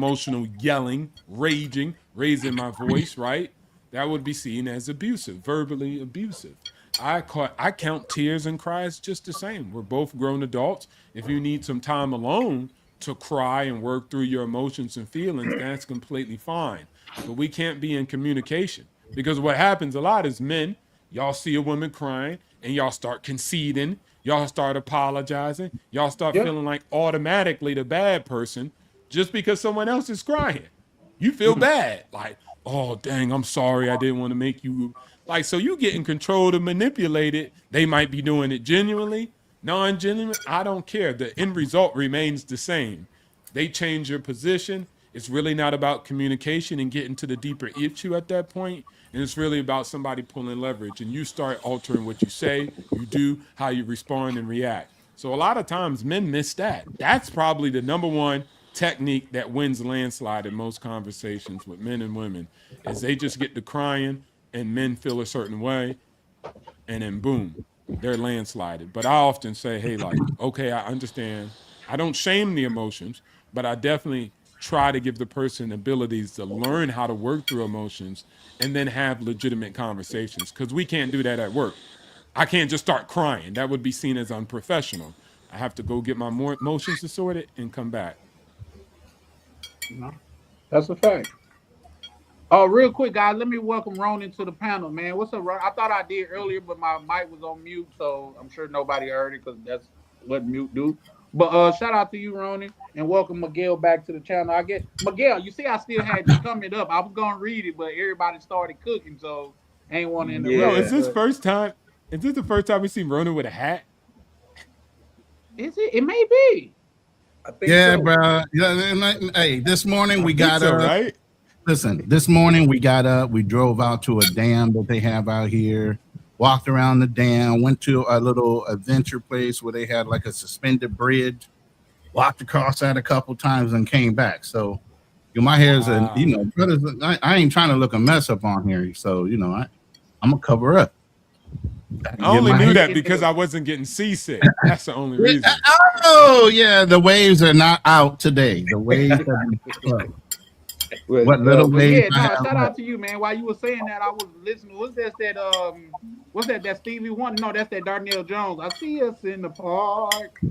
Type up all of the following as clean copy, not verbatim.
emotional yelling, raging, raising my voice, right? That would be seen as abusive, verbally abusive. I count tears and cries just the same. We're both grown adults. If you need some time alone to cry and work through your emotions and feelings, that's completely fine. But we can't be in communication because what happens a lot is men, y'all see a woman crying and y'all start conceding, y'all start apologizing, y'all start Yeah. feeling like automatically the bad person just because someone else is crying. You feel bad. Like, oh, dang, I'm sorry. I didn't want to make you. Like, so you get in control to manipulate it. They might be doing it genuinely, non genuine. I don't care. The end result remains the same. They change your position. It's really not about communication and getting to the deeper issue at that point. And it's really about somebody pulling leverage. And you start altering what you say, you do, how you respond and react. So a lot of times men miss that. That's probably the number one technique that wins landslide in most conversations with men and women is they just get to crying and men feel a certain way and then boom, they're landslided. But I often say, hey, like, okay, I understand. I don't shame the emotions, but I definitely try to give the person abilities to learn how to work through emotions and then have legitimate conversations because we can't do that at work. I can't just start crying. That would be seen as unprofessional. I have to go get my more emotions sorted and come back. No, that's a fact. Oh, real quick, guys, let me welcome Ronan to the panel, man. What's up, Ronan? I thought I did earlier, but my mic was on mute, so I'm sure nobody heard it because that's what mute do. But shout out to you, Ronan, and welcome Miguel back to the channel. I get Miguel. You see, I still had you coming up. I was gonna read it, but everybody started cooking, so I ain't want to Yo, interrupt is you. Yeah, this But first time? Is this the first time we see Ronan with a hat? is it? It may be. I think Yeah, so. bro. Hey, this morning I we think got so, up. right? Listen, this morning we got up. We drove out to a dam that they have out here. Walked around the dam. Went to a little adventure place where they had like a suspended bridge. Walked across that a couple times and came back. So, my hair's Wow. brothers. I ain't trying to look a mess up on here. So, I'm gonna cover up. I Get only my knew hair. that because I wasn't getting seasick. That's the only reason. Oh yeah, the waves are not out today. The waves have been closed. What little But waves yeah, I no, have shout left. out to you, man. While you were saying that, I was listening. What's that Stevie Wonder? No, that's that Darnell Jones. I see us in the park.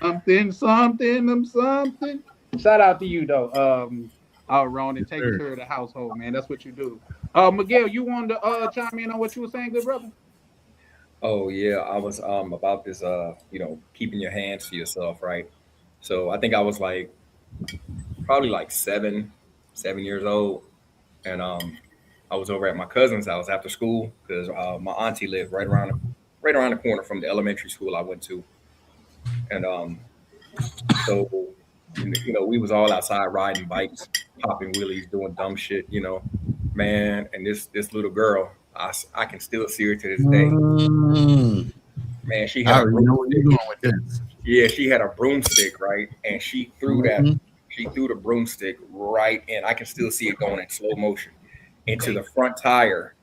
something, something. Shout out to you though. Ronan, Yes, taking sir. care of the household, man. That's what you do. Miguel, you wanted to chime in on what you were saying, good brother? Oh yeah, I was about this keeping your hands to yourself, right? So I think I was like probably like 7 years old, and I was over at my cousin's house after school because my auntie lived right around the corner from the elementary school I went to, and so we was all outside riding bikes, popping wheelies, doing dumb shit, man. And this little girl, I can still see her to this day. Mm, Man, she I had a already know where you're broomstick. going with this. Yeah, she had a broomstick, right? And Mhm. she threw the broomstick right in. I can still see it going in slow motion into the front tire,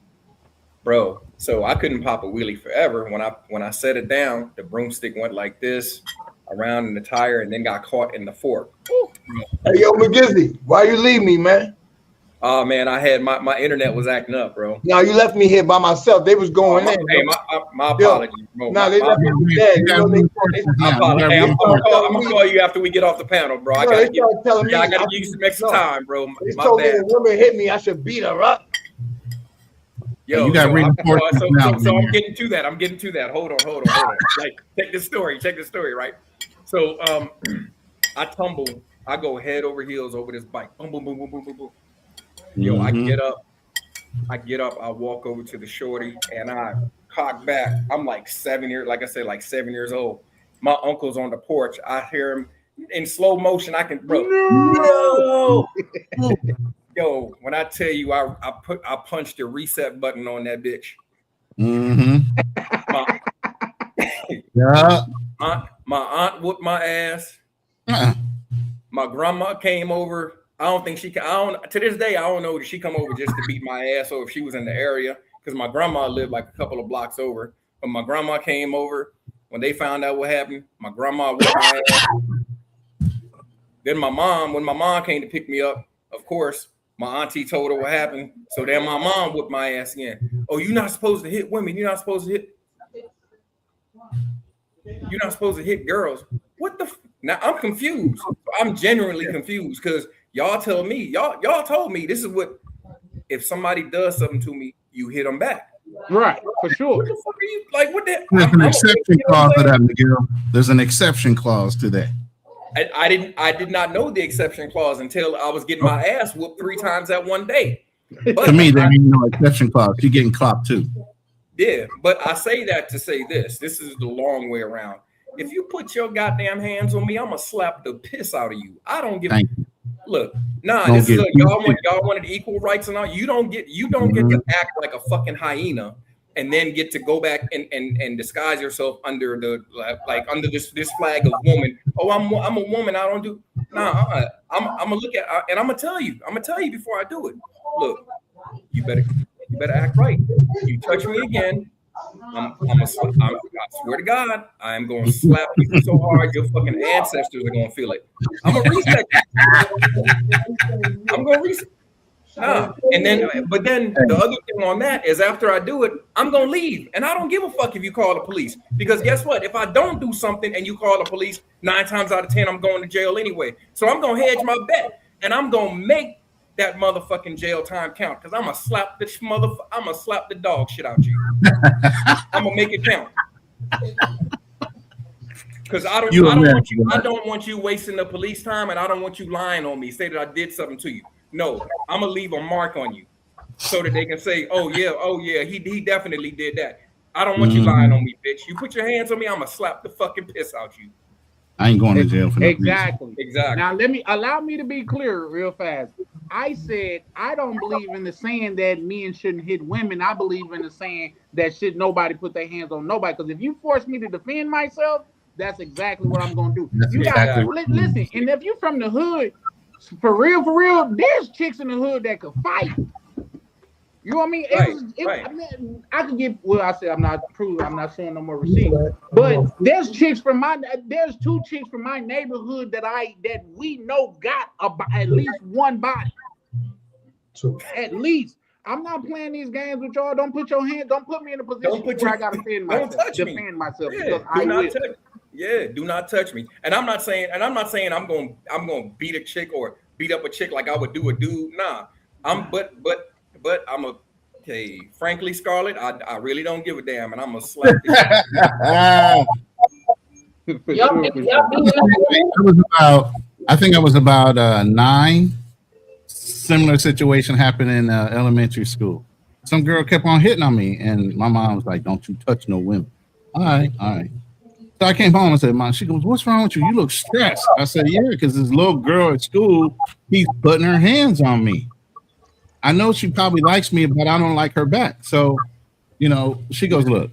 bro. So I couldn't pop a wheelie forever. When I set it down, the broomstick went like this around in the tire and then got caught in the fork. Woo. Hey, yo, McGizzy, why you leave me, man? Oh man, I had my internet was acting up, bro. Now you left me here by myself. They was Oh, going in. hey, Yo, my yo. apologies, bro. Now they left me for dead. You You got know reinforcements I now. You apologize. got Hey, I'm reinforcements. gonna call you after we get off the panel, bro. no, they started telling me. I gotta give you some extra No, time, bro. they My told me bad. the woman hit me. I should beat her up. Hey, Yo, you got reinforcements now, so I'm man. getting to that. I'm getting to that. Hold on. Like, check this story. Check this story, right? So, I tumble. I go head over heels over this bike. Boom, boom, boom, boom, boom, boom, boom. Yo, I Mm-hmm. get up. I walk over to the shorty, and I cock back. I'm like 7 years, like I said, like 7 years old. My uncle's on the porch. I hear him in slow motion. I can, bro. No. No, yo, when I tell you, I punched the reset button on that bitch. Mm-hmm. My Yeah. my aunt whooped my ass. Uh-uh. My grandma came over. I don't think she can. I don't. To this day, I don't know if she come over just to beat my ass or if she was in the area because my grandma lived like a couple of blocks over. But my grandma came over when they found out what happened. My grandma whooped my ass. Then my mom, when my mom came to pick me up, of course, my auntie told her what happened. So then my mom whipped my ass again. Oh, you're not supposed to hit women. You're not supposed to hit girls. What the now I'm confused. I'm genuinely confused because y'all tell me, y'all told me this is what if somebody does something to me, you hit them back. Right, for sure. What the fuck are you like? What the? There's an exception clause to that, Miguel. There's an exception clause to that. I did not know the exception clause until I was getting my ass whooped 3 times that one day. But to me, there ain't no exception clause. You're getting clocked too. Yeah, but I say that to say this. This is the long way around. If you put your goddamn hands on me, I'm gonna slap the piss out of you. I don't give. Look, this is y'all wanted equal rights and all. You don't get to act like a fucking hyena and then get to go back and disguise yourself under the under this flag of woman. Oh, I'm a woman. I don't do. Nah, I'm gonna look at and I'm gonna tell you. I'm gonna tell you before I do it. Look, you better act right. You touch me again, I swear to God, I'm going to slap you so hard your fucking ancestors are going to feel it. I'm going to reset you. I'm going to reset. Nah. But then the other thing on that is after I do it, I'm going to leave. And I don't give a fuck if you call the police. Because guess what? If I don't do something and you call the police, 9 times out of 10, I'm going to jail anyway. So I'm going to hedge my bet. And I'm going to make that motherfucking jail time count because I'm gonna slap the dog shit out you. I'm gonna make it count. Because I don't want you wasting the police time, and I don't want you lying on me, say that I did something to you. No, I'm gonna leave a mark on you so that they can say, oh yeah, he definitely did that. I don't want you lying on me, bitch. You put your hands on me, I'm gonna slap the fucking piss out you. I ain't going to jail for no Exactly. reason. Exactly. Now allow me to be clear real fast. I said I don't believe in the saying that men shouldn't hit women. I believe in the saying that should nobody put their hands on nobody. Because if you force me to defend myself, that's exactly what I'm gonna do. Listen, and if you're from the hood, for real, there's chicks in the hood that could fight. You know what I mean? I mean, I could get. Well, I said I'm not showing no more receipts. But there's 2 chicks from my neighborhood that we know got at least one body. At least. I'm not playing these games with y'all. Don't put me in a position where I gotta defend myself. Do not touch me. And I'm not saying I'm gonna beat a chick or beat up a chick like I would do a dude. Nah. But I'm frankly, Scarlett, I really don't give a damn, and I'm gonna slap this. I think I was about 9. Similar situation happened in elementary school. Some girl kept on hitting on me, and my mom was like, "Don't you touch no women." All right. So I came home and said, "Mom," she goes, "What's wrong with you? You look stressed." I said, "Yeah, because this little girl at school keeps putting her hands on me. I know she probably likes me, but I don't like her back." So, she goes, "Look,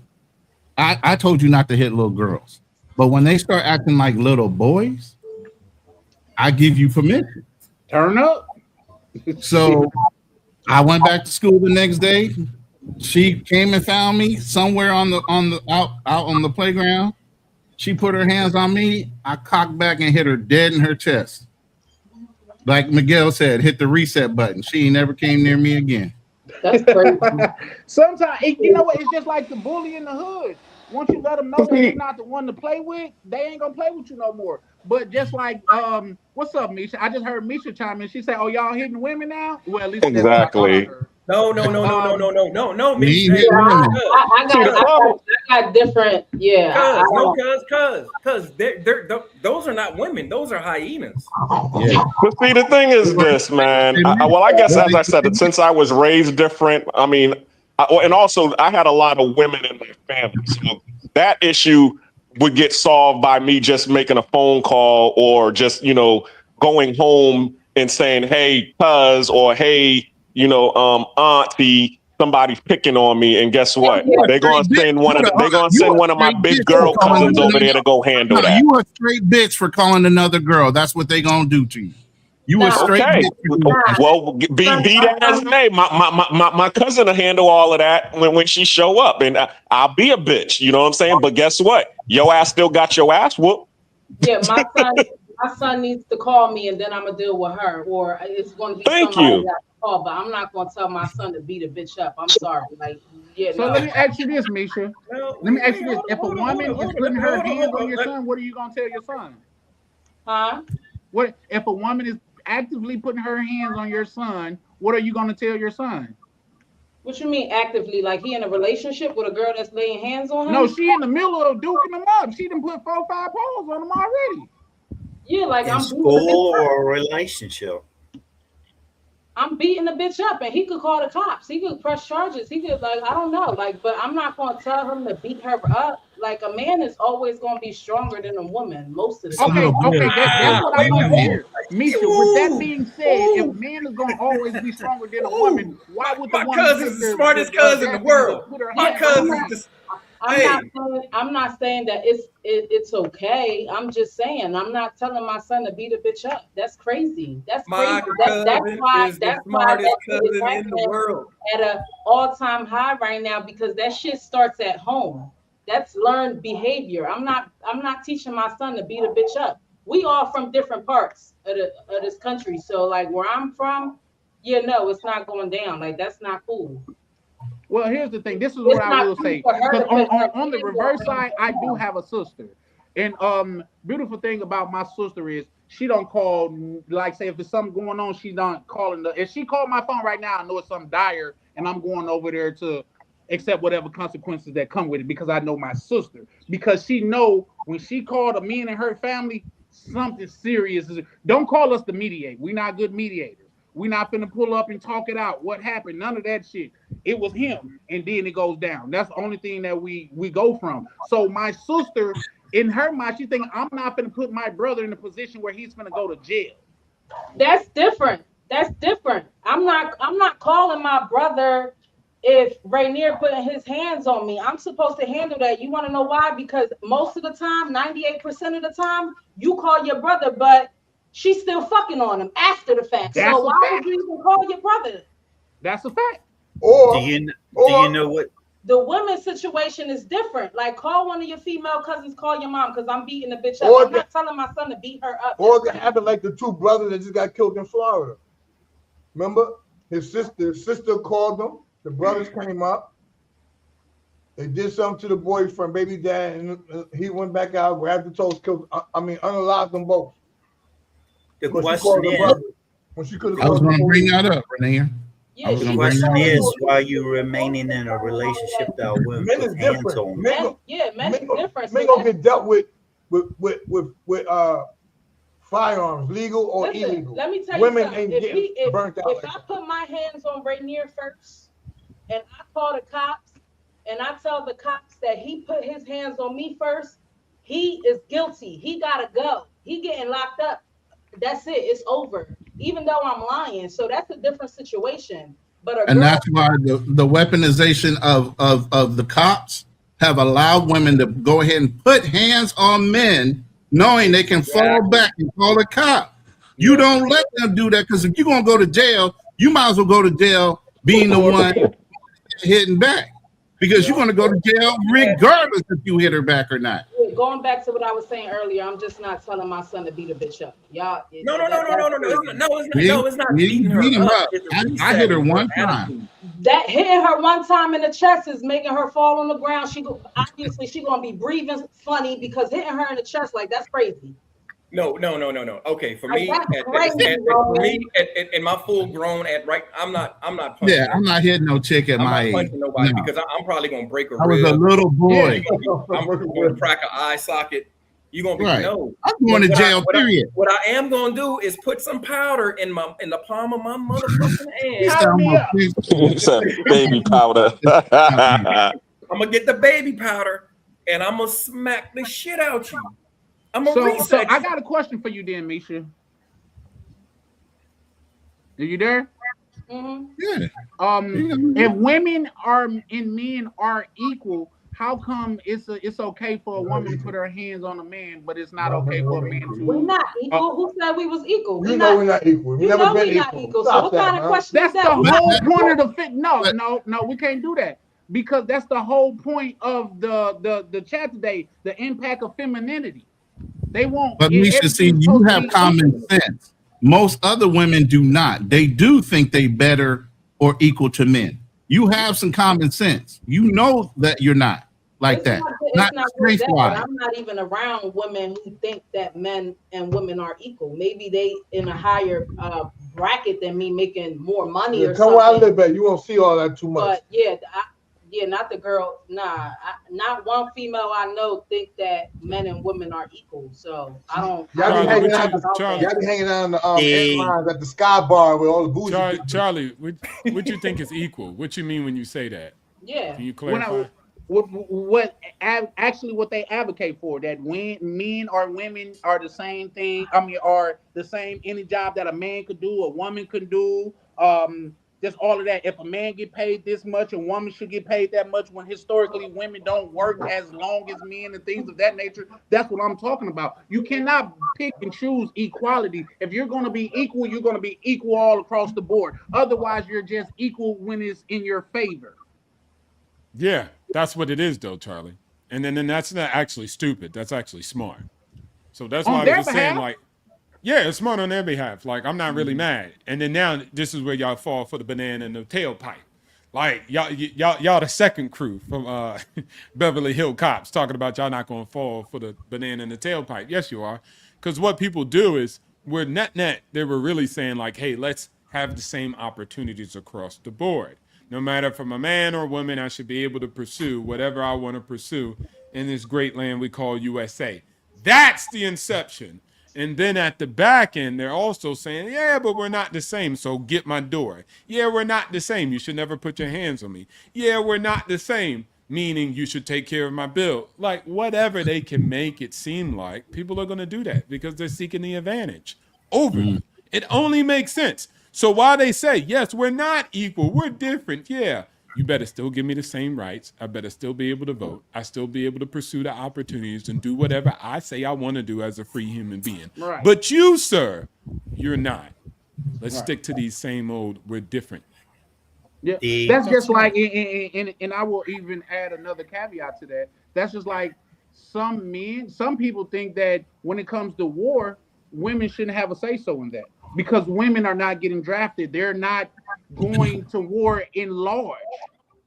I told you not to hit little girls, but when they start acting like little boys, I give you permission. Turn up." So I went back to school the next day. She came and found me somewhere out on the playground. She put her hands on me. I cocked back and hit her dead in her chest. Like Miguel said, hit the reset button. She never came near me again. That's crazy. Sometimes, you know what? It's just like the bully in the hood. Once you let them know that you're not the one to play with, they ain't gonna play with you no more. But just like, what's up, Misha? I just heard Misha chime in. She said, "Oh, y'all hitting women now?" Well, at least exactly. No, Misha. I got different. Yeah. Cause those are not women. Those are hyenas. Yeah. But see, the thing is this, man. I guess as I said, since I was raised different, I mean, and also I had a lot of women in my family, so that issue would get solved by me just making a phone call or just going home and saying, "Hey, cuz," or "Hey, auntie, somebody's picking on me," and guess what? They're gonna send one of my big girl cousins over there to go handle that. You a straight bitch for calling another girl. That's what they gonna do to you. You a straight bitch. Well, be that as it may, my cousin will handle all of that when she show up, and I'll be a bitch. You know what I'm saying? But guess what? Your ass still got your ass whooped. Yeah, my son needs to call me, and then I'm gonna deal with her, or it's gonna be Thank somebody you. that I call. But I'm not gonna tell my son to beat a bitch up. I'm sorry. Like, yeah, So no. let me ask you this, Misha. No, Let me wait, ask wait, you this: hold on, if a hold on, hold woman on, is hold putting on, her hold on, hands hold on on. your son, what are you gonna tell your son? Huh? What if a woman is actively putting her hands on your son? What are you gonna tell your son? What you mean actively? Like he in a relationship with a girl that's laying hands on No, him? she in the middle of duking them up. She done put 4 or 5 paws on them already. Yeah, like In I'm beating the bitch school up. or a relationship. I'm beating the bitch up, and he could call the cops. He could press charges. He could like I don't know, like, but I'm not gonna tell him to beat her up. Like a man is always gonna be stronger than a woman most of the It's a time. little Okay, boy. that's what I Wait, want wait, to hold on. hear. Misha, with that Ooh, being said, if a ooh, man is gonna always be stronger than a woman, ooh. why would the My woman cousin's the sister smartest with cousin in the audacity to world. put her My Yeah, hands on a cousin's man? just, I'm hey, not saying that it's okay. I'm just saying I'm not telling my son to beat a bitch up. That's crazy. That's crazy. my That's cousin why is the smartest that shit is cousin in the happening world. at a all-time high right now because that shit starts at home. That's learned behavior. I'm not teaching my son to beat a bitch up. We all from different parts of this country. So like where I'm from, yeah, no, it's not going down. Like that's not cool. Well, here's the thing. This is what It's I not will cool say. for her Because to put her on the hands on reverse him. side, I do have a sister. And beautiful thing about my sister is she don't call, like say if there's something going on, she don't calling the if she called my phone right now, I know it's something dire and I'm going over there to accept whatever consequences that come with it because I know my sister. Because she know when she called a me and her family, something serious is don't call us to mediate. We're not good mediators. We're not finna pull up and talk it out. What happened? None of that shit. It was him, and then it goes down. That's the only thing that we go from. So my sister, in her mind, she thinking I'm not gonna put my brother in a position where he's gonna go to jail. That's different. That's different. I'm not calling my brother if Rainier putting his hands on me. I'm supposed to handle that. You want to know why? Because most of the time, 98% of the time, you call your brother, but she's still fucking on him after the fact. That's So a why would fact. you even call your brother? That's a fact. Do Or you do you or know what The women's situation is different. Like call one of your female cousins, call your mom because I'm beating the bitch up. or I'm not telling my son to beat her up. or That's they happened like the two brothers that just got killed in Florida. Remember, his sister called them. The brothers came up. They did something to the boyfriend, baby dad, and he went back out, grabbed the toes, killed. I mean, unalived them both. the When she question called the is? brothers, when she could have I was called the going to bring police. that up, Renee. I yeah, was The going she to bring could that question call the up. is why police. you remaining in a relationship that women Men put is hands different. on you. Men, Men is different. So men gonna that's get dealt with firearms, legal or listen, illegal. let me tell you Women something. ain't getting burnt out If like I that. put my hands on Rainier first and I call the cops and I tell the cops that he put his hands on me first, he is guilty. He gotta go. He getting locked up. That's it. It's over. Even though I'm lying. So that's a different situation. But a And girl, that's why the weaponization of the cops have allowed women to go ahead and put hands on men, knowing they can fall Exactly. back and call a cop. You Yep. don't let them do that because if you're going to go to jail, you might as well go to jail being the For one real. hitting back because you're Yep. going to go to jail regardless if you hit her back or not. going back to what I was saying earlier, I'm just not telling my son to beat a bitch up. Y'all, No, no, no, no, no, that's no, no. It's crazy. not, no, it's not. We, No, it's not we beating beat her him up. up. It's I hit her resetting her one time. attitude. That hitting her one time in the chest is making her fall on the ground. Obviously she gonna be breathing funny because hitting her in the chest like that's crazy. No, no, no, no, no. Okay, for Like me, that's crazy, for Roman. me, in my full grown at right, I'm not Yeah, punching I'm nobody. not hitting no chick at I'm my not age. punching nobody No, because I'm probably gonna break a I was a rib. little Yeah. boy. I'm gonna crack an eye socket. You're gonna be Right. no. I'm going But to jail, period. what I am gonna do is put some powder in the palm of my motherfucking He hand. said, Powder I'm me going up. He said baby powder. I'm gonna get the baby powder and I'm gonna smack the shit out you. I'm gonna So reset I you. got a question for you, then, Misha. Are you there? Mm-hmm. yeah. You If know, women are and men are equal, how come it's okay for a woman to put her hands on a man, but it's not okay for a man We're to? not Uh, equal. Who said we was equal? We You know not. we're not equal. We You never know been we not equal. equal. So Stop what that, kind of man. question is that's the that? We but, not whole point equal. of the fit. No, but no, no, we can't do that because that's the whole point of the chat today. The impact of femininity. They want But Misha, see, everything's you supposed to have be common equal. sense. Most other women do not. They do think they better or equal to men. You have some common sense. You know that you're not like It's that. not. Not It's not just strength that. But wise. I'm not even around women who think that men and women are equal. Maybe they in a higher bracket than me, making more money Yeah, or come where I something. live at. You won't see all that too much. But yeah, yeah, not the girl. Nah, not one female I know think that men and women are equal. So I don't. I Y'all be don't Charlie, know hanging what much out. you The, about Charlie that. y'all be hanging out on the The airlines at the Sky Bar with all the bougie people. Charlie, what you think is equal? What you mean when you say that? Yeah. Can you When I clarify? actually what they advocate for, that when men or women are the same thing, I mean, are the same, any job that a man could do, a woman could do, just all of that. If a man get paid this much, a woman should get paid that much, when historically women don't work as long as men and things of that nature. That's what I'm talking about. You cannot pick and choose equality. If you're going to be equal, you're going to be equal all across the board. Otherwise, you're just equal when it's in your favor. Yeah, that's what it is, though, Charlie. And then that's not actually stupid. That's actually smart. So that's why On I was their just saying, behalf. like, yeah, it's smart on their behalf. Like, I'm not really mad. And then now this is where y'all fall for the banana and the tailpipe. Like y'all the second crew from Beverly Hill Cops talking about y'all not gonna fall for the banana and the tailpipe. Yes, you are. Because what people do is we're net, they were really saying, like, hey, let's have the same opportunities across the board. No matter if I'm a man or woman, I should be able to pursue whatever I want to pursue in this great land we call USA. That's the inception. And then at the back end, they're also saying, yeah, but we're not the same. So get my door. Yeah, we're not the same. You should never put your hands on me. Yeah, we're not the same. Meaning you should take care of my bill. Like whatever they can make it seem like, people are going to do that because they're seeking the advantage over Mm. you. It only makes sense. So while they say, yes, we're not equal, we're different, yeah, you better still give me the same rights. I better still be able to vote. I still be able to pursue the opportunities and do whatever I say I want to do as a free human being. Right. But you, sir, you're not. Let's Right. stick to these same old, we're different. Yeah, the that's That's just like, smart. and I will even add another caveat to that. That's just like some people think that when it comes to war, women shouldn't have a say so in that because women are not getting drafted. They're not going to war in large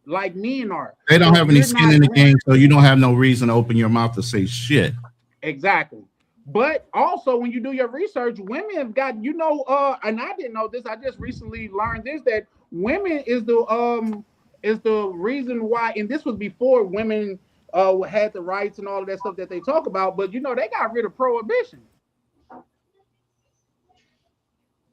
like men are. They don't So have any you're skin not in the going. game, so you don't have no reason to open your mouth to say shit. Exactly. But also, when you do your research, women have got, and I didn't know this. I just recently learned this, that women is the reason why, and this was before women had the rights and all of that stuff that they talk about. But they got rid of prohibition.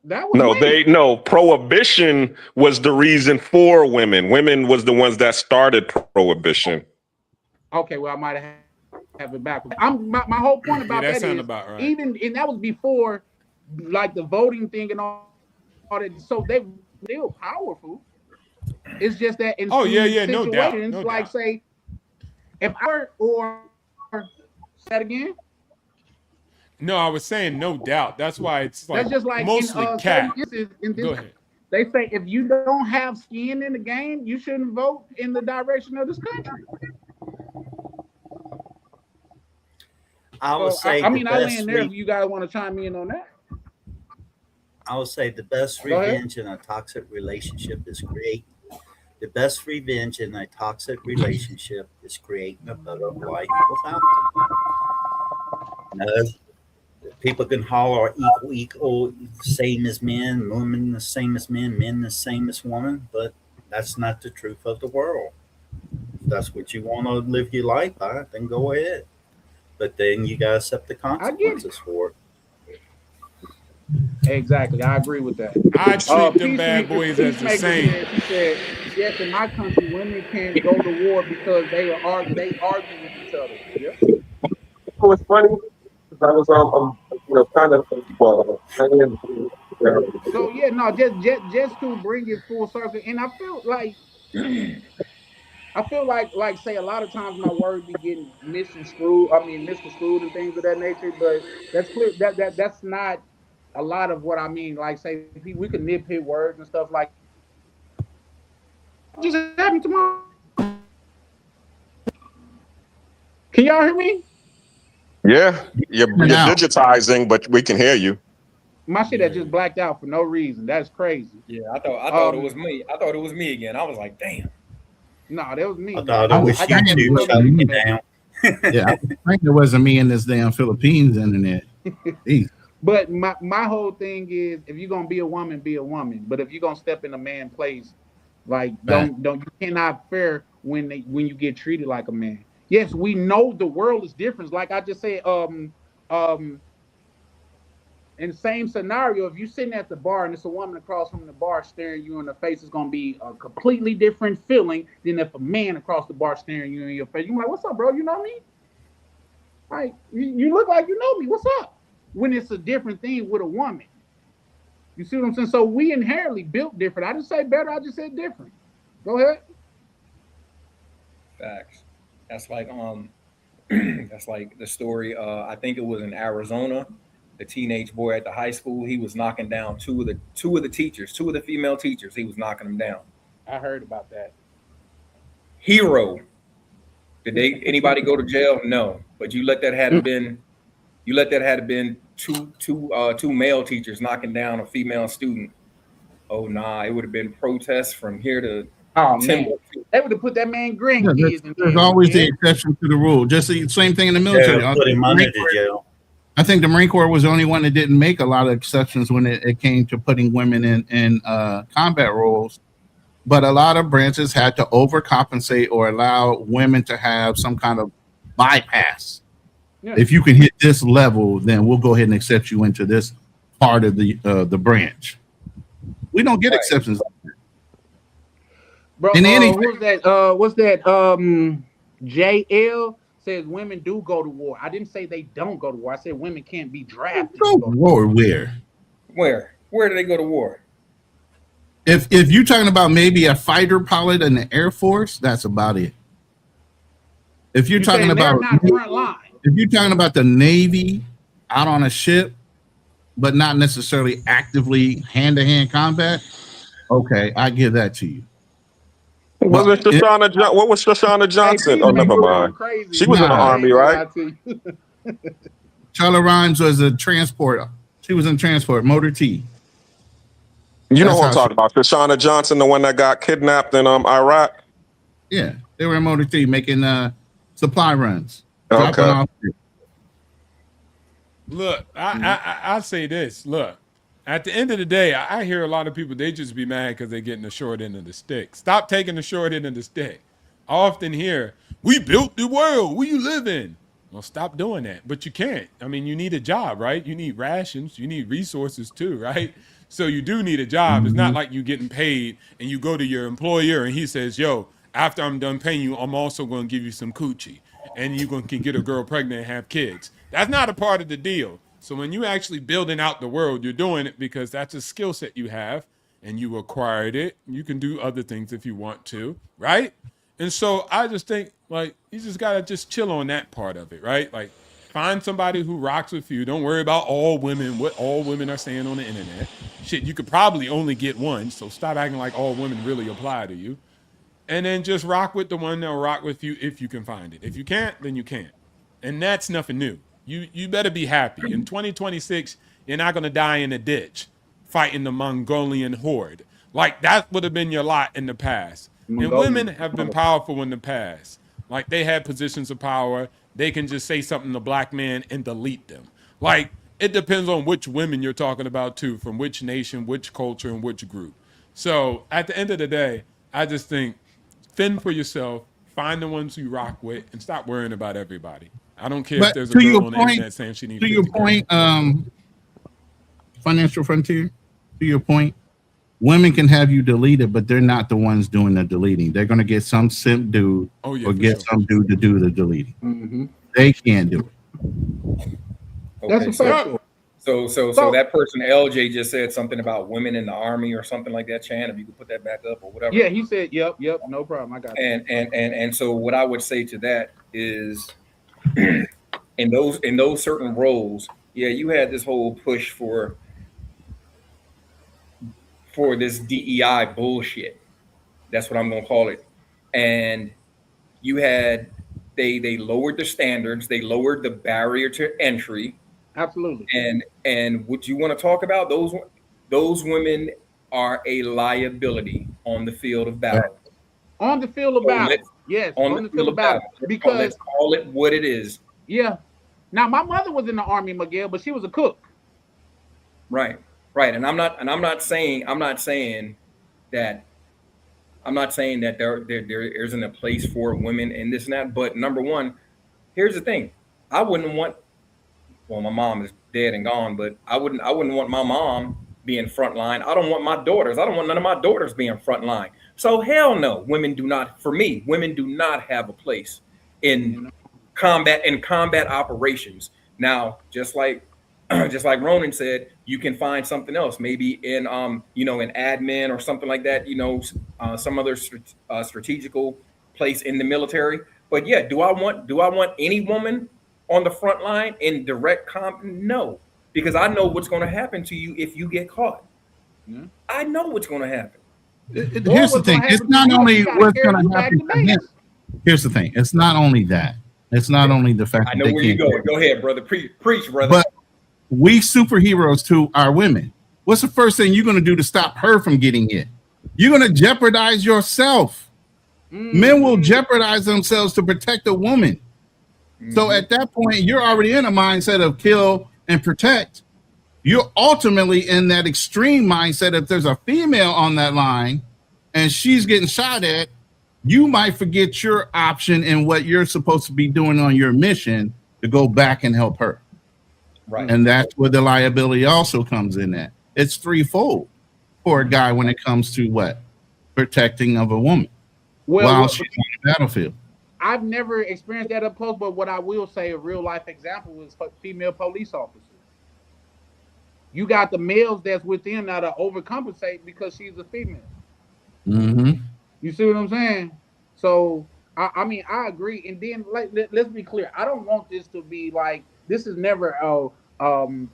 That was No, women. prohibition was the reason for women. Women was the ones that started prohibition. Okay, well, I might have it backwards. My whole point Yeah, about that that sounds is, about right. even, and that was before like the voting thing and all that. So they still powerful. It's just that in Oh, some yeah, yeah, no doubt. situations, No like doubt. say, if I were, or say that again, No, I was saying no doubt. That's why it's that's like just like in mostly certain cap. instances in Go this. ahead. They say if you don't have skin in the game, you shouldn't vote in the direction of this country. I would So say I the mean, I best land there if you guys want to chime in on that. I would say the best Go ahead. revenge in a toxic relationship is create the best revenge in a toxic relationship is creating a better life without them. People can holler equal, same as men, women the same as men the same as women, but that's not the truth of the world. If that's what you want to live your life by, then go ahead. But then you gotta accept the I get it. consequences for it. Exactly, I agree with that. I treat them bad Peacemaker, boys as the Peacemaker same. said, she said, yes, in my country, women can't go to war because they argue with each other. Yeah. So it's funny because I was kind of hanging. So yeah, no, just to bring it full circle, and I feel like say a lot of times my words be getting misconstrued. I mean, misconstrued and things of that nature. But that's clear that's not a lot of what I mean. Like say we can nitpick words and stuff like that. What just happened to my? Can y'all hear me? Yeah, you're Now, digitizing, but we can hear you. My shit had just blacked out for no reason. That's crazy. Yeah, I thought it was me. I thought it was me again. I was like, damn. No, that was me. I Man. thought I it was was I got you praying it two so wasn't many shutting me. you messages. down. Yeah, I was praying it wasn't me in this damn Philippines internet. Jeez. But my whole thing is, if you're gonna be a woman, be a woman. But if you're gonna step in a man place, like Right. don't you cannot fair when you get treated like a man. Yes, we know the world is different. Like I just said, um, in the same scenario, if you're sitting at the bar and it's a woman across from the bar staring you in the face, it's gonna be a completely different feeling than if a man across the bar staring you in your face. You're like, "What's up, bro? You know me? Like you look like you know me. What's up?" When it's a different thing with a woman, you see what I'm saying? So we inherently built different. I didn't say better. I just said different. Go ahead. Facts. That's like that's like the story. I think it was in Arizona. The teenage boy at the high school, he was knocking down two of the teachers, two of the female teachers. He was knocking them down. I heard about that. Hero. Did they anybody go to jail? No. But you let that had been two male teachers knocking down a female student. Oh nah, it would have been protests from here to Oh man, Timbuktu. they would have put that man Yeah, grandkids in there's jail. always the Man. exception to the rule. Just the same thing in the Yeah, military. put him under the jail. I think the Marine Corps was the only one that didn't make a lot of exceptions when it came to putting women in combat roles. But a lot of branches had to overcompensate or allow women to have some kind of bypass. Yeah. If you can hit this level, then we'll go ahead and accept you into this part of the branch. We don't get Right. exceptions. Bro, In any- who's that? What's that? JL says women do go to war. I didn't say they don't go to war. I said women can't be drafted. Go war where? Where do they go to war? If you're talking about maybe a fighter pilot in the Air Force, that's about it. If you're talking saying they're about not front line. if you're talking about the Navy out on a ship, but not necessarily actively hand-to-hand combat, okay, I give that to you. Was it Shoshana? What was Shoshana Johnson? Oh, never mind. Crazy. She was in the Nah. army, right? Charlotte Rhymes was a transport. She was in transport, Motor T. You know That's who I'm how talking about? Shoshana Johnson, the one that got kidnapped in Iraq. Yeah, they were in Motor T making supply runs. Okay. Dropping off. Look, I say this. Look, at the end of the day, I hear a lot of people, they just be mad because they're getting the short end of the stick. Stop taking the short end of the stick. I often hear, we built the world. Where you live in? Well, stop doing that. But you can't. I mean, you need a job, right? You need rations. You need resources too, right? So you do need a job. It's not like you getting paid and you go to your employer and he says, yo, after I'm done paying you, I'm also going to give you some coochie. And you can get a girl pregnant and have kids. That's not a part of the deal. So when you actually building out the world, you're doing it because that's a skill set you have and you acquired it. You can do other things if you want to, right? And so I just think like you just gotta just chill on that part of it, right? Like find somebody who rocks with you. Don't worry about all women, what all women are saying on the internet. Shit, you could probably only get one, so stop acting like all women really apply to you. And then just rock with the one that'll rock with you if you can find it. If you can't, then you can't. And that's nothing new. You better be happy. In 2026, you're not gonna die in a ditch fighting the Mongolian horde. Like that would have been your lot in the past. And women have been powerful in the past. Like they had positions of power. They can just say something to black men and delete them. Like it depends on which women you're talking about too, from which nation, which culture, and which group. So at the end of the day, I just think fend for yourself, find the ones you rock with, and stop worrying about everybody. I don't care if But there's a to girl your on the point, internet saying she needs to your 50 grand. point, Financial Frontier, to your point, women can have you deleted, but they're not the ones doing the deleting. They're going to get some simp dude Oh, yeah, or for get sure. some dude to do the deleting. Mm-hmm. They can't do it. That's a fact. So that person LJ just said something about women in the army or something like that. Chan, if you could put that back up or whatever. Yeah, he said, "Yep, no problem. I got it." And so what I would say to that is, in those certain roles, yeah, you had this whole push for this DEI bullshit. That's what I'm gonna call it. And you had They lowered the standards, they lowered the barrier to entry. Absolutely. And what you want to talk about, those women are a liability on the field of battle. On the field of So battle. let's Yes, on on the the field field of of battle. battle. Because Let's call it what it is. yeah. Now my mother was in the army, Miguel, but she was a cook. Right. Right. And I'm not saying that there isn't a place for women in this and that. But number one, here's the thing. I wouldn't want, well, my mom is dead and gone, but I wouldn't want my mom being frontline. I don't want my daughters. I don't want none of my daughters being frontline. So hell no, women do not have a place in combat operations. Now, just like Ronan said, you can find something else, maybe in in admin or something like that, some other strategical place in the military. But yeah, do I want any woman on the front line in direct comp? No, because I know what's going to happen to you if you get caught. Yeah. I know what's going to happen. Here's the thing. It's not only what's going to happen to him. Here's the thing. It's not only that. It's not only the fact I know where you're going. Go ahead, brother. Preach, brother. But we superheroes to our women. What's the first thing you're going to do to stop her from getting it? You're going to jeopardize yourself. Men will jeopardize themselves to protect a woman. So at that point, you're already in a mindset of kill and protect. You're ultimately in that extreme mindset. If there's a female on that line and she's getting shot at, you might forget your option and what you're supposed to be doing on your mission to go back and help her. Right. And that's where the liability also comes in at. It's threefold for a guy when it comes to what? Protecting of a woman while she's on the battlefield. I've never experienced that up close, but what I will say, a real life example is female police officers. You got the males that's within that are overcompensate because she's a female. Mm-hmm. You see what I'm saying? So I mean, I agree. And then let's be clear. I don't want this to be like, this is never a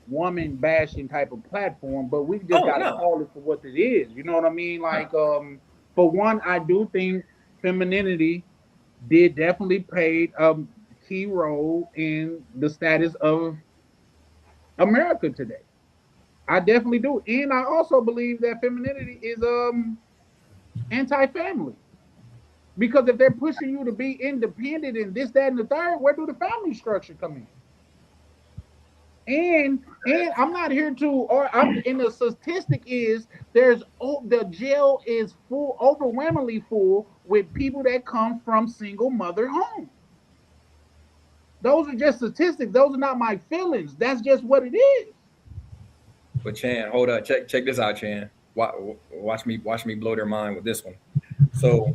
woman bashing type of platform, but we just gotta call it for what it is. You know what I mean? Like, for one, I do think femininity did definitely play a key role in the status of America today. I definitely do. And I also believe that femininity is anti-family. Because if they're pushing you to be independent and this, that, and the third, where do the family structure come in? And I'm not here to, or and the statistic is the jail is full, overwhelmingly full with people that come from single mother homes. Those are just statistics. Those are not my feelings. That's just what it is. But Chan, hold up, check this out, Chan. Watch me blow their mind with this one. So,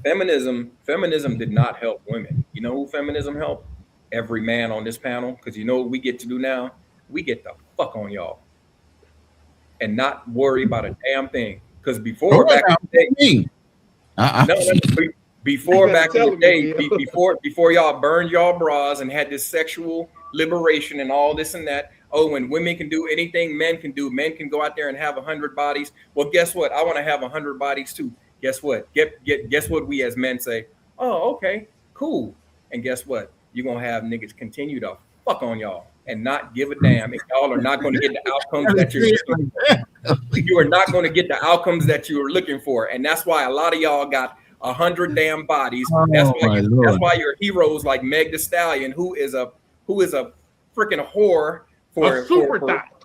feminism did not help women. You know who feminism helped? Every man on this panel, because you know what we get to do now? We get the fuck on y'all and not worry about a damn thing. Because before back in the day, before y'all burned y'all bras and had this sexual liberation and all this and that. Oh, when women can do anything men can do, men can go out there and have 100 bodies. Well, guess what? I want to have 100 bodies too. Guess what? Guess what we as men say? Oh, okay, cool. And guess what? You're gonna have niggas continue to fuck on y'all and not give a damn if y'all are not going to get the outcomes that you're looking for. You are not going to get the outcomes that you are looking for, and that's why a lot of y'all got 100 damn bodies. That's why you're heroes like Meg Thee Stallion, who is a freaking whore for a super thought.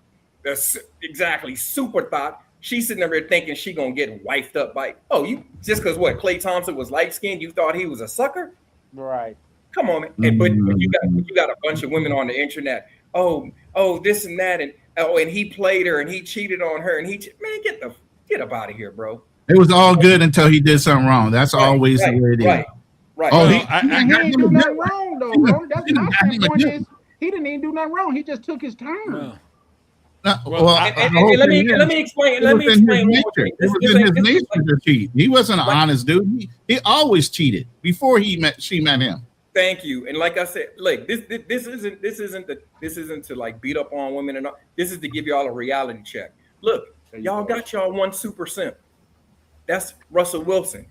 Exactly, super thought. She's sitting there thinking she gonna get wifed up by you just because what Klay Thompson was light skinned, you thought he was a sucker, right? Come on, man. But you got a bunch of women on the internet. Oh, this and that, and and he played her and he cheated on her and get up out of here, bro. It was all good until he did something wrong. That's always the way it is. Right. Oh, he didn't do nothing wrong though, bro. That's my standpoint. Is he didn't even do nothing wrong. He just took his turn. Let me explain. Let me explain. It was in his nature to cheat. He wasn't an honest dude. He always cheated before she met him. Thank you. And like I said, look, this isn't to like beat up on women and all. This is to give y'all a reality check. Look, y'all got y'all one super simp. That's Russell Wilson.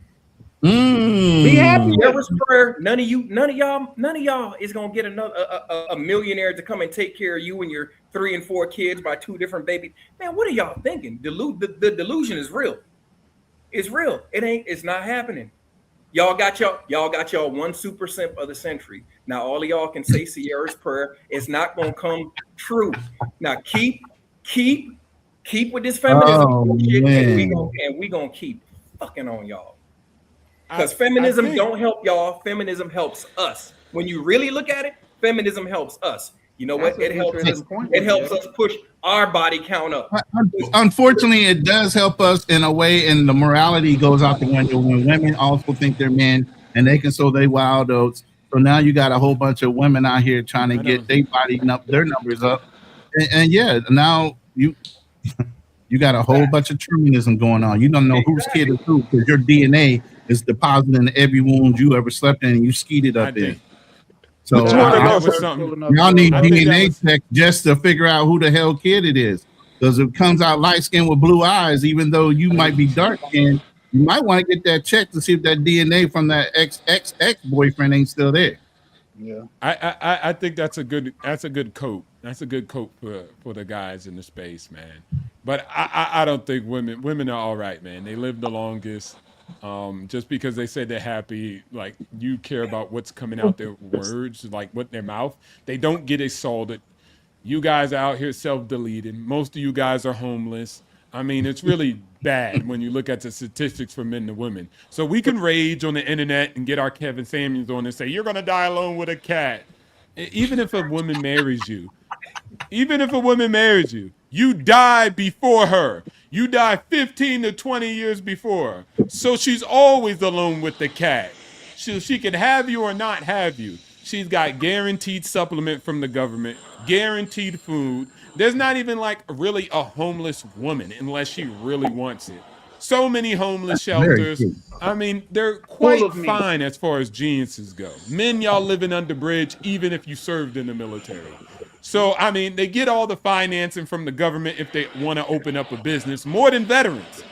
Be happy with Sierra's prayer. None of y'all is gonna get another a millionaire to come and take care of you and your 3 and 4 kids by 2 different babies. Man, what are y'all thinking? The delusion is real. It's real. It's not happening. Y'all got y'all 1 super simp of the century. Now all of y'all can say Sierra's prayer. It's not gonna come true. Now keep with this feminism shit, and we gonna keep fucking on y'all. Because feminism don't help y'all. Feminism helps us. When you really look at it, feminism helps us. You know what? It helps us push our body count up. Unfortunately, it does help us in a way, and the morality goes out the window when women also think they're men and they can sow their wild oats. So now you got a whole bunch of women out here trying to get their numbers up. And yeah, now you got a whole bunch of tribalism going on. You don't know whose kid is who because your DNA is deposited in every wound you ever slept in and you skeeted up in. So y'all need DNA check just to figure out who the hell kid it is. Because if it comes out light skinned with blue eyes, even though you might be dark skinned, you might want to get that check to see if that DNA from that ex boyfriend ain't still there. Yeah, I think that's a good coat. That's a good coat for the guys in the space, man. But I don't think women are all right, man. They live the longest. Just because they say they're happy, like you care about what's coming out their words, like what their mouth. They don't get assaulted. You guys are out here self-deleting. Most of you guys are homeless. I mean, it's really bad when you look at the statistics for men to women. So we can rage on the internet and get our Kevin Samuels on and say, you're going to die alone with a cat. Even if a woman marries you, you die before her. You die 15 to 20 years before her. So she's always alone with the cat. She can have you or not have you. She's got guaranteed supplement from the government, guaranteed food. There's not even like really a homeless woman unless she really wants it. So many homeless shelters. I mean, they're quite fine as far as geniuses go. Men, y'all living under bridge, even if you served in the military. So, I mean, they get all the financing from the government if they want to open up a business, more than veterans.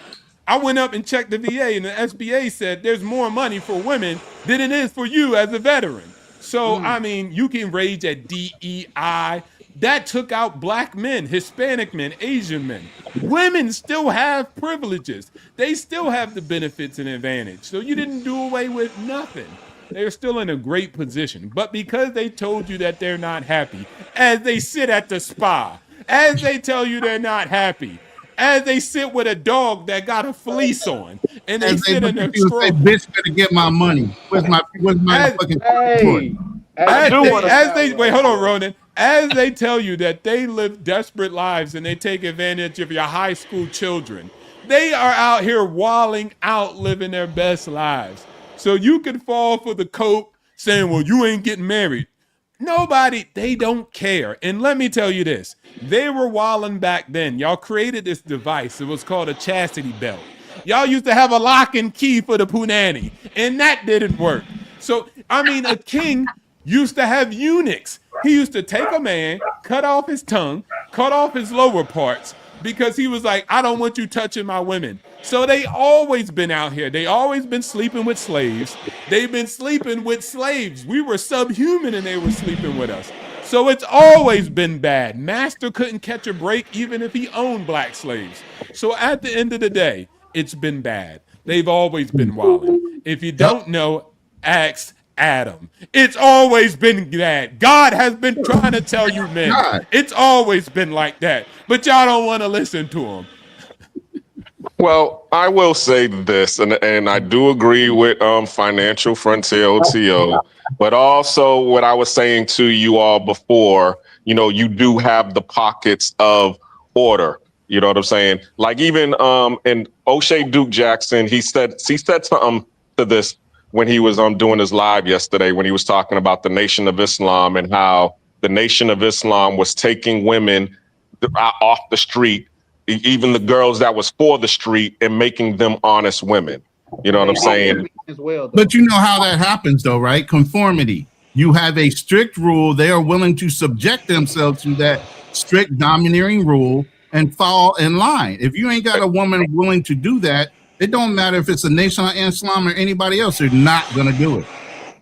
I went up and checked the VA, and the SBA said there's more money for women than it is for you as a veteran. So, I mean, you can rage at DEI. That took out black men, Hispanic men, Asian men. Women still have privileges. They still have the benefits and advantage. So you didn't do away with nothing. They're still in a great position. But because they told you that they're not happy, as they sit at the spa, as they tell you they're not happy, as they sit with a dog that got a fleece on, and they sit in their say, bitch, better get my money. Where's my fucking wait, hold on, Ronan. As they tell you that they live desperate lives and they take advantage of your high school children, they are out here walling out, living their best lives. So you can fall for the coat saying, well, you ain't getting married. Nobody, they don't care. And let me tell you this, they were walling back then. Y'all created this device. It was called a chastity belt. Y'all used to have a lock and key for the punani, and that didn't work. So, I mean, a king used to have eunuchs. He used to take a man, cut off his tongue, cut off his lower parts, because he was like, I don't want you touching my women. So they always been out here. They always been sleeping with slaves. They've been sleeping with slaves. We were subhuman and they were sleeping with us. So it's always been bad. Master couldn't catch a break even if he owned black slaves. So at the end of the day, it's been bad. They've always been wilding. If you don't know, ask Adam. It's always been that. God has been trying to tell you men. It's always been like that. But y'all don't want to listen to him. Well, I will say this, and I do agree with Financial Frontier OTO, but also what I was saying to you all before, you know, you do have the pockets of order. You know what I'm saying? Like even and O'Shea Duke Jackson, he said something to this when he was doing his live yesterday, when he was talking about the Nation of Islam and how the Nation of Islam was taking women off the street, even the girls that was for the street, and making them honest women. You know what I'm saying? As well, but you know how that happens though, right? Conformity. You have a strict rule. They are willing to subject themselves to that strict domineering rule and fall in line. If you ain't got a woman willing to do that, It don't matter if it's a Nation of Islam or anybody else. They're not gonna do it.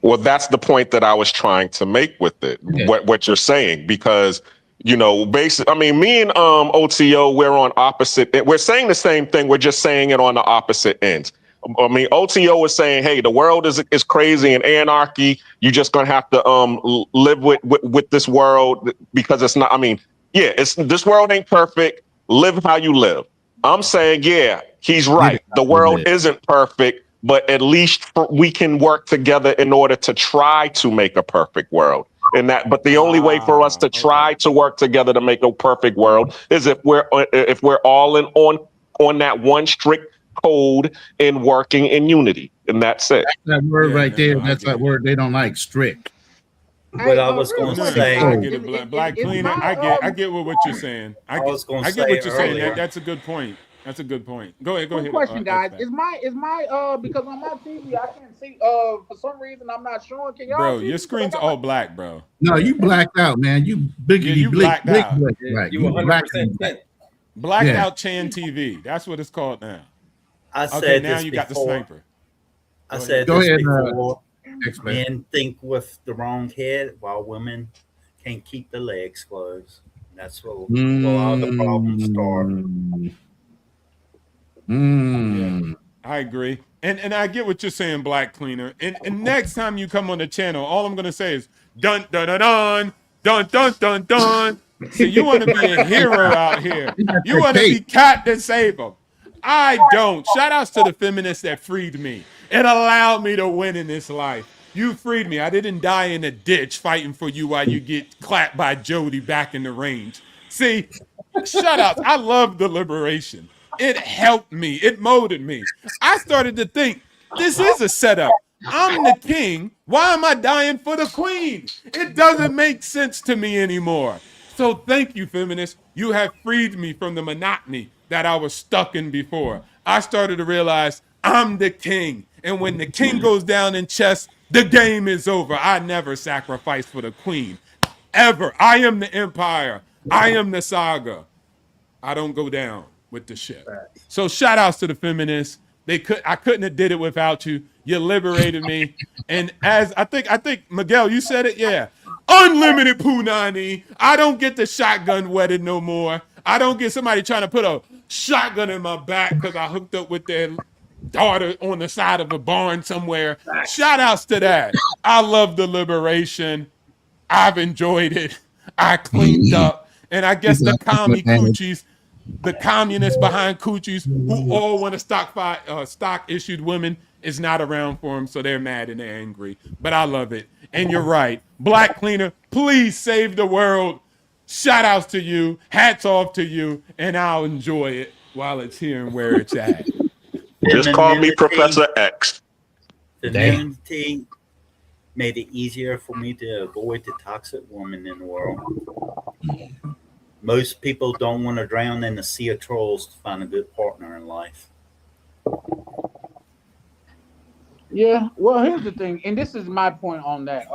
Well, that's the point that I was trying to make with it. Yeah. What you're saying, because basically, I mean, me and OTO, we're on opposite. We're saying the same thing. We're just saying it on the opposite ends. I mean, OTO is saying, "Hey, the world is crazy and anarchy. You're just gonna have to live with this world because it's not. I mean, yeah, this world ain't perfect. Live how you live." I'm saying, yeah, he's right. The world isn't perfect, but at least we can work together in order to try to make a perfect world. But the only way for us to try to work together to make a perfect world is if we're all in on that one strict code and working in unity, and that's it. That word right there. That's that word they don't like. Strict. But I was going to say, I get it, black cleaner. I get what you're saying. I get what you're saying. That's a good point. That's a good point. Go ahead. Quick question, guys. Is my because on my TV I can't see for some reason I'm not showing. Can y'all bro, see your screen's all black, bro. No, you blacked out, man. You blacked out. Right. You 100% blacked out Chan TV. That's what it's called now. I said now this you before. got the sniper. I said Go this ahead, before. Men think with the wrong head, while women can't keep their legs closed. That's where all the problems start. Yeah, I agree. And I get what you're saying, black cleaner. And next time you come on the channel, all I'm gonna say is dun dun dun dun dun dun dun dun. So you want to be a hero out here. You want to be Captain Save 'em. I don't. Shout outs to the feminists that freed me. It allowed me to win in this life. You freed me. I didn't die in a ditch fighting for you while you get clapped by Jody back in the range. See, shout outs. I love the liberation. It helped me. It molded me. I started to think, this is a setup. I'm the king. Why am I dying for the queen? It doesn't make sense to me anymore. So thank you, feminists. You have freed me from the monotony that I was stuck in before. I started to realize I'm the king. And when the king goes down in chess, the game is over. I never sacrifice for the queen. Ever. I am the empire. I am the saga. I don't go down with the ship. So shout outs to the feminists. I couldn't have did it without you. You liberated me. And as I think Miguel, you said it, yeah. Unlimited punani. I don't get the shotgun wetted no more. I don't get somebody trying to put a shotgun in my back because I hooked up with their daughter on the side of a barn somewhere. Shout outs to that. I love the liberation. I've enjoyed it. I cleaned up. And I guess the commie coochies, the communists behind coochies who all want to stock issued women is not around for them, so they're mad and they're angry. But I love it. And you're right. Black cleaner, please save the world. Shout outs to you. Hats off to you. And I'll enjoy it while it's here and where it's at. Just call me Professor X. Femininity made it easier for me to avoid the toxic woman in the world. Most people don't want to drown in the sea of trolls to find a good partner in life. Yeah, well, here's the thing, and this is my point on that.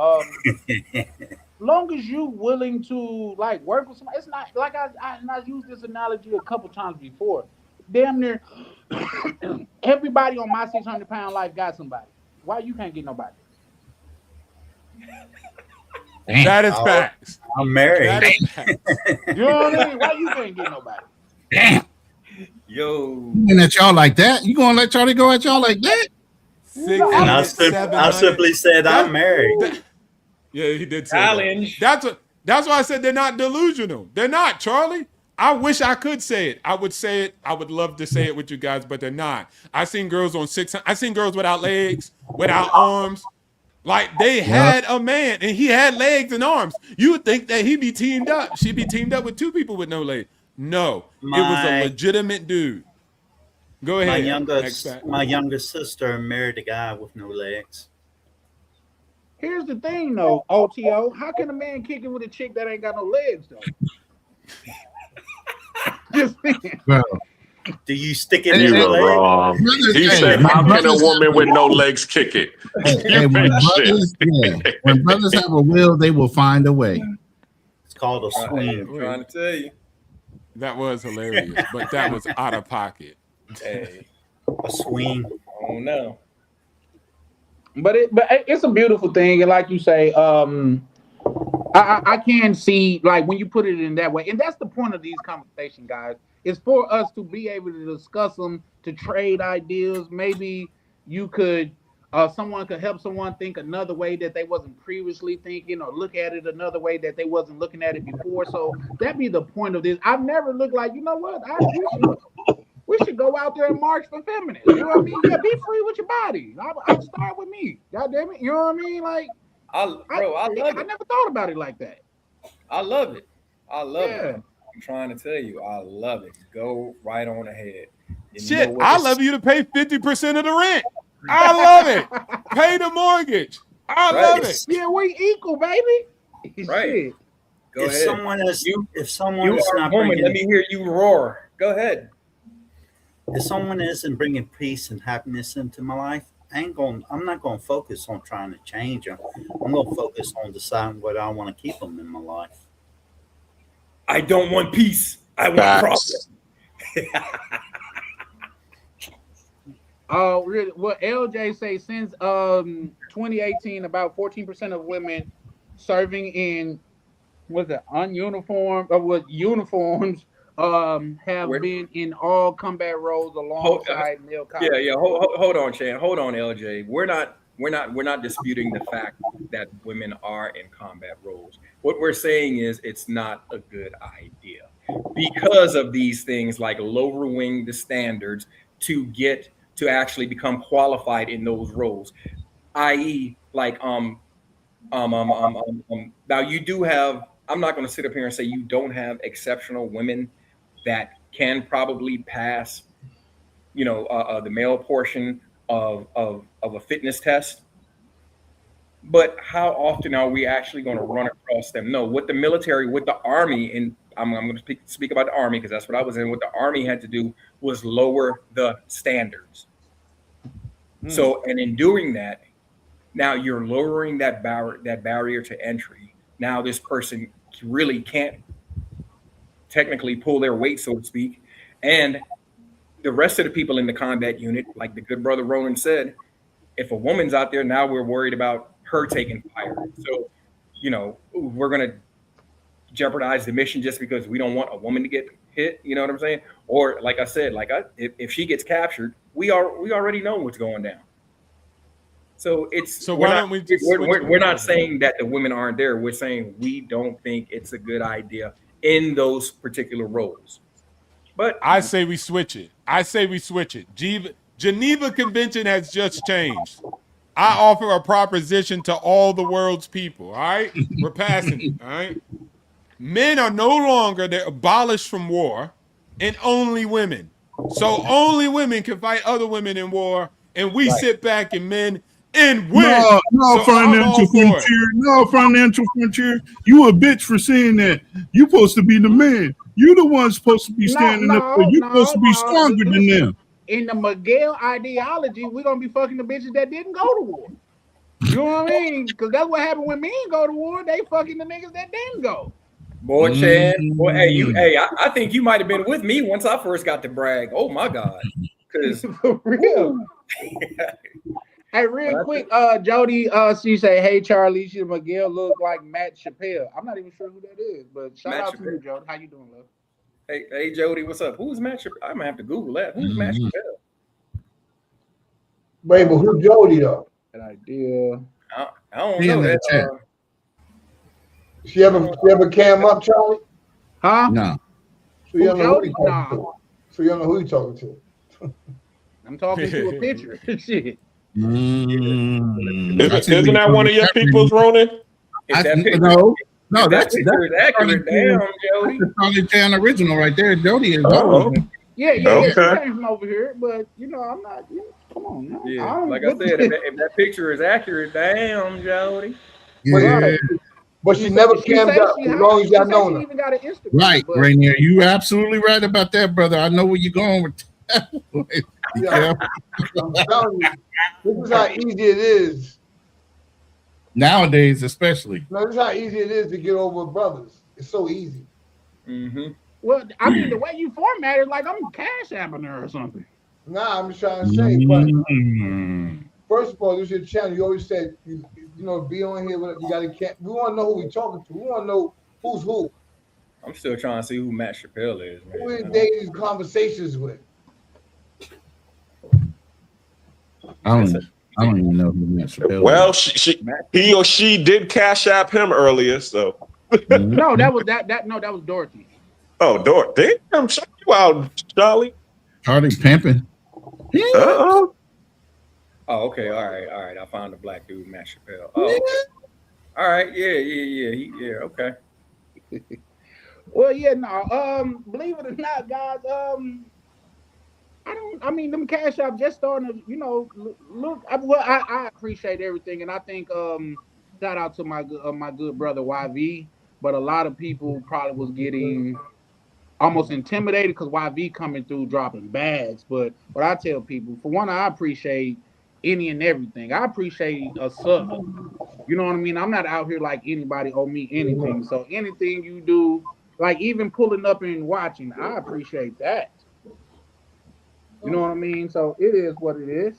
Long as you willing to like work with somebody, it's not like I used this analogy a couple times before. Damn near everybody on my 600-pound life got somebody. Why you can't get nobody? That is facts. I'm married. That is facts. You know what I mean? Why you can't get nobody? Damn. Yo. You going at y'all like that? You gonna let Charlie go at y'all like that? And I simply said I'm married. Yeah, he did say challenge. That's why I said they're not delusional. They're not, Charlie. I wish I could say it. I would say it. I would love to say it with you guys, but they're not. I've seen girls on 600. I've seen girls without legs, without arms. Like they had a man and he had legs and arms. You would think that he'd be teamed up. She'd be teamed up with two people with no legs. No, it was a legitimate dude. Go ahead. My younger sister married a guy with no legs. Here's the thing, though, OTO. How can a man kick it with a chick that ain't got no legs, though? Just thinking. Bro. Do you stick it in You your were leg? wrong. He said, how can a woman with no legs kick it? When brothers have a will, they will find a way. It's called a swing. I'm trying to tell you. That was hilarious, but that was out of pocket. Hey. a swing. Oh no. But it's a beautiful thing, and like you say, I can see like when you put it in that way, and that's the point of these conversations, guys. It's for us to be able to discuss them, to trade ideas. Maybe you could, someone could help someone think another way that they wasn't previously thinking, or look at it another way that they wasn't looking at it before. So that be the point of this. I've never looked like, you know what, we should go out there and march for feminists. You know what I mean? Yeah, be free with your body. I'll start with me. God damn it. You know what I mean? Like, I love it. I never thought about it like that. I love it. I love Yeah. it. I'm trying to tell you, I love it. Go right on ahead. And Shit, I love you to pay 50% of the rent. I love it. Pay the mortgage. I love it. Yeah, we equal, baby. Right. Shit. Go If ahead. someone is, if someone You is are a not woman. bringing, Let me hear you roar. Go ahead. if someone isn't bringing peace and happiness into my life, I'm not going to focus on trying to change them. I'm going to focus on deciding what I want to keep them in my life. I don't want peace. I want Facts. problems. Really, what LJ say, since 2018, about 14% of women serving in uniforms have been in all combat roles alongside male cops. Yeah. Hold on, Chan. Hold on, LJ. We're not disputing the fact that women are in combat roles. What we're saying is it's not a good idea because of these things like lowering the standards to get to actually become qualified in those roles, i.e., like now you do have. I'm not going to sit up here and say you don't have exceptional women that can probably pass, the male portion of a fitness test. But how often are we actually going to run across them? No, with the military, with the Army, and I'm going to speak about the Army because that's what I was in. What the Army had to do was lower the standards. So, and in doing that, now you're lowering that barrier to entry. Now this person really can't technically pull their weight, so to speak. And the rest of the people in the combat unit, like the good brother Ronan said, if a woman's out there, now we're worried about her taking fire. So, we're going to jeopardize the mission just because we don't want a woman to get hit. You know what I'm saying? Or like I said, if she gets captured, we already know what's going down. So we're not saying that the women aren't there. We're saying we don't think it's a good idea in those particular roles. But I say we switch it. Geneva Convention has just changed. I offer a proposition to all the world's people. All right, we're passing it. All right, men are no longer, they're abolished from war, and only women. So only women can fight other women in war, and we sit back and men and win. No, So financial frontier. No, financial frontier. You a bitch for saying that. You supposed to be the man. You the one supposed to be standing up there. You supposed to be stronger than them. In the Miguel ideology, we're gonna be fucking the bitches that didn't go to war. You know what I mean? Because that's what happened when men go to war. They fucking the niggas that didn't go. Boy, Chad. Boy, I think you might have been with me once I first got to brag. Oh my God. Because for real. Hey, real quick, Jody, she say, "Hey, Charlie, Miguel look like Matt Chappelle." I'm not even sure who that is, but shout out to you, Jody. How you doing, love? Hey, Jody, what's up? Who's Matt Chappelle? I'm gonna have to Google that. Who's Matt Chappelle? Wait, but who's Jody though? An idea. I don't know that. She ever cam up, Charlie? Huh? No. So you don't know who you talking to. So you don't know who you talking to. I'm talking to a picture. Shit. Isn't that one of your people's, Ronan? No, that's accurate. Damn, Jody. That's probably Chan original right there. Jody is. Yeah. She came from over here, but I'm not. Come on, now. Yeah, like I said, if that picture is accurate, damn, Jody. Yeah. But she never cammed up. As long as y'all know her. Even got an Instagram, right, Rainier. You absolutely right about that, brother. I know where you're going with that. I'm telling you, this is how easy it is. Nowadays, especially. No, this is how easy it is to get over brothers. It's so easy. Mm-hmm. Well, I mean, the way you format it, like I'm cash apping her or something. Nah, I'm just trying to say, but Mm. first of all, this is your channel. You always said, you know, be on here. You got to. We want to know who we talking to. We want to know who's who. I'm still trying to see who Matt Chappelle is, man. Who we dating these conversations with? I don't even know who Matt Chappelle Well, is. he or she did cash app him earlier, so. No, that was Dorothy. Oh, damn, check you out, Charlie. Charlie pimping. Uh-oh. Oh, okay, all right. I found the black dude, Matt Chappelle. Oh, okay. All right, yeah, okay. Well, yeah, no. Believe it or not, guys. I mean, them cash apps just starting to, you know, look. I appreciate everything, and I think shout out to my good brother YV. But a lot of people probably was getting almost intimidated because YV coming through dropping bags. But what I tell people, for one, I appreciate any and everything. I appreciate a sub. You know what I mean? I'm not out here like anybody owe me anything. So anything you do, like even pulling up and watching, I appreciate that. You know what I mean? So it is what it is.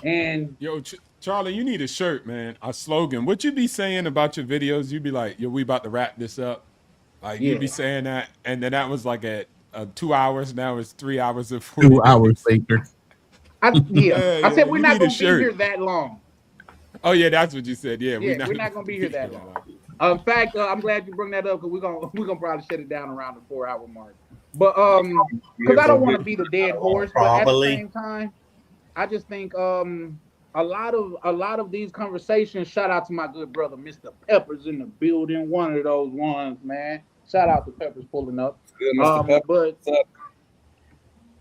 And Yo, Charlie, you need a shirt, man. A slogan. What you be saying about your videos? You be like, yo, we about to wrap this up. Like you be saying that, and then that was like at 2 hours. Now it's 3 hours and 40 2 hours later. I said we're not gonna be here that long. Oh yeah, that's what you said. Yeah, we're not gonna be here that long. In fact, I'm glad you bring that up because we're gonna probably shut it down around the 4 hour mark. But because I don't want to be the dead horse, but at the same time, I just think a lot of these conversations. Shout out to my good brother, Mr. Peppers in the building. One of those ones, man. Shout out to Peppers pulling up. Good, Mr. Peppers. But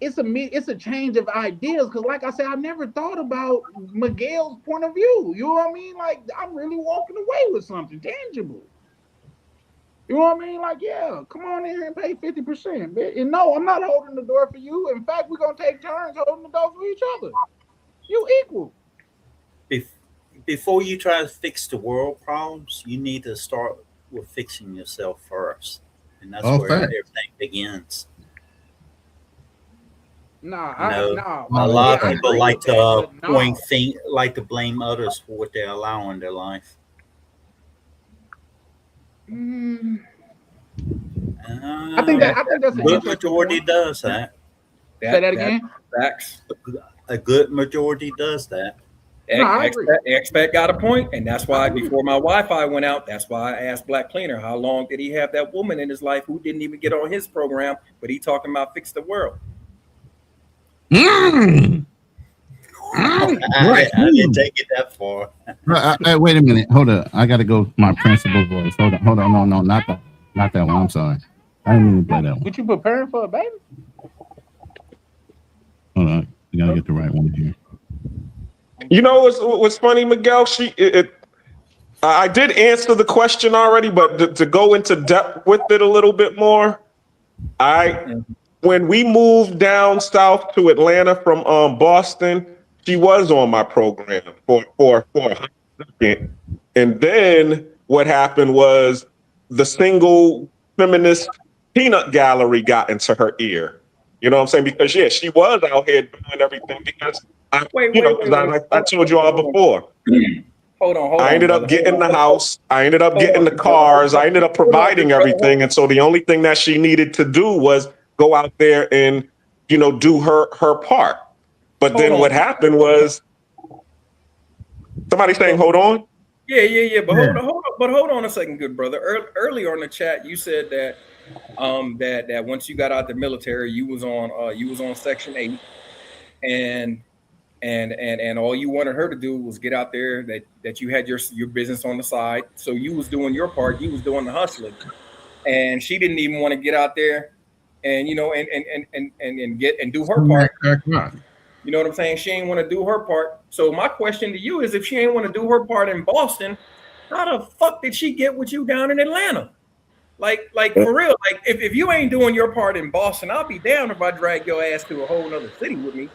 it's a change of ideas because, like I said, I never thought about Miguel's point of view. You know what I mean? Like I'm really walking away with something tangible. You know what I mean? Like, yeah, come on in here and pay 50%. And no, I'm not holding the door for you. In fact, we're gonna take turns holding the door for each other. You equal. Before you try to fix the world problems, you need to start with fixing yourself first, and that's where everything begins. A lot of people like to like to blame others for what they allow in their life. I think that's a good majority does that. Say that again. Facts. A good majority does that. Expat got a point, and that's why before my Wi-Fi went out, that's why I asked Black Cleaner how long did he have that woman in his life who didn't even get on his program, but he talking about fix the world. I didn't take it that far. Wait a minute. Hold up. I got to go my principal voice. Hold on. No, not that one. I'm sorry. I didn't mean to play that one. What you preparing for a baby? Hold on. You got to get the right one here. You know what's funny, Miguel? I did answer the question already, but to go into depth with it a little bit more, when we moved down south to Atlanta from Boston, she was on my program for a second. And then what happened was the single feminist peanut gallery got into her ear. You know what I'm saying? Because she was out here doing everything because I told you all before. Hold on. I ended up getting the house. I ended up getting the cars. I ended up providing everything. And so the only thing that she needed to do was go out there and, do her part. But then what happened was somebody saying, hold on. Yeah. But hold on a second, good brother. Earlier on the chat, you said that that once you got out the military, you was on Section 8, and all you wanted her to do was get out there, that you had your business on the side. So you was doing your part, you was doing the hustling, and she didn't even want to get out there and and do her part. You know what I'm saying? She ain't want to do her part. So my question to you is, if she ain't want to do her part in Boston, how the fuck did she get with you down in Atlanta? Like for real, like if you ain't doing your part in Boston, I'll be down if I drag your ass to a whole nother city with me.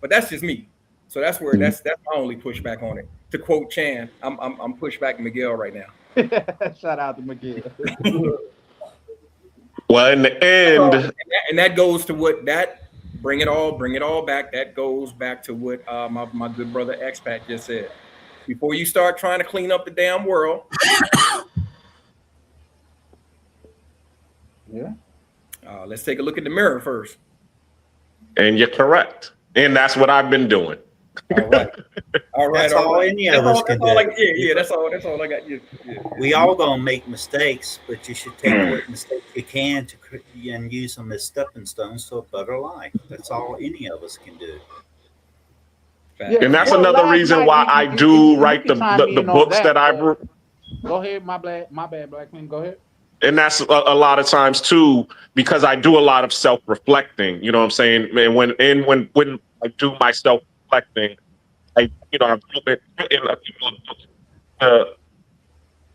But that's just me. So that's where that's my only pushback on it. To quote Chan, I'm pushback Miguel right now. Shout out to Miguel. Well, in the end, and that goes to what that bring it all back. That goes back to what my good brother Expat just said. Before you start trying to clean up the damn world, Yeah. Let's take a look at the mirror first. And you're correct. And that's what I've been doing. All right. That's all any of us can do. That's all I got. Yeah. We all gonna make mistakes, but you should take what mistakes you can and use them as stepping stones to a better life. That's all any of us can do. Yeah, And that's well, another last reason night, why I do write you can chime the in on books that I've but go ahead, my bad, Black man. Go ahead. and that's a lot of times too, because I do a lot of self-reflecting, you know what I'm saying? And when I do my self-reflecting, I've written in a couple of books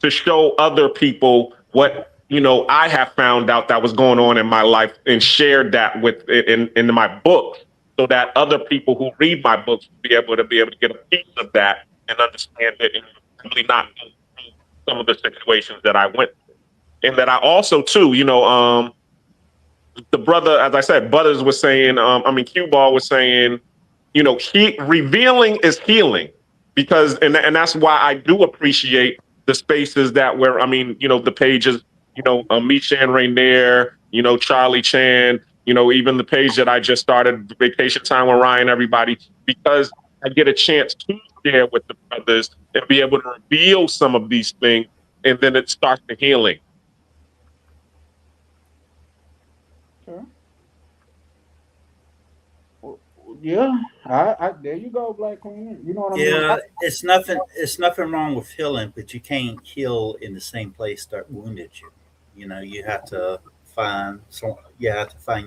to show other people what I have found out that was going on in my life and shared that with in my book, so that other people who read my books will be able to get a piece of that and understand it and really not go through some of the situations that I went through. And that I also too, the brother, as I said, Butters was saying, Q Ball was saying, revealing is healing, because and that's why I do appreciate the spaces that where the pages, Michan Rainier, Charlie Chan, even the page that I just started, Vacation Time with Ryan, everybody, because I get a chance to share with the brothers and be able to reveal some of these things, and then it starts the healing. Sure. Yeah, I there you go, Black Queen. You know what I mean? Yeah, it's nothing wrong with healing, but you can't heal in the same place that wounded you. You have to find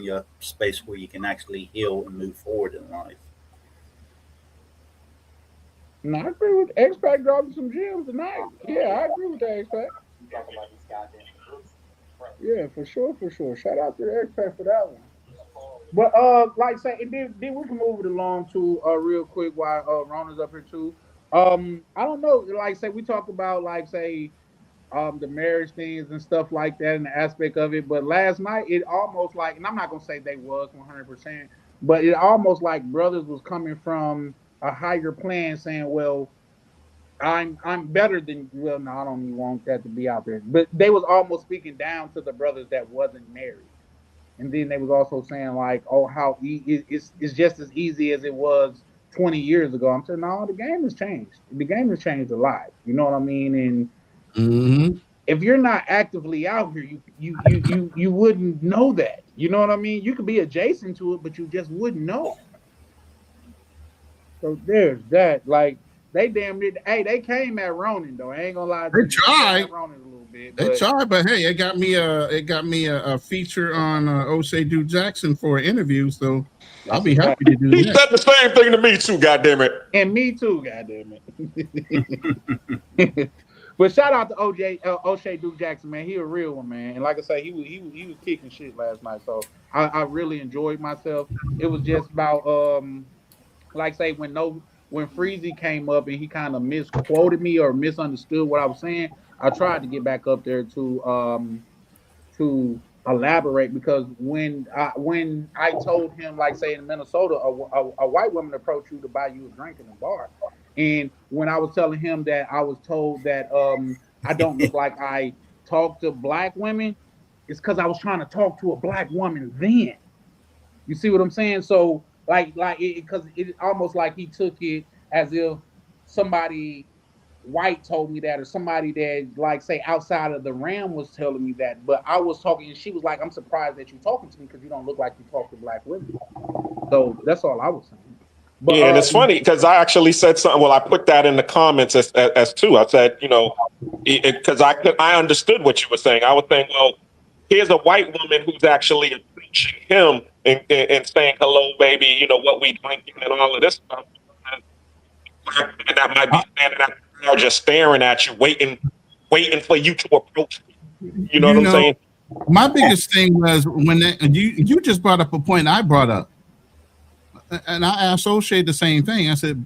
your space where you can actually heal and move forward in life. No, I agree with X-Pac dropping some gems tonight. Yeah, I agree with that, X-Pac. Yeah, for sure. Shout out to the X-Pac for that one. But like say, and then we can move it along to real quick while Rona's up here too. I don't know, like say we talk about like say the marriage things and stuff like that and the aspect of it. But last night it almost like, and I'm not gonna say they was 100%, but it almost like brothers was coming from a higher plan, saying, "Well, I'm better than." Well, no, I don't even want that to be out there. But they was almost speaking down to the brothers that wasn't married. And then they was also saying like, "Oh, how it's just as easy as it was 20 years ago." I'm saying, no, the game has changed. The game has changed a lot. You know what I mean? And if you're not actively out here, you wouldn't know that. You know what I mean? You could be adjacent to it, but you just wouldn't know. So there's that. Like they damn near, hey, they came at Ronin though. I ain't gonna lie to you. They tried. Ronin a little bit. They tried, but hey, it got me a feature on O'Shea Duke Jackson for an interview, so I'll be happy to do He that. said the same thing to me too, goddammit. And me too, goddammit. But shout out to O'Shea Duke Jackson, man. He a real one, man. And like I say, he was kicking shit last night. So I really enjoyed myself. It was just about like say when Freezy came up and he kind of misquoted me or misunderstood what I was saying, I tried to get back up there to elaborate, because when I told him, like say in Minnesota, a white woman approached you to buy you a drink in a bar, and when I was telling him that I was told that I don't look like I talk to black women, it's because I was trying to talk to a black woman then. You see what I'm saying? So because it almost like he took it as if somebody white told me that, or somebody that like say outside of the realm was telling me that. But I was talking, and she was like, "I'm surprised that you're talking to me because you don't look like you talk to black women." So that's all I was saying. But, yeah, and it's funny because I actually said something. Well, I put that in the comments as too. I said, because I understood what you were saying. I was saying, well, here's a white woman who's actually approaching him and saying, "Hello, baby," what we drinking and all of this stuff. And that might be standing out there just staring at you, waiting for you to approach me. You know what I'm saying? My biggest thing was when you just brought up a point I brought up. And I asked O'Shea the same thing. I said,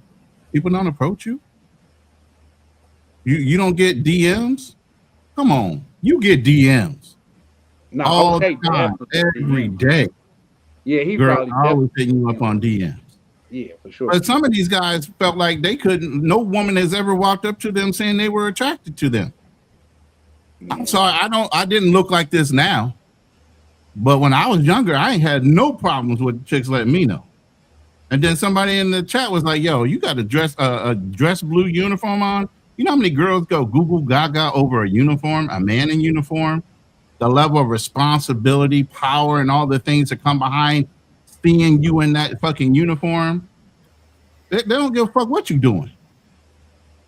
people don't approach you? You don't get DMs? Come on. You get DMs. No, all the time, every day. Yeah, he Girl, probably I always definitely. hitting you up on DMs. Yeah, for sure. But some of these guys felt like they couldn't. No woman has ever walked up to them saying they were attracted to them. I'm sorry, I didn't look like this now. But when I was younger, I ain't had no problems with chicks letting me know. And then somebody in the chat was like, "Yo, you got a dress blue uniform on? You know how many girls go Google Gaga over a uniform, a man in uniform? The level of responsibility, power, and all the things that come behind seeing you in that fucking uniform. They don't give a fuck what you're doing.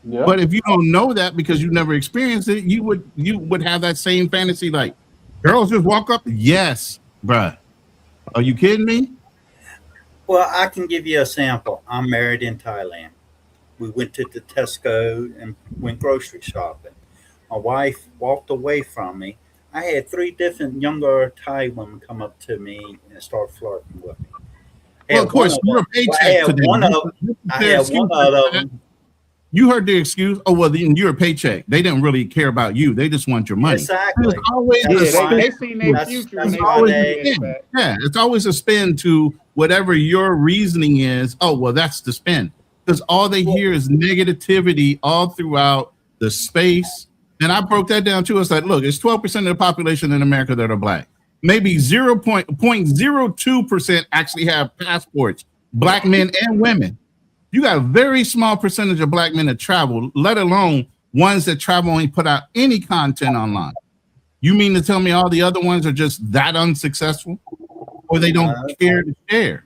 Yeah. But if you don't know that because you never experienced it, you would have that same fantasy like girls just walk up. Yes, bruh. Are you kidding me? Well, I can give you a sample. I'm married in Thailand. We went to the Tesco and went grocery shopping. My wife walked away from me. I had 3 different younger Thai women come up to me and start flirting with me. Well, of course, you're a paycheck to them. I had one of them. You heard the excuse. Oh, well, then you're a paycheck. They didn't really care about you. They just want your money. Exactly. There's always they seen their future. Yeah, it's always a spin to whatever your reasoning is. Oh, well, that's the spin. Because all they hear is negativity all throughout the space. And I broke that down too. It's like, look, it's 12% of the population in America that are black. Maybe 0.02% actually have passports, black men and women. You got a very small percentage of black men that travel, let alone ones that travel and put out any content online. You mean to tell me all the other ones are just that unsuccessful, or they don't care to share?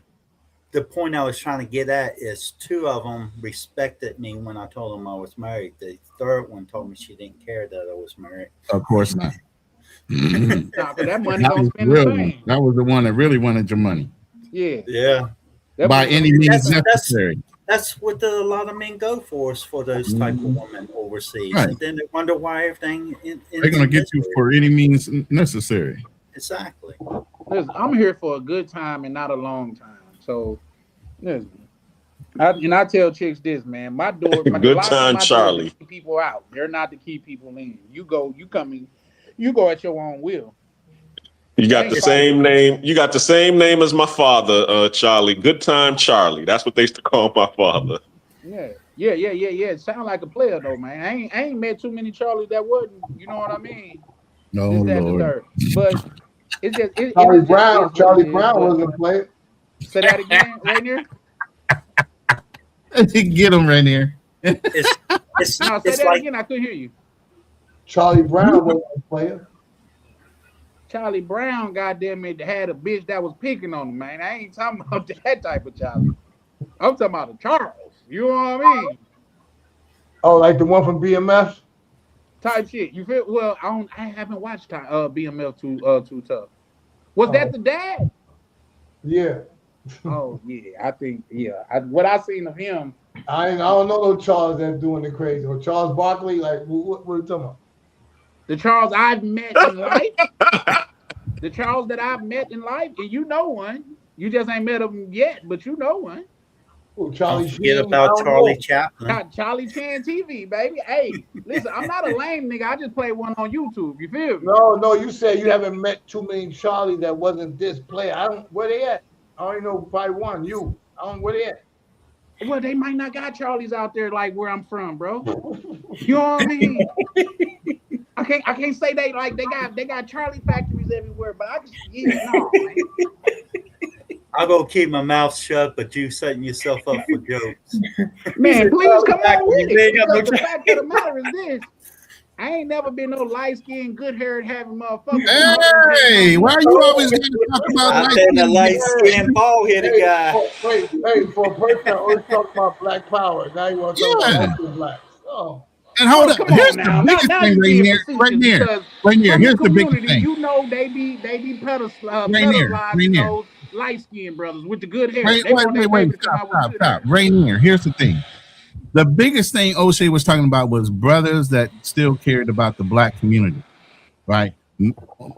The point I was trying to get at is 2 of them respected me when I told them I was married. The 3rd one told me she didn't care that I was married. Of course not. Nah, but that money don't spend the same. That was the one that really wanted your money. Yeah. Yeah. By any means necessary. That's what a lot of men go for, is for those type of women overseas. Right. And then they wonder why everything they're going to get you for any means necessary. Exactly. Listen, I'm here for a good time and not a long time. So, listen. I tell chicks this, man. My door, good time, Charlie. Keep people out. They're not to keep people in. You go at your own will. You got the same name. You got the same name as my father, Charlie. Good time, Charlie. That's what they used to call my father. Yeah. It sound like a player though, man. I ain't met too many Charlies that wasn't. You know what I mean? No, Lord. But it's just Charlie Brown. Charlie Brown wasn't a player. Say that again, right there. Get him right here. No, say that again. I couldn't hear you. Charlie Brown wasn't a player. Charlie Brown, goddamn it, had a bitch that was picking on him, man. I ain't talking about that type of Charlie. I'm talking about a Charles. You know what I mean? Oh, like the one from BMF? Type shit. You feel? Well, I haven't watched BMF too tough. Was that the dad? Yeah. Oh yeah, I think what I seen of him. I don't know no Charles that's doing the crazy. Or Charles Barkley, like what are you talking about? The Charles I've met in life. The Charles that I've met in life, and you know one. You just ain't met him yet, but you know one. Oh, Charlie. Forget about Charlie Chaplin. Charlie Chan TV, baby. Hey, listen, I'm not a lame nigga. I just play one on YouTube. You feel me? No, you said you haven't met too many Charlie that wasn't this player. Where they at? I only know probably one. Where they at? Well, they might not got Charlies out there like where I'm from, bro. You know what I mean? I can't say they got Charlie factories everywhere, but no. I'm gonna keep my mouth shut, but you setting yourself up for jokes. Man, please come on with it. Because the fact of the matter is this. I ain't never been no light-skinned, good-haired, having motherfucker. Hey, why are you always going to talk about I've been a light-skinned, bald-headed guy. Wait, for a person that always talk about black power, now you want to talk about blacks. Oh. And hold up, here's the biggest thing right here. Here's the biggest thing. You know they be pedestalizing those light-skinned brothers with the good hair. Wait, stop. Rainier, here's the thing. The biggest thing O'Shea was talking about was brothers that still cared about the black community, right?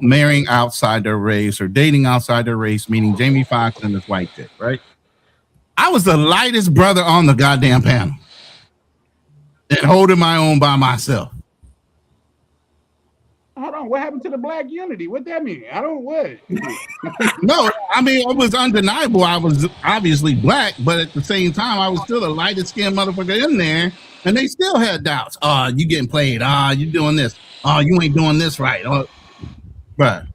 Marrying outside their race or dating outside their race, meaning Jamie Foxx and this white chick, right? I was the lightest brother on the goddamn panel and holding my own by myself. Hold on, what happened to the black unity? What that mean? I don't what. No, I mean it was undeniable. I was obviously black, but at the same time, I was still the lightest skinned motherfucker in there, and they still had doubts. Oh, you getting played? Ah, you doing this? Oh, you ain't doing this right. Oh, bruh.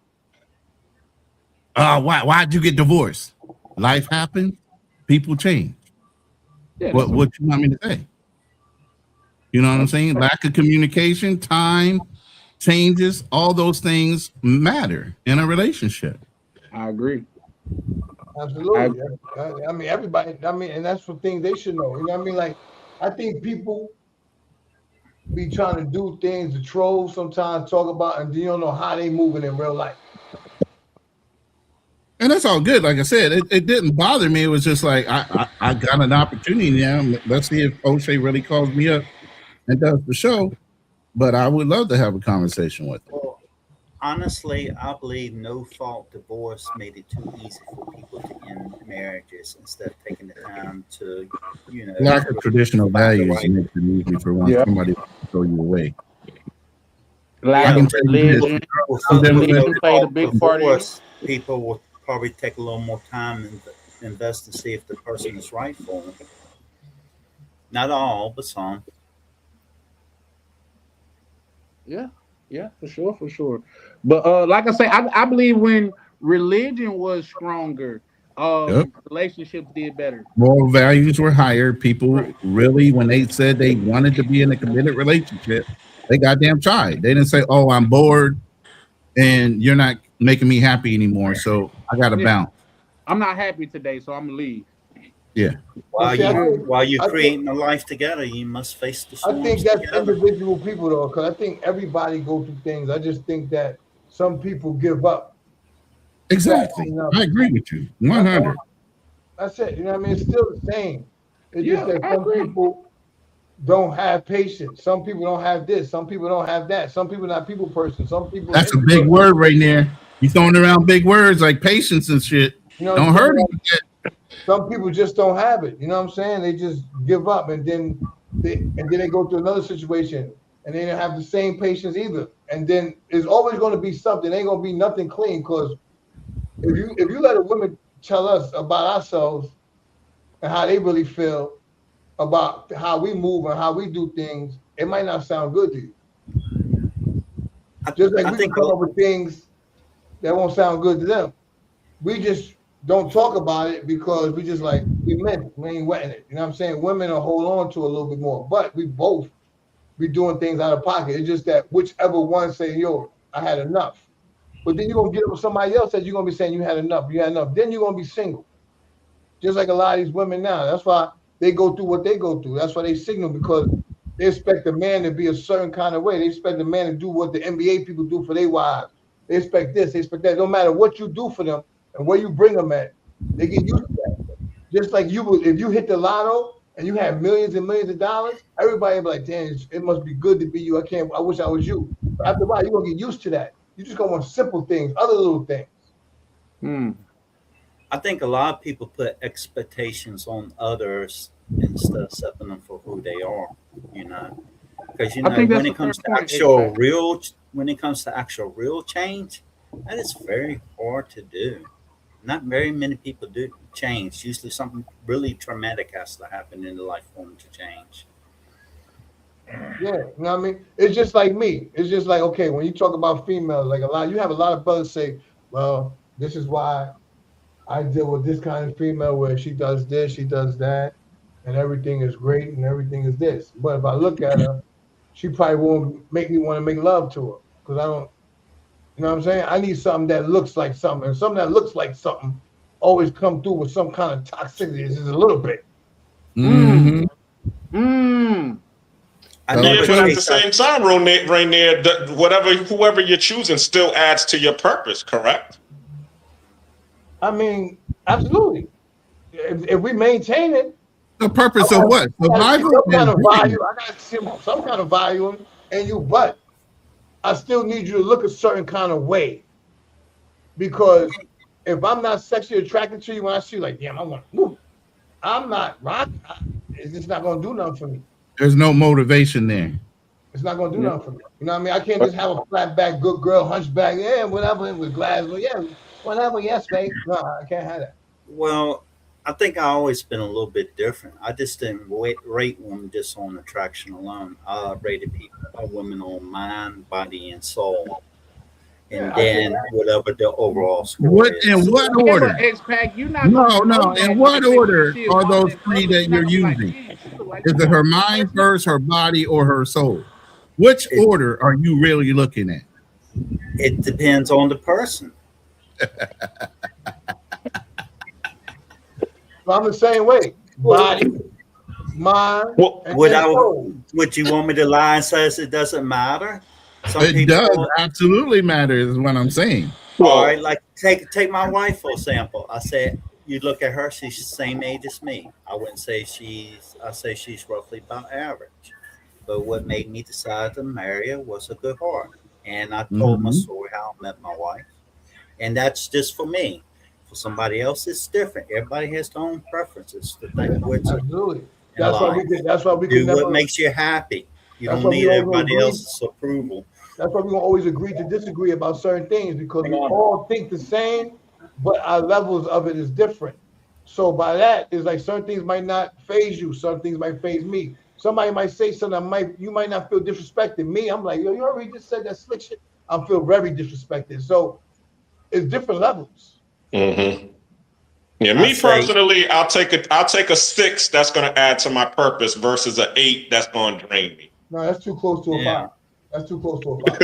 Why'd you get divorced? Life happened. People change. Yeah, What you want me to say? You know what I'm saying? Lack of communication, time, changes, all those things matter in a relationship. I agree. Absolutely. I mean, everybody. I mean, and that's the thing they should know. You know what I mean? Like, I think people be trying to do things to troll sometimes, talk about, and you don't know how they moving in real life. And that's all good. Like I said, it didn't bother me. It was just like I got an opportunity now. Let's see if O'Shea really calls me up and does the show. But I would love to have a conversation with him. Well, honestly, I believe no fault divorce made it too easy for people to end marriages instead of taking the time to, Lack of traditional values right. makes it easy for somebody to throw you away. Lack of religion. Religion played a big part in it. People will probably take a little more time and invest to see if the person is right for them. Not all, but some. Yeah, for sure. But like I say, I believe when religion was stronger, relationships did better. Moral values were higher. People really, when they said they wanted to be in a committed relationship, they goddamn tried. They didn't say, "Oh, I'm bored, and you're not making me happy anymore, so I got to bounce." I'm not happy today, so I'm gonna leave. Yeah. While you're creating a life together, you must face the storms. I think that's together. individual people though, because I think everybody go through things. I just think that some people give up. Exactly. I agree with you. 100. That's it. You know what I mean? It's still the same. It's just that some people don't have patience. Some people don't have this. Some people don't have that. Some people not people person. Some people. That's a big word right there. You throwing around big words like patience and shit. You know, don't hurt them. Some people just don't have it. You know what I'm saying? They just give up, and then they go to another situation, and they don't have the same patience either. And then there's always going to be something. Ain't going to be nothing clean, because if you let a woman tell us about ourselves and how they really feel about how we move and how we do things, it might not sound good to you. Just like we can come up with things that won't sound good to them. We just don't talk about it because we just like, we ain't wetting it. You know what I'm saying? Women will hold on to a little bit more, but we both be doing things out of pocket. It's just that whichever one say, yo, I had enough. But then you're going to get up with somebody else that you're going to be saying you had enough. Then you're going to be single. Just like a lot of these women now. That's why they go through what they go through. That's why they signal, because they expect the man to be a certain kind of way. They expect the man to do what the NBA people do for their wives. They expect this, they expect that. No matter what you do for them and where you bring them at, they get used to that. Just like you would, if you hit the lotto and you have millions and millions of dollars, everybody will be like, damn, it must be good to be you. I wish I was you. But after a while, you're going to get used to that. You just going to want simple things, other little things. I think a lot of people put expectations on others instead of accepting them for who they are, because when it comes to actual real change, that is very hard to do. Not very many people do change. Usually something really traumatic has to happen in the life for them to change. Yeah, you know what I mean? It's just like me. It's just like, okay, when you talk about females, like you have a lot of brothers say, well, this is why I deal with this kind of female where she does this, she does that, and everything is great and everything is this. But if I look at her, she probably won't make me want to make love to her, because I don't, you know what I'm saying? I need something that looks like something. And something that looks like something always come through with some kind of toxicity. It's just a little bit. Yeah, but at the same time, Rainier, whoever you're choosing still adds to your purpose, correct? I mean, absolutely. If we maintain it. The purpose of what? Survival? Some kind of value. I got to see some kind of value in you, but I still need you to look a certain kind of way. Because if I'm not sexually attracted to you, when I see you, like, damn, I want to move, I'm not, it's just not going to do nothing for me. There's no motivation there. It's not gonna do nothing for me. You know what I mean? I can't just have a flat back, good girl, hunchback, yeah, whatever, with glasses, yeah, whatever, yes, babe. No, I can't have that. Well, I think I always been a little bit different. I just didn't rate women just on attraction alone. I rated women on mind, body, and soul, and Yeah, I can't. then whatever the overall score What is. in what Yeah, order? but X-Pac, you're not No, gonna no. know In that what unless you order see a are woman those in three public. that You're you're not gonna be like, using? man, she look like Is she it got her a good mind personality. first, her body, or her soul? Which It, order are you really looking at? it depends on the person. So I'm the same way. Body, mind, Well, and then soul. Would you want me to lie and says it doesn't matter? Some It people, does absolutely matter, is what I'm saying. all right, well, like take my wife for example. I said you look at her, she's the same age as me. I wouldn't say I say she's roughly about average. But what made me decide to marry her was a good heart. And I told my Mhm. story how I met my wife. And that's just for me. For somebody else, it's different. Everybody has their own preferences to Yeah, think which absolutely. in life. That's why we could Do what never. makes you happy. You That's don't why we need always everybody agree. else's approval. That's why we gonna always agree to disagree about certain things because we all think the same, but our levels of it is different. So by that, it's like certain things might not phase you, some things might phase me. Somebody might say something you might not feel disrespected. Me, I'm like, yo, you already just said that slick shit. I feel very disrespected. So it's different levels. hmm yeah. I Me say, personally, I'll take a 6 that's going to add to my purpose versus an 8 that's going to drain me. No, that's too close to a yeah, 5. That's too close to a 5.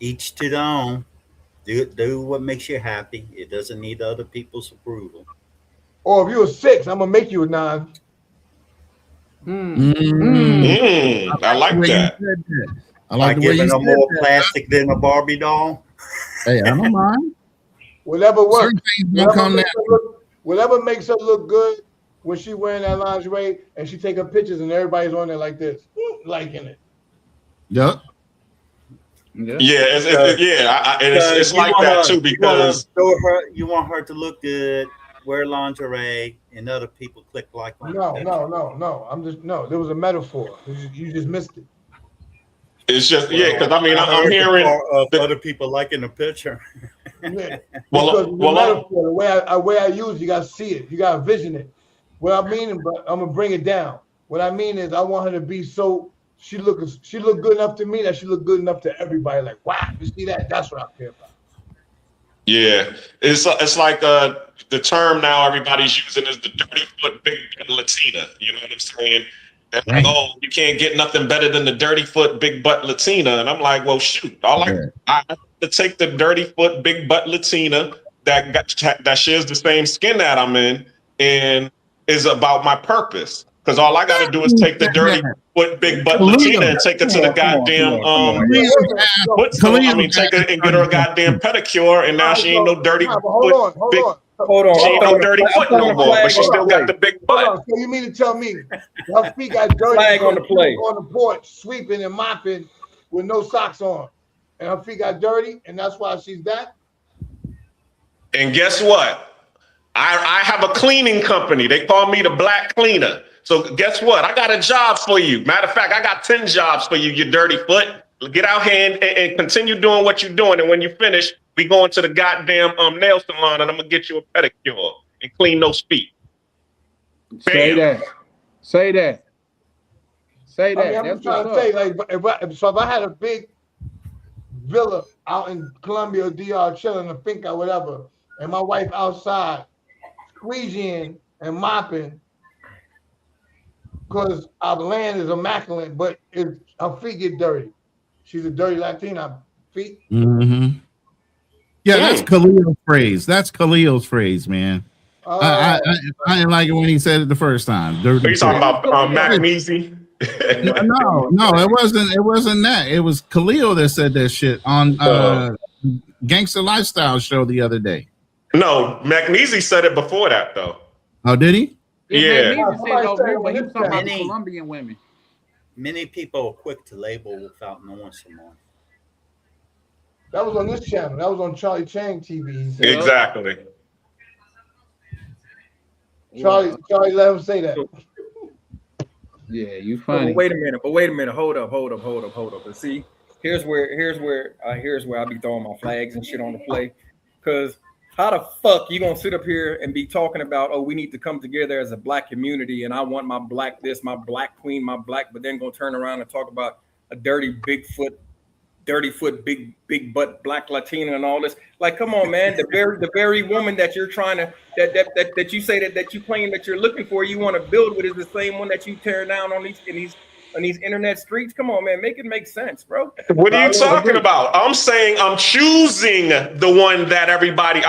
each to their own. Do what makes you happy. It doesn't need other people's approval. Or if you're a 6, I'm gonna make you a 9. I The like way you that. said that. I By like the way you giving said them more that. plastic than a Barbie doll. Hey, I don't mind. Whatever Certain works. things don't come natural. Whatever makes her look good when she wearing that lingerie and she taking pictures and everybody's on there like this, liking it. Yep. Yeah. Yeah, and it's You like want that her, too because you want her to look good, wear lingerie, and other people click like on the No, picture. no. No. There was a metaphor. You just missed it. it's just Well, because I mean I I'm heard the hearing part of the, other people liking the picture. Yeah. Because the metaphor, the way I use it, you gotta see it. You gotta vision it. What I mean, but I'm gonna bring it down. What I mean is I want her to be so she look good enough to me that she look good enough to everybody. Like, wow, you see that? That's what I care about. yeah, it's like the term now everybody's using is the dirty foot big butt Latina. You know what I'm saying? They're like, Damn. oh, you can't get nothing better than the dirty foot big butt Latina, and I'm like, well, shoot, Yeah. I have to take the dirty foot big butt Latina that shares the same skin that I'm in, and is about my purpose. Because all I got to do is Who take the said dirty that? foot big butt Latina Khalil. and take it to the goddamn Khalil's ass. foot store. I Khalil's mean, take ass her and get her a started that goddamn shit. pedicure, and now she ain't no dirty But foot hold big. on. Hold on. She ain't no dirty I'm foot throwing no a more, but flag she on the still got play. the big Hold butt. on. So you mean to tell me her feet got dirty Flag on the because she play. was on the porch sweeping and mopping with no socks on, and her feet got dirty, and that's why she's that? And guess what? I have a cleaning company. They call me the black cleaner. So guess what? I got a job for you. Matter of fact, I got 10 jobs for you, you dirty foot. Get out here and continue doing what you're doing. And when you finish, we going to the goddamn nail salon and I'm gonna get you a pedicure and clean those feet. Say Bam. that. Say that. Say I that. mean, I'm That's just trying what's to say, up. like, if I had a big villa out in Colombia or DR, chilling, a finca, whatever, and my wife outside squeegeeing and mopping because our land is immaculate, but her feet get dirty. She's a dirty Latina. Feet. Mm-hmm. Yeah, that's Khalil's phrase. That's Khalil's phrase, man. I didn't like it when he said it the first time. What are Dirty you talking foot. about? Magnesium? No, it wasn't that. It was Khalil that said that shit on Gangster Lifestyle show the other day. No, Magnesium said it before that though. Oh, did he? Yeah. Magnesium said it over here, but he was talking about the Many- Colombian women. Many people are quick to label without knowing someone. That was on this channel. That was on Charlie Chang TV. He said. Exactly. Charlie let him say that. Yeah, you But funny. wait a minute. Hold up. But see, here's where I be throwing my flags and shit on the play, because how the fuck you gonna sit up here and be talking about, oh, we need to come together as a black community, and I want my black this, my black queen, my black, but then gonna turn around and talk about a dirty foot, big butt, black Latina, and all this. Like, come on, man. The very woman that you're trying to that you say that you claim that you're looking for, you want to build with, is the same one that you tear down on these internet streets. Come on, man. Make it make sense, bro. What are you I talking agree. about? I'm saying I'm choosing the one that everybody.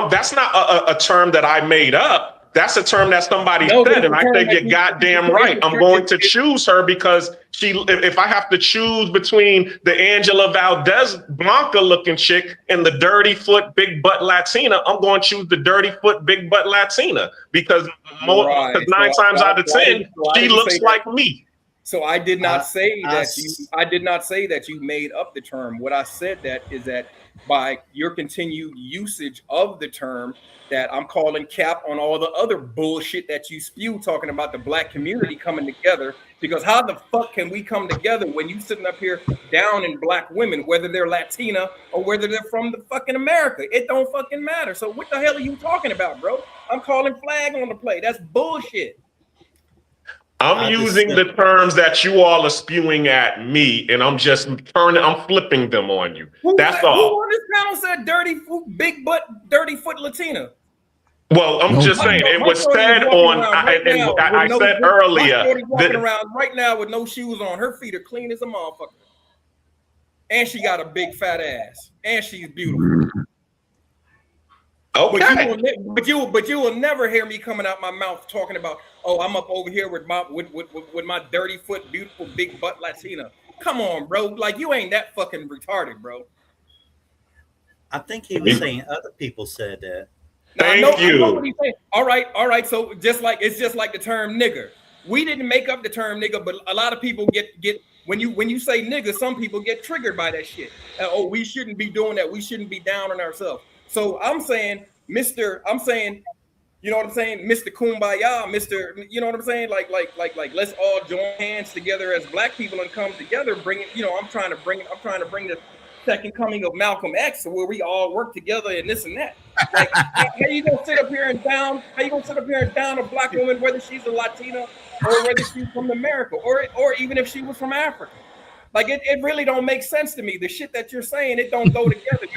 That's not a term that I made up. That's a term that somebody No, but said, it's and a I term said that you're goddamn right. I'm going to choose her because if I have to choose between the Angela Valdez Blanca looking chick and the dirty foot big butt Latina, I'm going to choose the dirty foot big butt Latina because right. nine times out of 10 she looks like me. So I did not say I that you. I did not say that you made up the term. What I said that is that by your continued usage of the term, that I'm calling cap on all the other bullshit that you spew, talking about the black community coming together. Because how the fuck can we come together when you sitting up here down in black women, whether they're Latina or whether they're from the fucking America? It don't fucking matter. So what the hell are you talking about, bro? I'm calling flag on the play. That's bullshit. I'm using the terms that you all are spewing at me, and I'm flipping them on you. That's all. Who on this panel said dirty foot, big butt, dirty foot Latina? Well, I'm just saying it was said on, I said earlier. My walking around right now with no shoes on. Her feet are clean as a motherfucker, and she got a big fat ass, and she's beautiful. Okay. But you will never hear me coming out my mouth talking about, oh, I'm up over here with my dirty foot, beautiful big butt Latina. Come on, bro. Like, you ain't that fucking retarded, bro. I think he was saying other people said that. Thank you. I know what he's saying. All right. So it's just like the term nigger. We didn't make up the term nigger, but a lot of people get when you say nigger, some people get triggered by that shit. Oh, we shouldn't be doing that. We shouldn't be down on ourselves. So I'm saying, you know what I'm saying, Mr. Kumbaya, Mr. You know what I'm saying? Like, let's all join hands together as black people and come together. Bring it. You know, I'm trying to bring the second coming of Malcolm X, where we all work together and this and that. Like, how you gonna sit up here and down? How you gonna sit up here and down a black woman, whether she's a Latina or whether she's from America, or even if she was from Africa? Like, it really don't make sense to me. The shit that you're saying, it don't go together.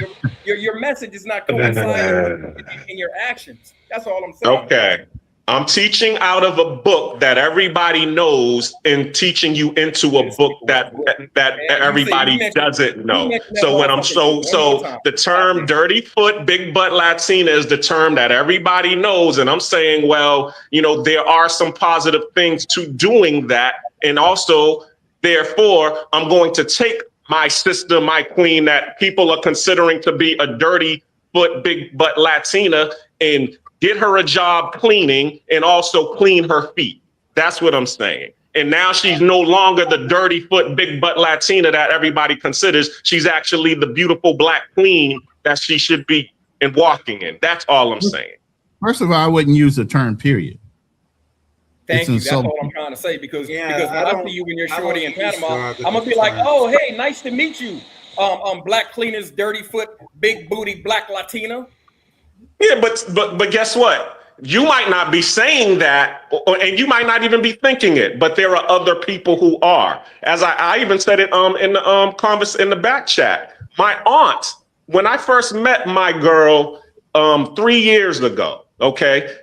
Your message is not coinciding in your actions. That's all I'm saying. Okay. I'm teaching out of a book that everybody knows and teaching you into a book that everybody doesn't know. So the term dirty foot, big butt Latina is the term that everybody knows. And I'm saying, well, you know, there are some positive things to doing that. And also, therefore, I'm going to take my sister, my queen, that people are considering to be a dirty foot, big butt Latina, and get her a job cleaning and also clean her feet. That's what I'm saying. And now she's no longer the dirty foot, big butt Latina that everybody considers. She's actually the beautiful black queen that she should be and walking in. That's all I'm saying. First of all, I wouldn't use the term period. Thank you. That's all I'm trying to say, because when I see you when you're shorty in Panama, I'm gonna be like, oh, hey, nice to meet you, black cleaners, dirty foot, big booty, black Latina. Yeah, but guess what? You might not be saying that, and you might not even be thinking it, but there are other people who are. As I even said it in the in the back chat. My aunt, when I first met my girl 3 years ago, okay,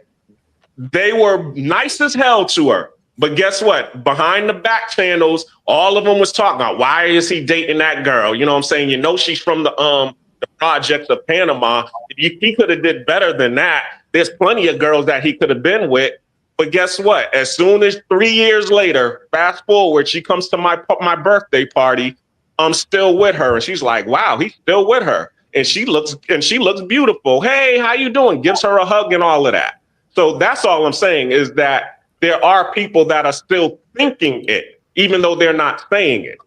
they were nice as hell to her. But guess what? Behind the back channels, all of them was talking about, why is he dating that girl? You know what I'm saying? You know, she's from the projects of Panama. He could have did better than that. There's plenty of girls that he could have been with. But guess what? As soon as 3 years later, fast forward, she comes to my birthday party. I'm still with her. And she's like, wow, he's still with her. And she looks beautiful. Hey, how you doing? Gives her a hug and all of that. So that's all I'm saying, is that there are people that are still thinking it, even though they're not saying it.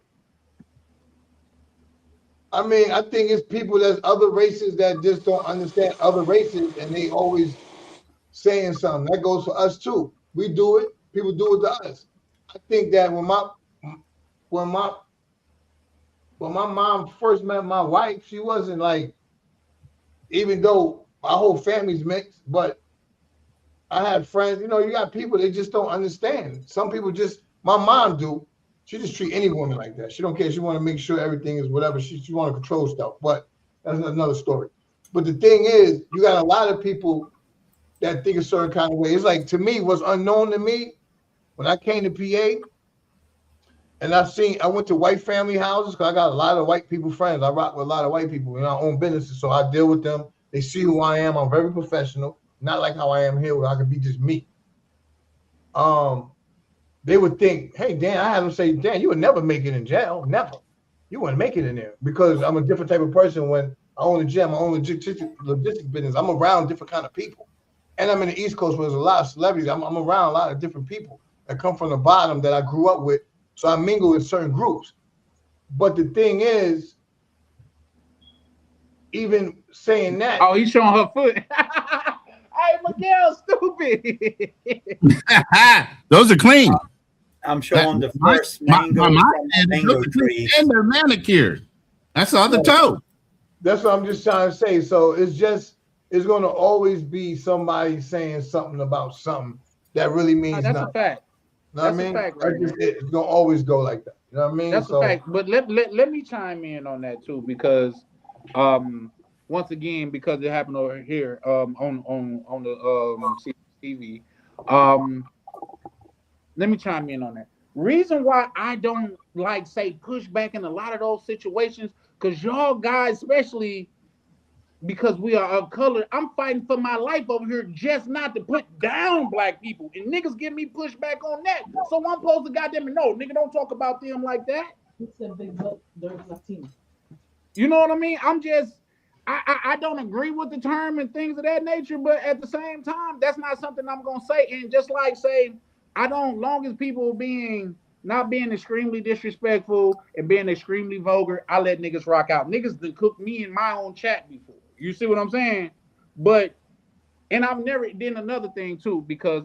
I mean, I think it's people that's other races that just don't understand other races, and they always saying something. That goes for us too. We do it. People do it to us. I think that when my mom first met my wife, she wasn't like, even though my whole family's mixed, but I had friends, you got people they just don't understand. Some people just, my mom do. She just treat any woman like that. She don't care. She want to make sure everything is whatever. She want to control stuff. But that's another story. But the thing is, you got a lot of people that think a certain kind of way. It's like, to me, what's unknown to me when I came to PA, and I went to white family houses because I got a lot of white people friends. I rock with a lot of white people. I own businesses, so I deal with them. They see who I am. I'm very professional, not like how I am here, where I can be just me. They would think, hey, Dan, I had them say, Dan, you would never make it in jail. Never. You wouldn't make it in there because I'm a different type of person. When I own a gym, I own a logistics business. I'm around different kind of people. And I'm in the East Coast where there's a lot of celebrities. I'm around a lot of different people that come from the bottom that I grew up with. So I mingle with certain groups. But the thing is, even saying that. Oh, he's showing her foot. Hey, Miguel, stupid. Those are clean. I'm showing the first mango tree. And they're manicured. That's the other toe. That's what I'm just trying to say. So it's going to always be somebody saying something about something that really means that's nothing. A fact. You know what I mean? Fact, it's going to always go like that. You know what I mean? That's a fact. But let me chime in on that too, because once again, because it happened over here on the TV. Let me chime in on that. Reason why I don't push back in a lot of those situations, because y'all guys, especially because we are of color, I'm fighting for my life over here just not to put down black people. And niggas give me pushback on that. So I'm supposed to goddamn it, no, nigga, don't talk about them like that. He said big butt, dirty Latino. You know what I mean? I don't agree with the term and things of that nature, but at the same time, that's not something I'm gonna say. And just like say, long as people not being extremely disrespectful and being extremely vulgar, I let niggas rock out. Niggas done cooked me in my own chat before. You see what I'm saying? But, and I've never done another thing too, because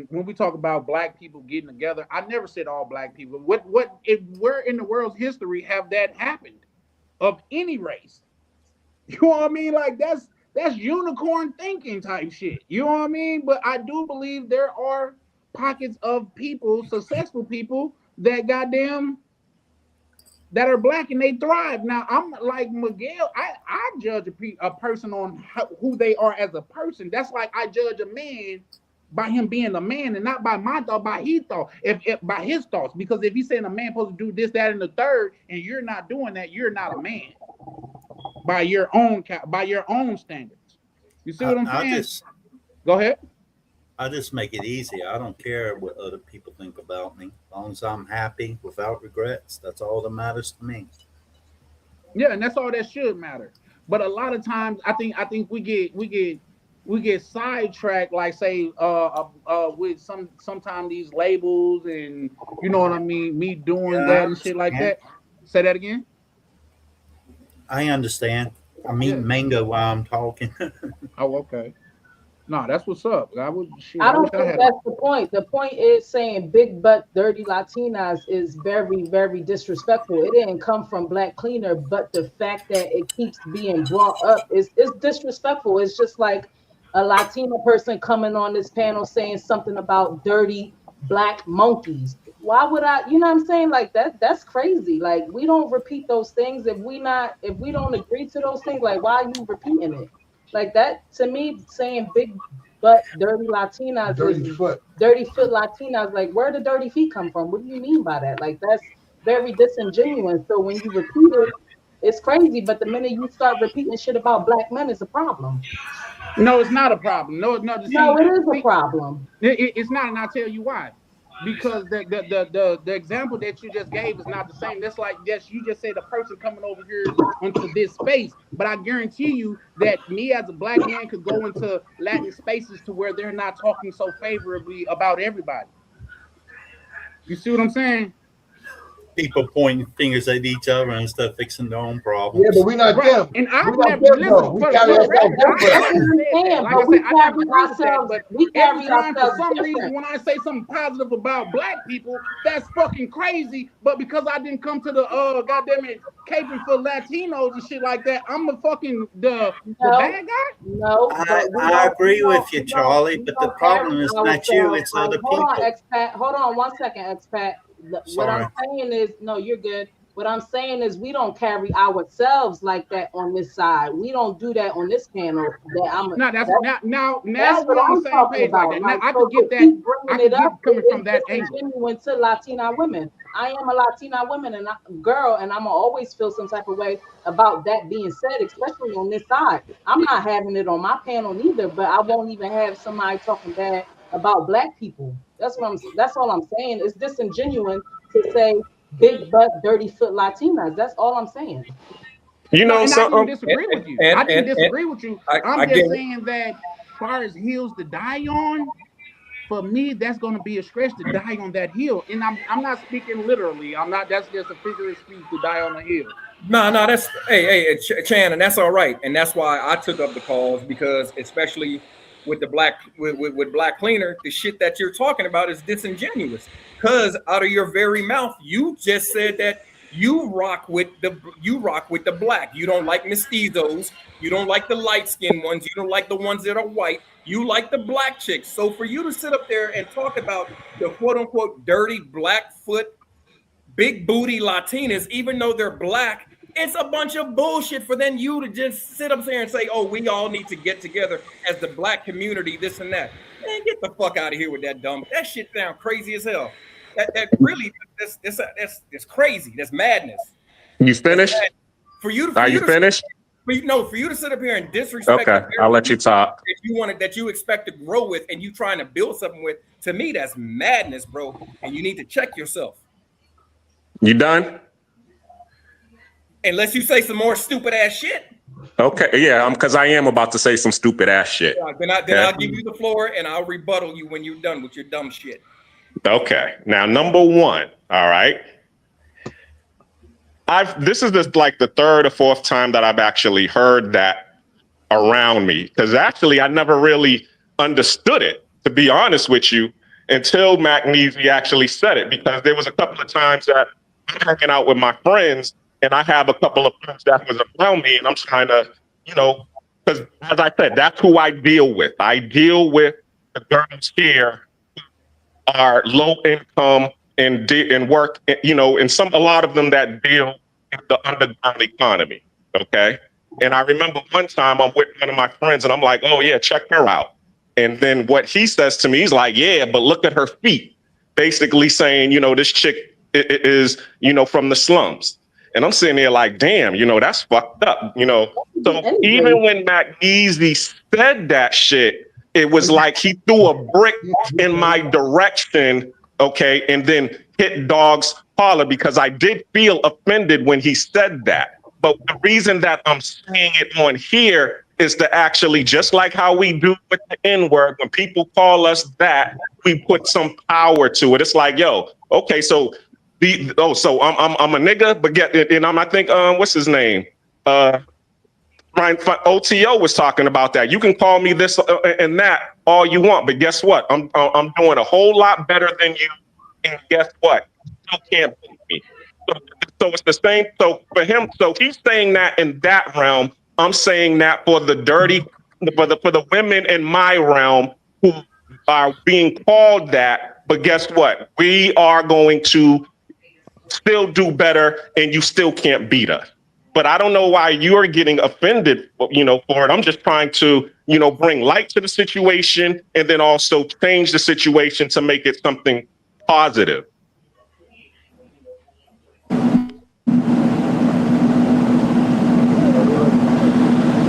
when we talk about black people getting together, I never said all black people. Where in the world's history have that happened of any race? You know what I mean? Like that's unicorn thinking type shit. You know what I mean? But I do believe there are pockets of people, successful people that that are black and they thrive. Now I'm like Miguel. I judge a person on who they are as a person. That's like I judge a man by him being a man and not by my thought, by his thought, if by his thoughts. Because if he's saying a man supposed to do this, that, and the third, and you're not doing that, you're not a man by your own standards. You see what I'm saying? Go ahead. I just make it easy. I don't care what other people think about me. As long as I'm happy without regrets, that's all that matters to me. Yeah, and that's all that should matter. But a lot of times I think we get sidetracked, like say with sometimes these labels and you know what I mean, me doing that and shit like that. Say that again. I understand. I'm eating mango while I'm talking. Oh, okay. No, that's what's up. I don't think that's the point. The point is saying big butt, dirty Latinas is very, very disrespectful. It didn't come from Black Cleaner, but the fact that it keeps being brought up is disrespectful. It's just like a Latina person coming on this panel saying something about dirty black monkeys. Why would I? You know what I'm saying? Like that's crazy. Like we don't repeat those things if we don't agree to those things. Like why are you repeating it? Like that, to me, saying big butt, dirty Latinas, dirty foot Latinas, like where the dirty feet come from? What do you mean by that? Like that's very disingenuous. So when you repeat it, it's crazy. But the minute you start repeating shit about black men, it's a problem. No, it's not a problem. No, it is a problem. It's not, and I'll tell you why. Because the example that you just gave is not the same. That's like you just said a person coming over here into this space. But I guarantee you that me as a black man could go into Latin spaces to where they're not talking so favorably about everybody. You see what I'm saying? people pointing fingers at each other instead of fixing their own problems. Yeah, but we're not Right. them. And I've We're not never them, listened though. We for carry the ourselves record. I different. That's what never I'm said saying, that. Like I but we said, I never carry agreed with that. ourselves. But We every carry time, for ourselves some reason, different. when I say something positive about black people, that's fucking crazy. But because I didn't come to the goddamn it, caping for Latinos and shit like that, I'm the fucking the No, bad guy. no, but we I don't. agree with you, We Charlie, we but the don't carry problem is not you, ourselves it's like. other Hold on, people. expat. Hold on 1 second, expat. What I'm Sorry. saying is, no, you're good. What I'm saying is, we don't carry ourselves like that on this side. We don't do that on this panel. That I'm. No, that's now That's we what on I'm the same talking page like about. that. Now Like, I so could get to that. keep I bringing could it up get coming from is that angle. disingenuous to Latina women. I am a Latina woman and girl, and I'm gonna always feel some type of way about that being said, especially on this side. I'm not having it on my panel neither, but I won't even have somebody talking bad about black people. That's all I'm saying. It's disingenuous to say big butt, dirty foot Latinas. That's all I'm saying. You No, know, and I didn't something. disagree with you. and I didn't and disagree with you. I I'm get just it. saying that as far as hills to die on, for me, that's going to be a stretch to die on that hill. And I'm not speaking literally. I'm not. That's just a figure of speech to die on a hill. No, that's Chan, and that's all right, and that's why I took up the cause, because especially with the with Black Cleaner, the shit that you're talking about is disingenuous. Because out of your very mouth, you just said that you rock with the black. You don't like mestizos. You don't like the light skinned ones. You don't like the ones that are white. You like the black chicks. So for you to sit up there and talk about the quote unquote dirty Blackfoot big booty Latinas, even though they're black, it's a bunch of bullshit for then you to just sit up there and say, oh, we all need to get together as the black community, this and that. Man, get the fuck out of here with that dumb. That shit sounds crazy as hell. That really, that's crazy. That's madness. You finished? For you Are you finished? for you to sit up here and disrespect. Okay, I'll let you talk. That you expect to grow with, and you trying to build something with. To me, that's madness, bro. And you need to check yourself. You done? Unless you say some more stupid ass shit. Okay, yeah, because I am about to say some stupid ass shit. Yeah, then I'll give you the floor and I'll rebuttal you when you're done with your dumb shit. Okay, now number one, all right. This is just like the third or fourth time that I've actually heard that around me, because actually I never really understood it, to be honest with you, until Magnesia actually said it, because there was a couple of times that I'm hanging out with my friends and I have a couple of friends that was around me and I'm trying to, because as I said, that's who I deal with. I deal with the girls here who are low income and work, and a lot of them that deal with the underground economy. Okay. And I remember one time I'm with one of my friends and I'm like, oh yeah, check her out. And then what he says to me, he's like, yeah, but look at her feet. Basically saying, this chick is, from the slums. And I'm sitting there like, damn, that's fucked up, So even when Magnesia said that shit, it was like he threw a brick in my direction, okay, and then hit dog's collar, because I did feel offended when he said that. But the reason that I'm saying it on here is to actually, just like how we do with the N-word, when people call us that, we put some power to it. It's like, yo, okay, so so I'm a nigga, but I think what's his name? Ryan OTO was talking about that. You can call me this and that all you want, but guess what? I'm doing a whole lot better than you, and guess what? You still can't beat me. So it's the same. So for him, so he's saying that in that realm. I'm saying that for the women in my realm who are being called that. But guess what? We are going to still do better, and you still can't beat us. But I don't know why you're getting offended, for it. I'm just trying to, bring light to the situation and then also change the situation to make it something positive.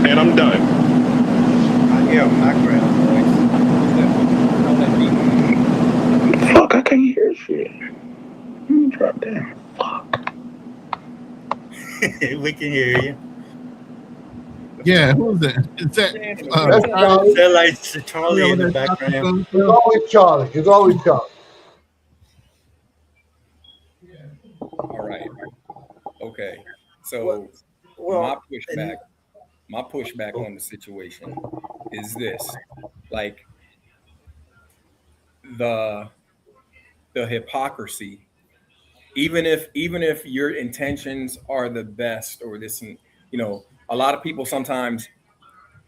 And I'm done. I hear a background noise. Fuck, I can't hear shit. Let me drop down. Fuck. We can hear you. Yeah, who's that? Is that That's Charlie. Sound like Charlie in the background. It's always Charlie. It's always Charlie. All Okay, so my Well, pushback, my pushback on the situation is this: like the the hypocrisy. Even if your intentions are the best, or this, a lot of people sometimes.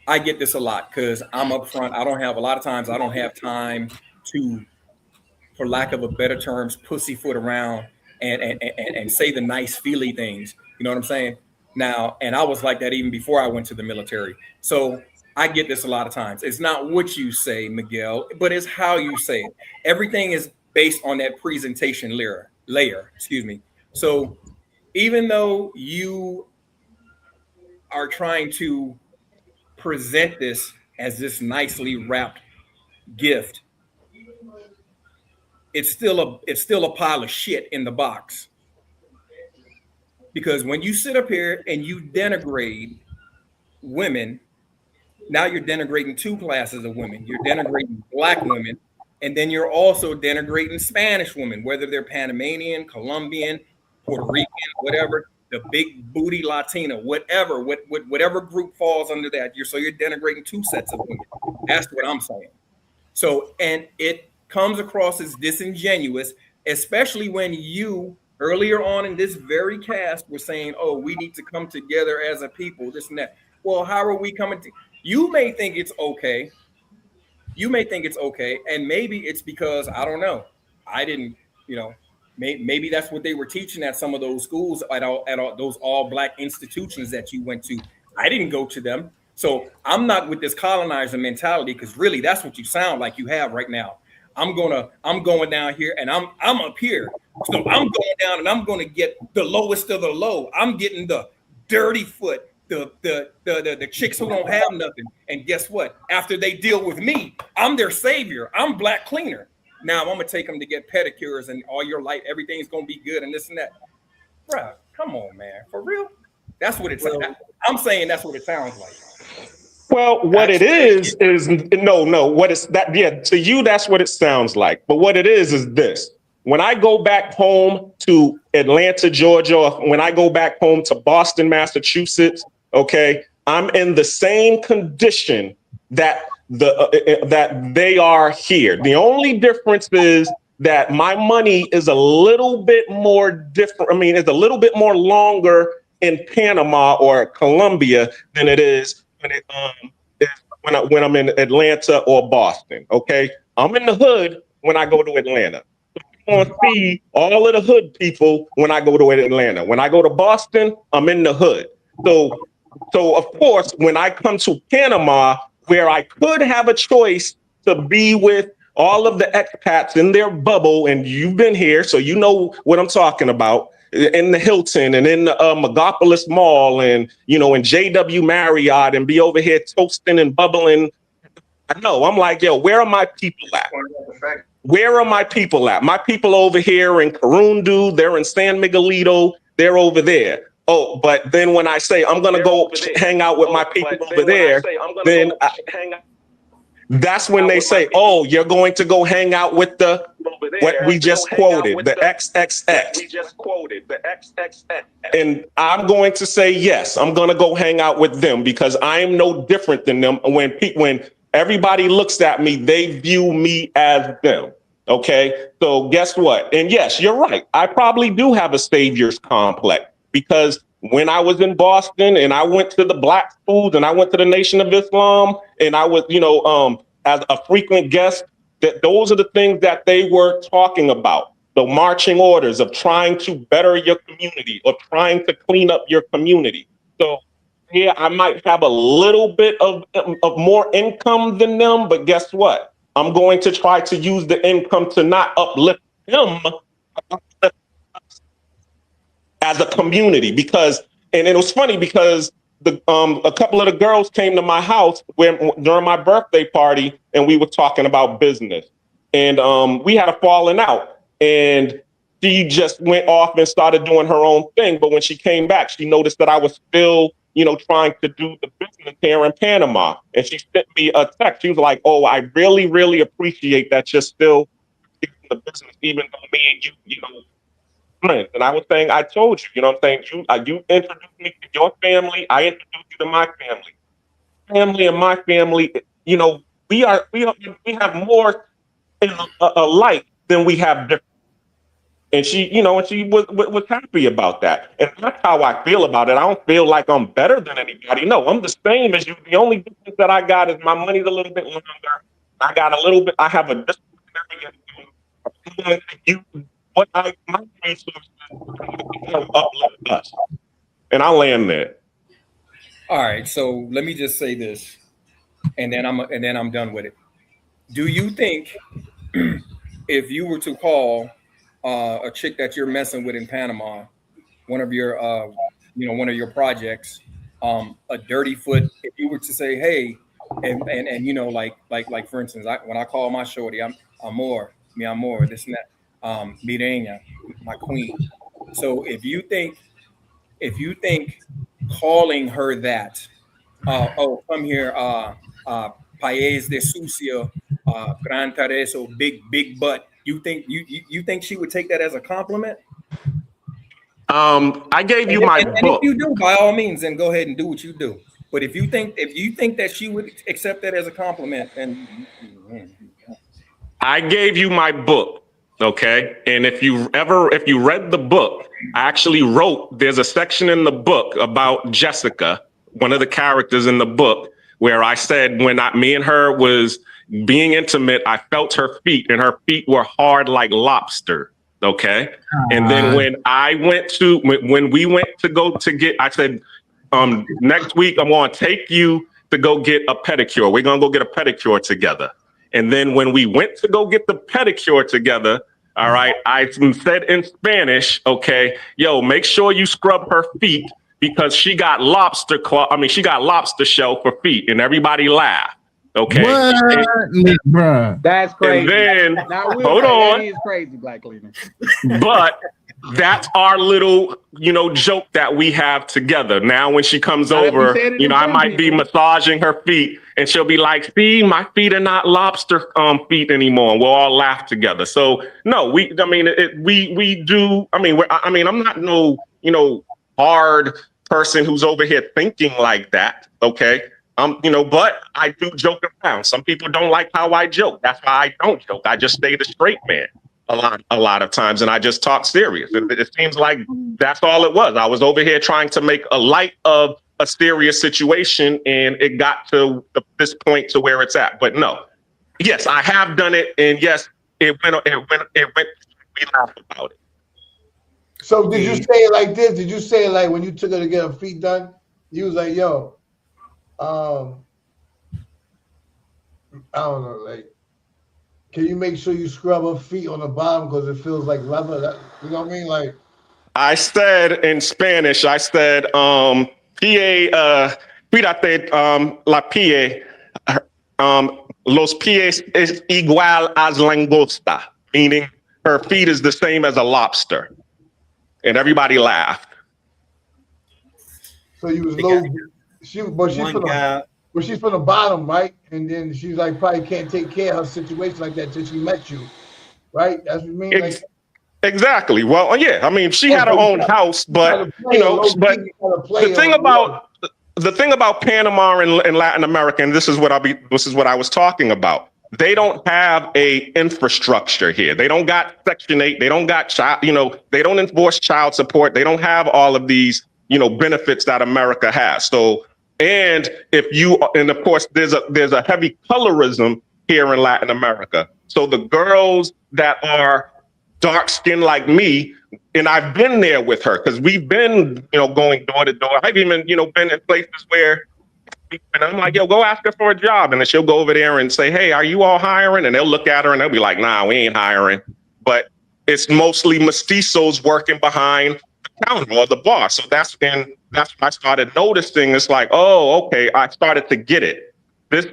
I get this a lot because I'm upfront. I don't have a lot of times. I don't have time to, for lack of a better terms, pussyfoot around and say the nice feely things. You know what I'm saying? Now, and I was like that even before I went to the military. So I get this a lot of times. It's not what you say, Miguel, but it's how you say it. Everything is based on that presentation layer. Excuse me. So even though you are trying to present this as this nicely wrapped gift, it's still a pile of shit in the box. Because when you sit up here and you denigrate women, now you're denigrating two classes of women. You're denigrating black women, and then you're also denigrating Spanish women, whether they're Panamanian, Colombian, Puerto Rican, whatever, the big booty Latina, whatever group falls under that. You're denigrating two sets of women. That's what I'm saying. So, and it comes across as disingenuous, especially when you earlier on in this very cast were saying, "Oh, we need to come together as a people." This and that. Well, how are we coming to? You may think it's okay. You may think it's okay, and maybe it's because I don't know. I didn't, you know, maybe that's what they were teaching at some of those schools at all those all black institutions that you went to. I didn't go to them, so I'm not with this colonizer mentality because really that's what you sound like you have right now. I'm going down here and I'm up here, so I'm going down and I'm going to get the lowest of the low. I'm getting the dirty foot, the chicks who don't have nothing. And guess what? After they deal with me, I'm their savior. I'm black cleaner. Now I'm gonna take them to get pedicures and all your light, everything's gonna be good and this and that. Bruh, come on, man, for real. That's what it's. I'm saying that's what it sounds like. Well, what it is no, what it's that, yeah, to you, that's what it sounds like. But what it is this. When I go back home to Atlanta, Georgia, or when I go back home to Boston, Massachusetts, okay, I'm in the same condition that that they are here. The only difference is that my money is a little bit more different. I mean, it's a little bit more longer in Panama or Colombia than it is when I'm in Atlanta or Boston. Okay, I'm in the hood when I go to Atlanta. You're gonna see all of the hood people when I go to Atlanta. When I go to Boston, I'm in the hood. So of course, when I come to Panama, where I could have a choice to be with all of the expats in their bubble, and you've been here, so you know what I'm talking about, in the Hilton and in the Megapolis Mall and, in JW Marriott, and be over here toasting and bubbling. I know. I'm like, yo, where are my people at? Where are my people at? My people over here in Corundu, they're in San Miguelito, they're over there. Oh, but then when I say I'm going to go hang out with my people over there, then that's when they say, oh, you're going to go hang out with the, what we just quoted, the XXX. And I'm going to say, yes, I'm going to go hang out with them because I am no different than them. When everybody looks at me, they view me as them. Okay. So guess what? And yes, you're right. I probably do have a savior's complex because when I was in Boston and I went to the black schools and I went to the Nation of Islam and I was, as a frequent guest, that those are the things that they were talking about. The marching orders of trying to better your community or trying to clean up your community. So yeah, I might have a little bit of more income than them, but guess what? I'm going to try to use the income to not uplift them, uplift as a community, because, and it was funny because a couple of the girls came to my house during my birthday party and we were talking about business, and we had a falling out, and she just went off and started doing her own thing. But when she came back, she noticed that I was still, trying to do the business here in Panama, and she sent me a text. She was like, "Oh, I really, really appreciate that you're still doing the business, even though me and you, friends. And I was saying, I told you, you know what I'm saying? You introduced me to your family. I introduced you to my family. Family and my family, you know, we have more in alike than we have different. And she was happy about that. And that's how I feel about it. I don't feel like I'm better than anybody. No, I'm the same as you. The only difference that I got is my money's a little bit longer. I have a disciplinary income. I'm going to use my resources to help uplift us. And I'll land there. All right, so let me just say this, and then I'm done with it. Do you think if you were to call a chick that you're messing with in Panama, one of your one of your projects, a dirty foot, if you were to say, hey, and like for instance, when I call my shorty, I'm amor, mi amor, this and that, mireña, my queen. So if you think calling her that, oh, come here, país de sucio, gran tareso, big butt. You think she would take that as a compliment? I gave you And my if book. you do, by all means, then go ahead and do what you do. But if you think that she would accept that as a compliment, then I gave you my book, okay? And if you read the book, I actually wrote, there's a section in the book about Jessica, one of the characters in the book, where I said me and her was being intimate, I felt her feet and her feet were hard like lobster, okay? And then when we went to go to get, I said, next week I'm going to take you to go get a pedicure. We're going to go get a pedicure together. And then when we went to go get the pedicure together, all right, I said in Spanish, okay, yo, make sure you scrub her feet because she got lobster shell for feet, and everybody laughed. Okay. Bruh. That's crazy. And then hold on. That is crazy, Black Cleaner. But that's our little, joke that we have together. Now, when she comes over, I might be massaging her feet and she'll be like, see, my feet are not lobster feet anymore. And we'll all laugh together. So no, we do. I'm not no, hard person who's over here thinking like that. Okay. But I do joke around. Some people don't like how I joke. That's why I don't joke. I just stay the straight man a lot of times, and I just talk serious. It seems like that's all it was. I was over here trying to make a light of a serious situation, and it got to this point to where it's at. But no, yes, I have done it, and yes, it went. We laughed about it. So did you say it like this? Did you say it like when you took her to get her feet done? You was like, yo, I don't know, like, can you make sure you scrub her feet on the bottom because it feels like leather? You know what I mean? Like, I said in Spanish, cuídate, la pie, los pies es igual as langosta, meaning her feet is the same as a lobster. And everybody laughed. So you was low, she's from the bottom, right? And then she's like probably can't take care of her situation like that till she met you, right? That's what you mean. Exactly. Well, yeah. I mean, she had her own house, but the thing about Panama and Latin America, and this is what I was talking about. They don't have a infrastructure here. They don't got Section 8. They don't got they don't enforce child support. They don't have all of these, benefits that America has. So, and of course, there's a heavy colorism here in Latin America. So the girls that are dark skinned like me, and I've been there with her because we've been, going door to door. I've even, been in places where, and I'm like, yo, go ask her for a job. And then she'll go over there and say, hey, are you all hiring? And they'll look at her and they'll be like, nah, we ain't hiring. But it's mostly mestizos working behind the counter or the bar. So that's when I started noticing. It's like, oh, okay, I started to get it. This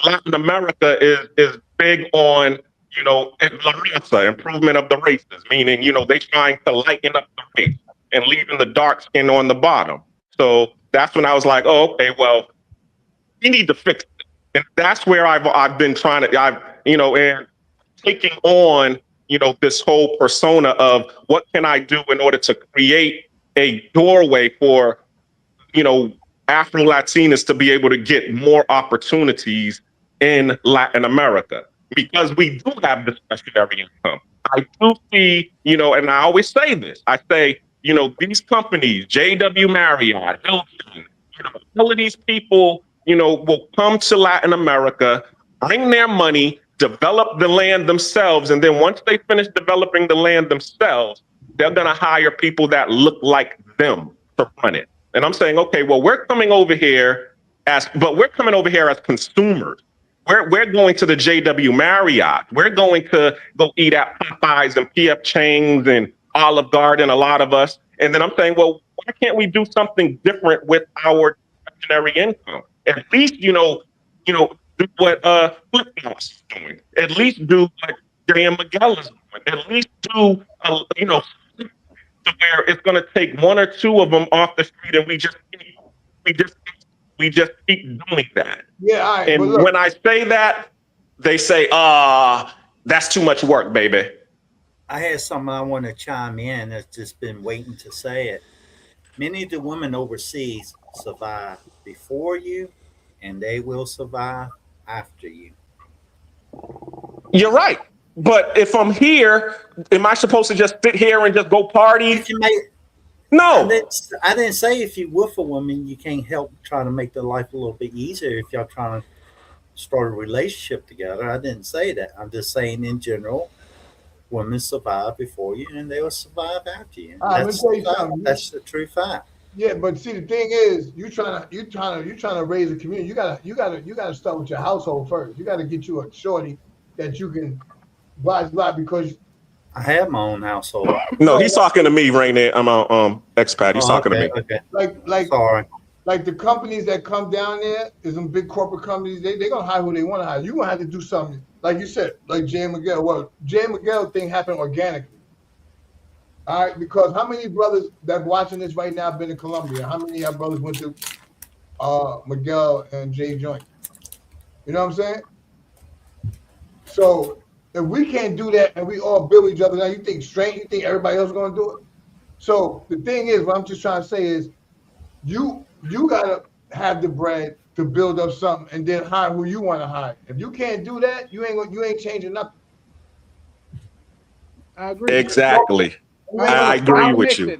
Latin America is big on, la raza, improvement of the races, meaning, they trying to lighten up the race and leaving the dark skin on the bottom. So that's when I was like, oh, okay, well, we need to fix it. And that's where I've been trying to, and taking on this whole persona of what can I do in order to create a doorway for, Afro Latinas to be able to get more opportunities in Latin America, because we do have discretionary income. I do see, and I always say this, I say, these companies, JW Marriott, Hilton, all of these people, will come to Latin America, bring their money, develop the land themselves. And then once they finish developing the land themselves, they're going to hire people that look like them to run it. And I'm saying, okay, well, we're coming over here as consumers. We're going to the JW Marriott. We're going to go eat at Popeyes and PF Chang's and Olive Garden, a lot of us. And then I'm saying, well, why can't we do something different with our discretionary income? At least, do what Flipbox is doing. At least do what Jay and Miguel is doing. At least do, to where it's going to take one or two of them off the street, and we just keep doing that. Yeah, all right. And when I say that, they say, that's too much work, baby. I had something I want to chime in. That's just been waiting to say it. Many of the women overseas survive before you, and they will survive after you. You're right. But if I'm here, am I supposed to just sit here and just go party? No. I didn't say if you're with a woman, you can't help try to make their life a little bit easier if y'all trying to start a relationship together. I didn't say that. I'm just saying in general, women survive before you and they will survive after you. That's the true fact. Yeah, but see, the thing is, you trying to raise a community. You gotta start with your household first. You gotta get you a shorty that you can blah because I have my own household. No, he's talking to me right now. I'm on expat. He's talking to me. Okay. Like the companies that come down there, is some big corporate companies. They gonna hire who they want to hire. You gonna have to do something, like you said, like Jay and Miguel. Well, Jay and Miguel thing happened organically. All right, because how many brothers that watching this right now have been in Colombia? How many of our brothers went to Miguel and Jay joint? You know what I'm saying? So if we can't do that and we all build each other, now you think everybody else is gonna do it? So the thing is, what I'm just trying to say is, you gotta have the bread to build up something and then hire who you want to hire. If you can't do that, you ain't changing nothing. I agree. Exactly. I agree with you.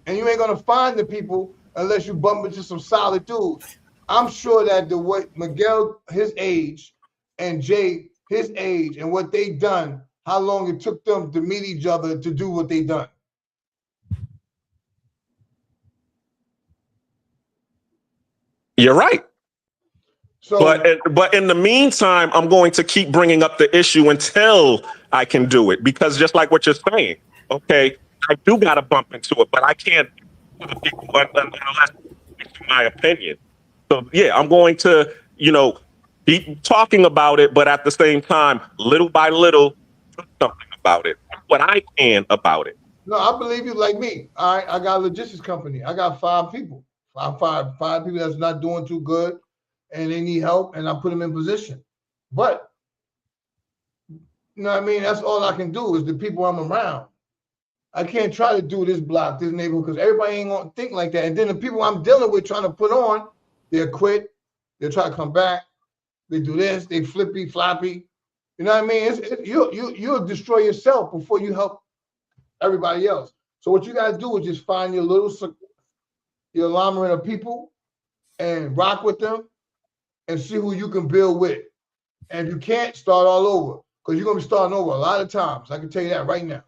And you ain't gonna find the people unless you bump into some solid dudes. I'm sure that the way Miguel, his age, and Jay, his age, and what they done, how long it took them to meet each other to do what they done. You're right. So, but in the meantime, I'm going to keep bringing up the issue until I can do it, because just like what you're saying, okay, I do got to bump into it, but I can't unless it's my opinion. So yeah, I'm going to, keep talking about it, but at the same time, little by little, do something about it. What I can about it. No, I believe you like me. All right, I got a logistics company. I got 5 people. Five people that's not doing too good and they need help, and I put them in position. But you know what I mean? That's all I can do is the people I'm around. I can't try to do this block, this neighborhood, because everybody ain't gonna think like that. And then the people I'm dealing with trying to put on, they'll quit, they'll try to come back, they do this, they flippy, floppy. You know what I mean? You'll destroy yourself before you help everybody else. So what you gotta do is just find your alignment of people and rock with them and see who you can build with. And if you can't, start all over, because you're gonna be starting over a lot of times. I can tell you that right now.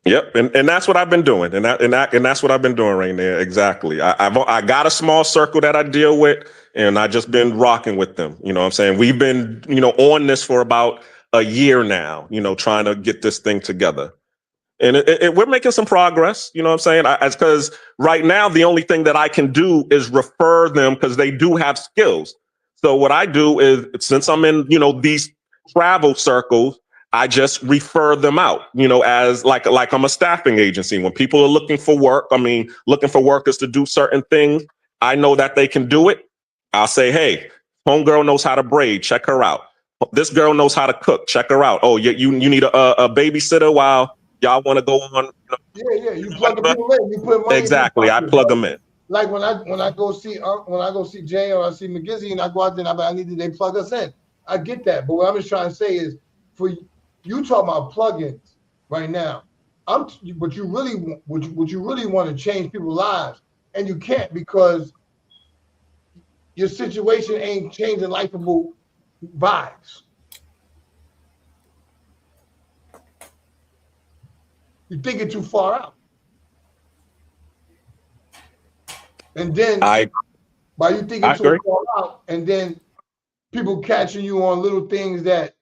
Yep, and that's what I've been doing, and that's what I've been doing right there. Exactly. I got a small circle that I deal with, and I just been rocking with them. You know what I'm saying? We've been, on this for about a year now. Trying to get this thing together, and we're making some progress. You know what I'm saying? Because right now the only thing that I can do is refer them, because they do have skills. So what I do is, since I'm in these travel circles, I just refer them out, as like I'm a staffing agency. When people are looking for workers to do certain things, I know that they can do it. I'll say, hey, homegirl knows how to braid. Check her out. this girl knows how to cook. Check her out. Oh, you need a babysitter while y'all want to go on. Yeah. You plug the people in. You put money. Exactly. I plug them in. Like when I go see Jay or I see McGizzy and I go out there and I need they plug us in. I get that, but what I'm just trying to say is, for you talking about plugins right now, but you really want to change people's lives, and you can't because your situation ain't changing lifeable vibes. You're thinking too far out. And then by you thinking too far out, and then people catching you on little things that,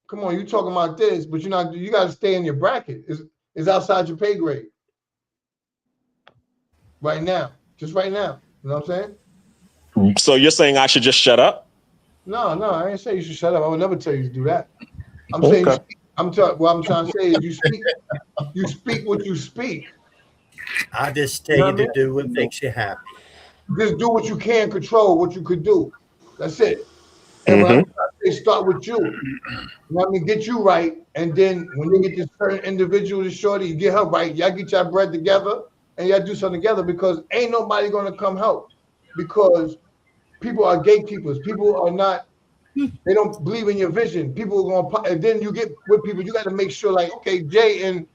come on, you talking about this, but you got to stay in your bracket. It's outside your pay grade. Right now. Just right now. You know what I'm saying? So you're saying I should just shut up? No, I ain't say you should shut up. I would never tell you to do that. I'm saying what I'm trying to say is you speak what you speak. I just tell you to do what makes you happy. Just do what you can control, what you could do. That's it. And when they start with you, get you right. And then when you get this certain individual, this shorty, you get her right. Y'all get your bread together and y'all do something together, because ain't nobody going to come help, because people are gatekeepers. People are not, they don't believe in your vision. People are going to, and then you get with people, you got to make sure, like, okay, Jay and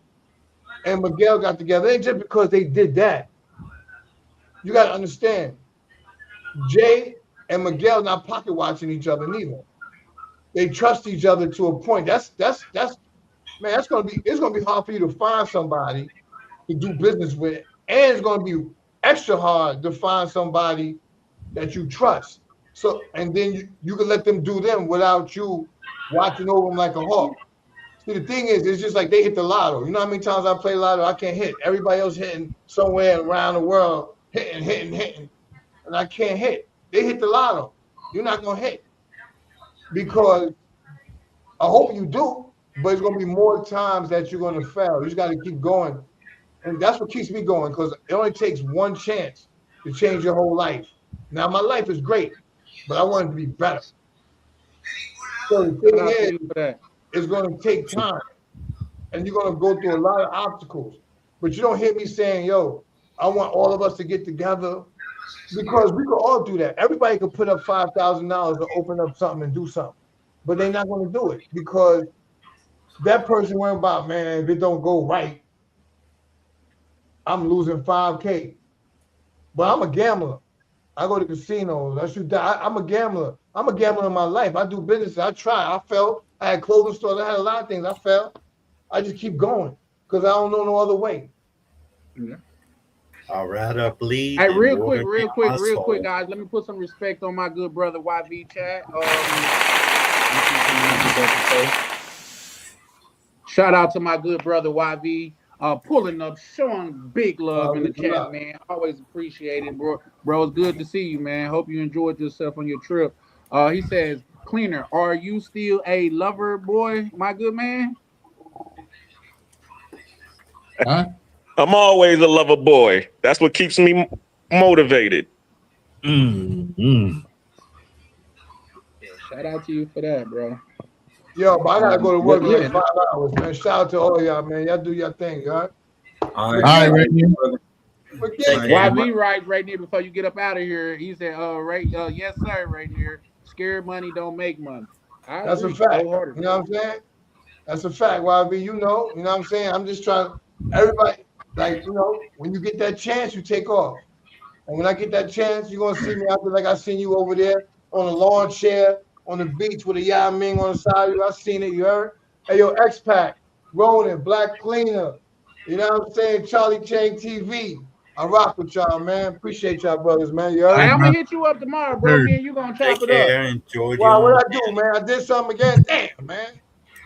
Miguel got together. It ain't just because they did that. You got to understand, Jay and Miguel not pocket watching each other neither. They trust each other to a point. That's man, it's gonna be hard for you to find somebody to do business with, and it's gonna be extra hard to find somebody that you trust. So, and then you can let them do them without you watching over them like a hawk. See, the thing is, it's just like they hit the lotto. You know how many times I play lotto, I can't hit. Everybody else hitting somewhere around the world, hitting, and I can't hit. They hit the lotto. You're not gonna hit, because I hope you do, but it's gonna be more times that you're gonna fail. You just got to keep going, and that's what keeps me going, because it only takes one chance to change your whole life. Now, my life is great, but I want it to be better. So the thing is, it's gonna take time, and you're gonna go through a lot of obstacles. But you don't hear me saying, "Yo, I want all of us to get together," because we could all do that. Everybody could put up $5,000 to open up something and do something, but they're not going to do it, because that person went about, man, if it don't go right, I'm losing $5K. But I'm a gambler. I go to casinos. I shoot. I'm a gambler. I'm a gambler in my life. I do business. I try. I fell. I had clothing stores. I had a lot of things. I fell. I just keep going because I don't know no other way. Yeah. I'd rather bleed. Hey, real quick, guys. Let me put some respect on my good brother YV chat. Shout out to my good brother YV, pulling up, showing big love in the chat, man. Always appreciate it, bro. Bro, it's good to see you, man. Hope you enjoyed yourself on your trip. He says, Cleaner, are you still a lover boy, my good man? Huh? I'm always a lover boy. That's what keeps me motivated. Yeah, shout out to you for that, bro. Yo, but I gotta go to work in like 5 hours, man. Shout out to all y'all, man. Y'all do your thing, all right? All right, YV right near before you get up out of here. He said, yes, sir, right near. Scared money don't make money. That's a fact. You know what I'm saying? That's a fact, YV. You know what I'm saying? I'm just trying, everybody, like, when you get that chance, you take off. And when I get that chance, you're gonna see me out there like I seen you over there on a lawn chair on the beach with a Yao Ming on the side of you. I seen it, you heard? Hey, yo, X-Pac, Ronan, Black Cleaner, you know what I'm saying? Charlie Chang TV. I rock with y'all, man. Appreciate y'all, brothers, man. You heard? Hey, I'm gonna hit you up tomorrow, bro. Me and you gonna chop it up. Enjoy wow, what I do, man? I did something again. Damn, man.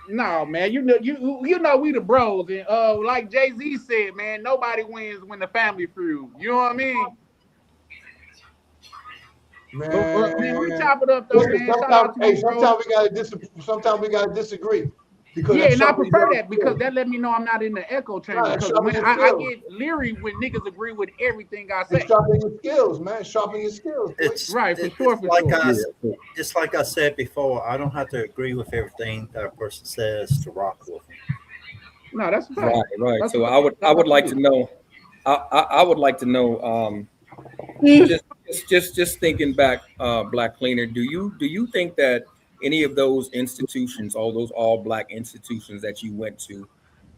No, man. You know we the bros, and like Jay-Z said, man, nobody wins when the family feud. You know what I mean? Man, we chop it up though, man. Sometimes we gotta disagree. Because Yeah, that's and I sharpening prefer your that because skills. that let me know I'm not in the echo chamber. Nah, it Because sharpens when your I skills. get leery when niggas agree with everything I It's say. sharpening your skills, man. Sharpening your skills, boy. Right, for It's sure, for like sure. just like I said before. I don't have to agree with everything that a person says to rock with them. No, that's a fact. Right, right. That's So a I would fact. like to know. I would like to know. Just thinking back, Black Cleaner. Do you think that any of those institutions, all those all Black institutions that you went to,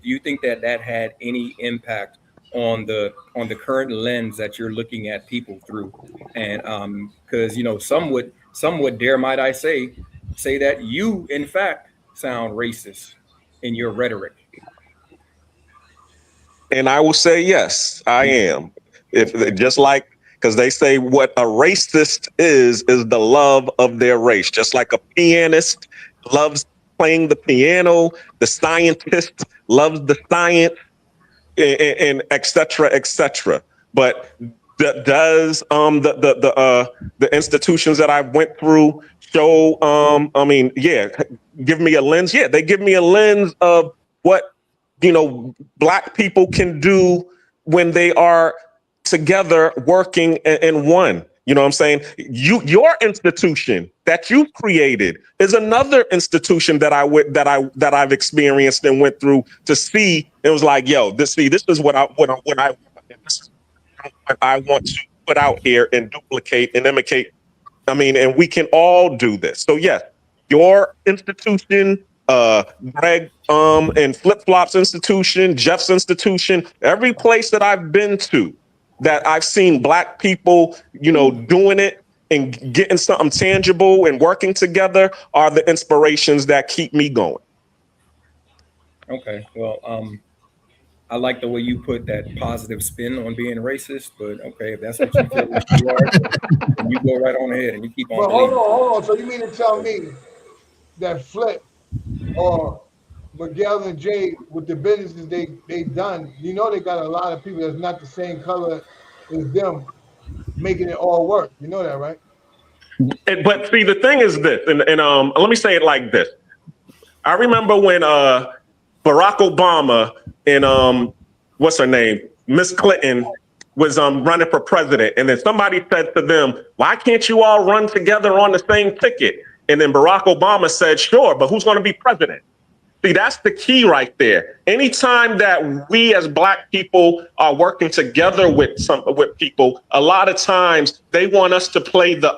do you think that that had any impact on the current lens that you're looking at people through? And because some would dare might I say that you in fact sound racist in your rhetoric. And I will say yes, I am. If just like because they say what a racist is the love of their race. Just like a pianist loves playing the piano, the scientist loves the science, and et cetera, et cetera. But does the institutions that I went through show? I mean, yeah, give me a lens. Yeah, they give me a lens of what Black people can do when they are together working in one. You know what I'm saying? Your institution that you created is another institution that I've experienced and went through to see. It was like, yo, this is this is what I want to put out here and duplicate and imitate. I mean, and we can all do this. So yes, your institution, Greg, and Flip Flop's institution, Jeff's institution, every place that I've been to that I've seen Black people, doing it and getting something tangible and working together are the inspirations that keep me going. Okay, well, I like the way you put that positive spin on being racist, but okay, if that's what you feel like you are, then you go right on ahead and you keep on But hold believing. on, hold on. So you mean to tell me that Flip or Miguel and Jay with the businesses they done, they got a lot of people that's not the same color as them making it all work. You know that, right? But see, the thing is this, and let me say it like this. I remember when Barack Obama and what's her name, Miss Clinton was running for president, and then somebody said to them, "Why can't you all run together on the same ticket?" And then Barack Obama said, "Sure, but who's going to be president?" See, that's the key right there. Anytime that we as Black people are working together with people, a lot of times they want us to play the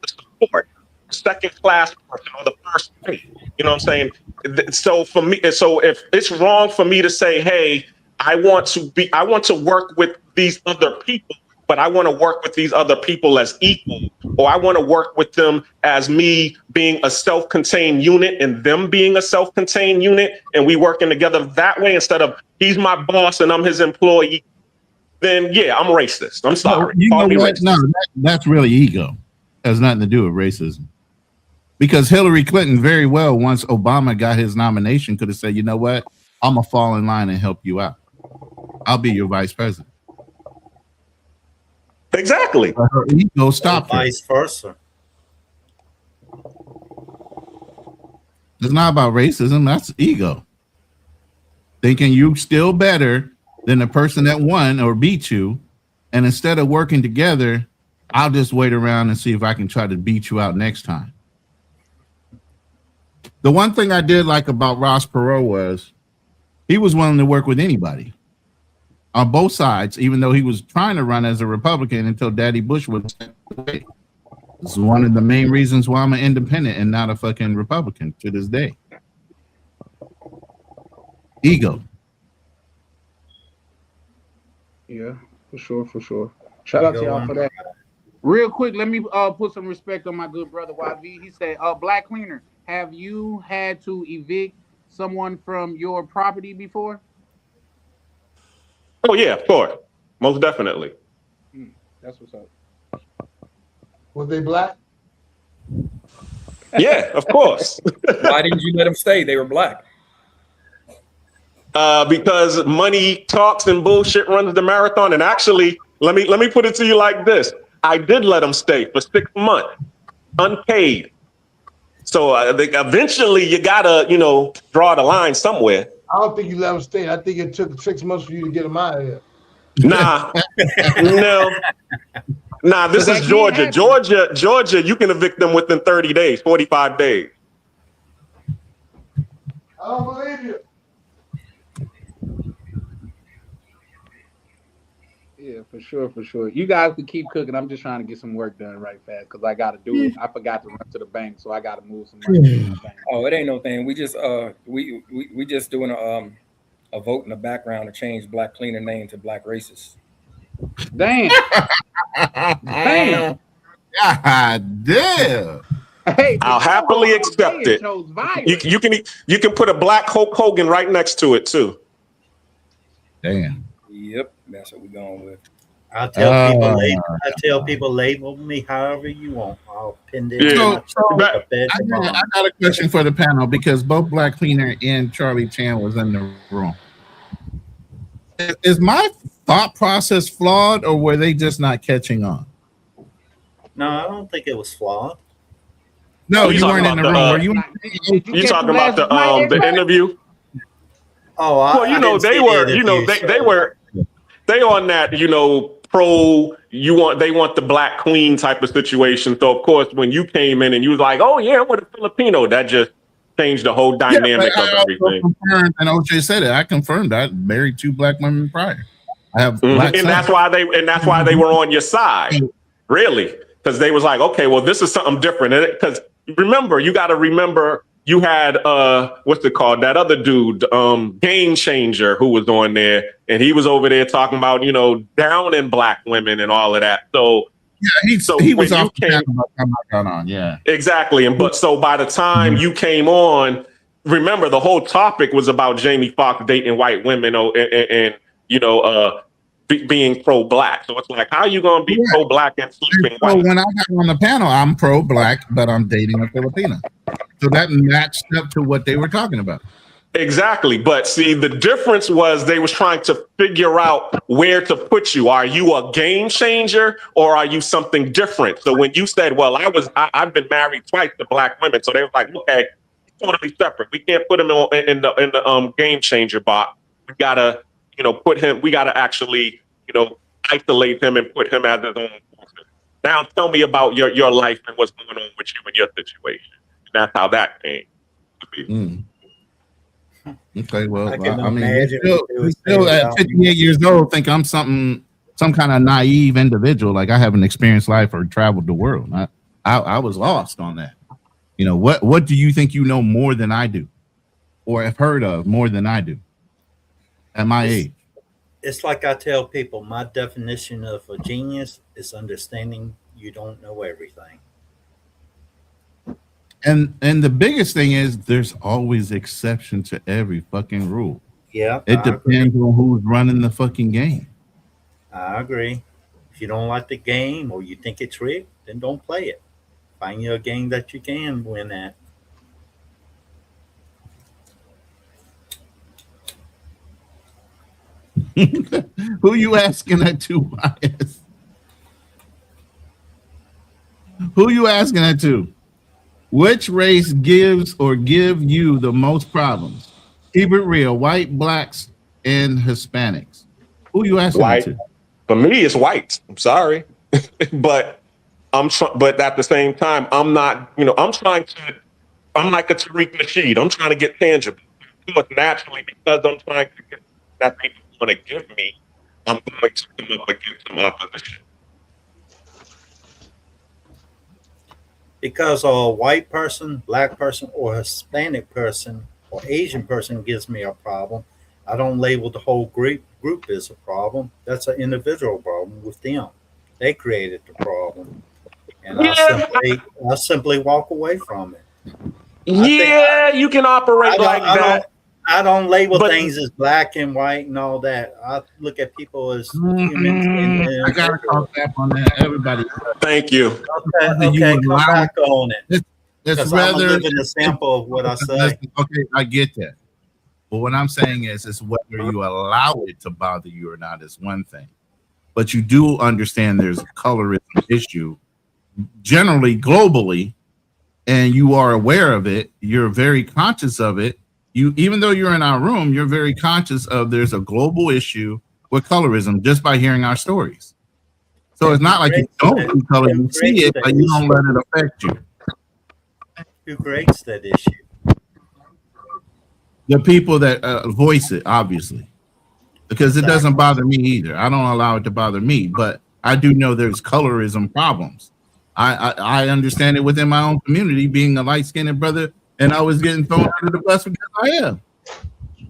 support, second class person or the first mate. You know what I'm saying? So for me, so if it's wrong for me to say, "Hey, I want to work with these other people, but I want to work with these other people as equal, or I want to work with them as me being a self-contained unit and them being a self-contained unit, and we working together that way instead of he's my boss and I'm his employee," then yeah, I'm racist. I'm sorry. You Call know me what? racist. No, that's really ego. Has nothing to do with racism. Because Hillary Clinton very well, once Obama got his nomination, could have said, "You know what? I'm gonna fall in line and help you out. I'll be your vice president." Exactly. But her ego stopped her. Vice versa. It's not about racism. That's ego. Thinking you still better than the person that won or beat you. And instead of working together, I'll just wait around and see if I can try to beat you out next time. The one thing I did like about Ross Perot was he was willing to work with anybody on both sides, even though he was trying to run as a Republican until Daddy Bush would step away. This is one of the main reasons why I'm an independent and not a fucking Republican to this day. Ego. Yeah, for sure, for sure. Shout out to y'all for that. Real quick, let me put some respect on my good brother YV. He said, Black Cleaner, have you had to evict someone from your property before? Oh yeah, sure. Most definitely. That's what's up. Was they Black? Yeah, of course. Why didn't you let them stay? They were Black. Because money talks and bullshit runs the marathon. And actually, let me put it to you like this: I did let them stay for 6 months, unpaid. So I think eventually you gotta, draw the line somewhere. I don't think you let him stay. I think it took 6 months for you to get him out of here. Nah, no. Nah, this So is that Georgia. can't happen. Georgia, you can evict them within 30 days, 45 days. I don't believe you. Yeah, for sure, for sure. You guys can keep cooking. I'm just trying to get some work done right fast because I got to do it. I forgot to run to the bank, so I got to move some money to the bank. Oh, it ain't no thing. We just we just doing a vote in the background to change Black Cleaner name to Black Racist. Damn. Damn. God damn. Hey, I'll happily accept it. You can put a Black Hulk Hogan right next to it too. Damn. Yep, that's what we're going with. I tell people label me however you want. I'll pin it. Yeah. I got a question for the panel because both Black Cleaner and Charlie Chan was in the room. Is my thought process flawed, or were they just not catching on? No, I don't think it was flawed. No, you weren't in the room. Were you? You talking about the interview? Oh, well, they were, they on that, pro. They want the Black queen type of situation. So of course, when you came in and you was like, oh yeah, I'm with a Filipino, that just changed the whole dynamic of everything. Confirmed, and OJ said it. I confirmed I married 2 Black women prior. I have black and sons. that's why they were on your side, really, because they was like, okay, well, this is something different. Because remember, you got to remember. You had what's it called? That other dude, Game Changer, who was on there, and he was over there talking about down in Black women and all of that. So yeah, he was off the time I got on. Yeah, exactly. And so by the time you came on, remember the whole topic was about Jamie Foxx dating white women and being pro-Black. So it's like, how are you going to be pro-Black and sleeping white? So when I got on the panel, I'm pro-Black, but I'm dating a Filipina. So that matched up to what they were talking about. Exactly. But see, the difference was they was trying to figure out where to put you. Are you a game changer or are you something different? So when you said, well, I've been married twice to Black women. So they were like, okay, totally separate. We can't put him in the game changer box. We gotta, we gotta actually, isolate him and put him as his own person. Now tell me about your life and what's going on with you and your situation. And that's how that came to be. Okay, well, I mean, we still at 58 years old think I'm some kind of naive individual. Like I haven't experienced life or traveled the world. I was lost on that. What do you think you know more than I do, or have heard of more than I do at my age? It's like I tell people, my definition of a genius is understanding you don't know everything. And the biggest thing is there's always exception to every fucking rule. Yeah. It depends on who's running the fucking game. I agree. If you don't like the game or you think it's rigged, then don't play it. Find you a game that you can win at. Who you asking that to, Bias? Who you asking that to? Which race gives or give you the most problems? Keep it real. White, blacks, and Hispanics. Who you asking White. that to? For me, it's white. I'm sorry, but but at the same time, I'm not. I'm like a Tariq Nasheed. I'm trying to get tangible. But naturally, because I'm trying to get that people want to give me, I'm going to come up against some opposition. Because a white person, black person, or Hispanic person, or Asian person gives me a problem, I don't label the whole group as a problem. That's an individual problem with them. They created the problem. And I simply walk away from it. You can operate like that. I don't label things as black and white and all that. I look at people as humans. I got to call back on that. Everybody. Thank you. Okay, come back on it. It's rather I'm a living example of what I say. Okay, I get that. But what I'm saying is whether you allow it to bother you or not is one thing. But you do understand there's a colorism issue, generally globally, and you are aware of it, you're very conscious of it. You, even though you're in our room, you're very conscious of there's a global issue with colorism just by hearing our stories. So it's not like you don't see color, you see it, but you don't let it affect you. Who creates that issue? The people that voice it, obviously, because it doesn't bother me either. I don't allow it to bother me, but I do know there's colorism problems. I understand it within my own community, being a light-skinned brother, and I was getting thrown under the bus because I am.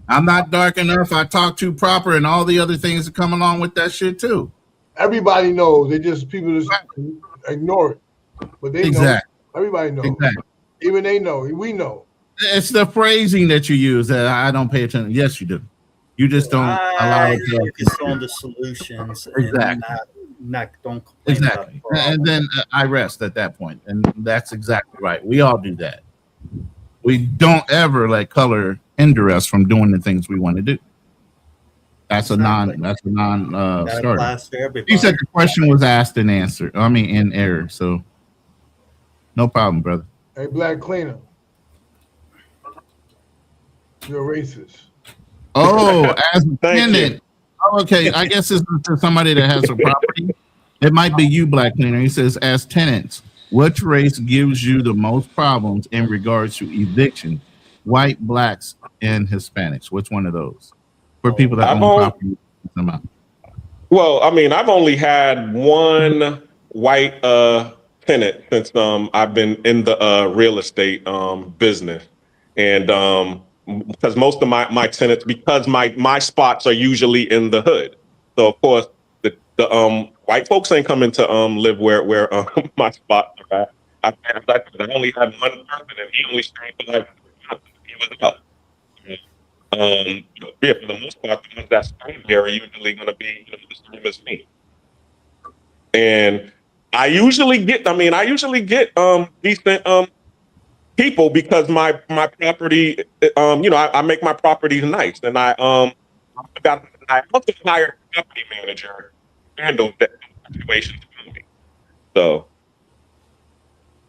I'm not dark enough. I talk too proper, and all the other things that come along with that shit too. Everybody knows. They just people just ignore it, but they know. Everybody knows. Exactly. Even they know. We know. It's the phrasing that you use that I don't pay attention. Yes, you do. You just don't allow it to focus on the solutions. Exactly. And not don't complain exactly. And then I rest at that point, and that's exactly right. We all do that. We don't ever let color hinder us from doing the things we want to do. That's a non starter. He said the question was asked and answered. I mean, in error. So no problem, brother. Hey, Black Cleaner. You're racist. Oh, as a tenant. Okay, I guess this is to somebody that has a property. It might be you, Black Cleaner. He says, as tenants, which race gives you the most problems in regards to eviction? White, blacks, and Hispanics. Which one of those? For people that own property. Well, I mean, I've only had one white tenant since I've been in the real estate business, and because most of my tenants, because my spots are usually in the hood, so of course the white folks ain't coming to live where my spots are at. I only had one person, and he only stayed for like he was up. Yeah, for the most part, the ones that stay there are usually going to be the same as me. And I usually get decent people because my property, I make my properties nice, and I also hired a property manager to handle that situations for me. So,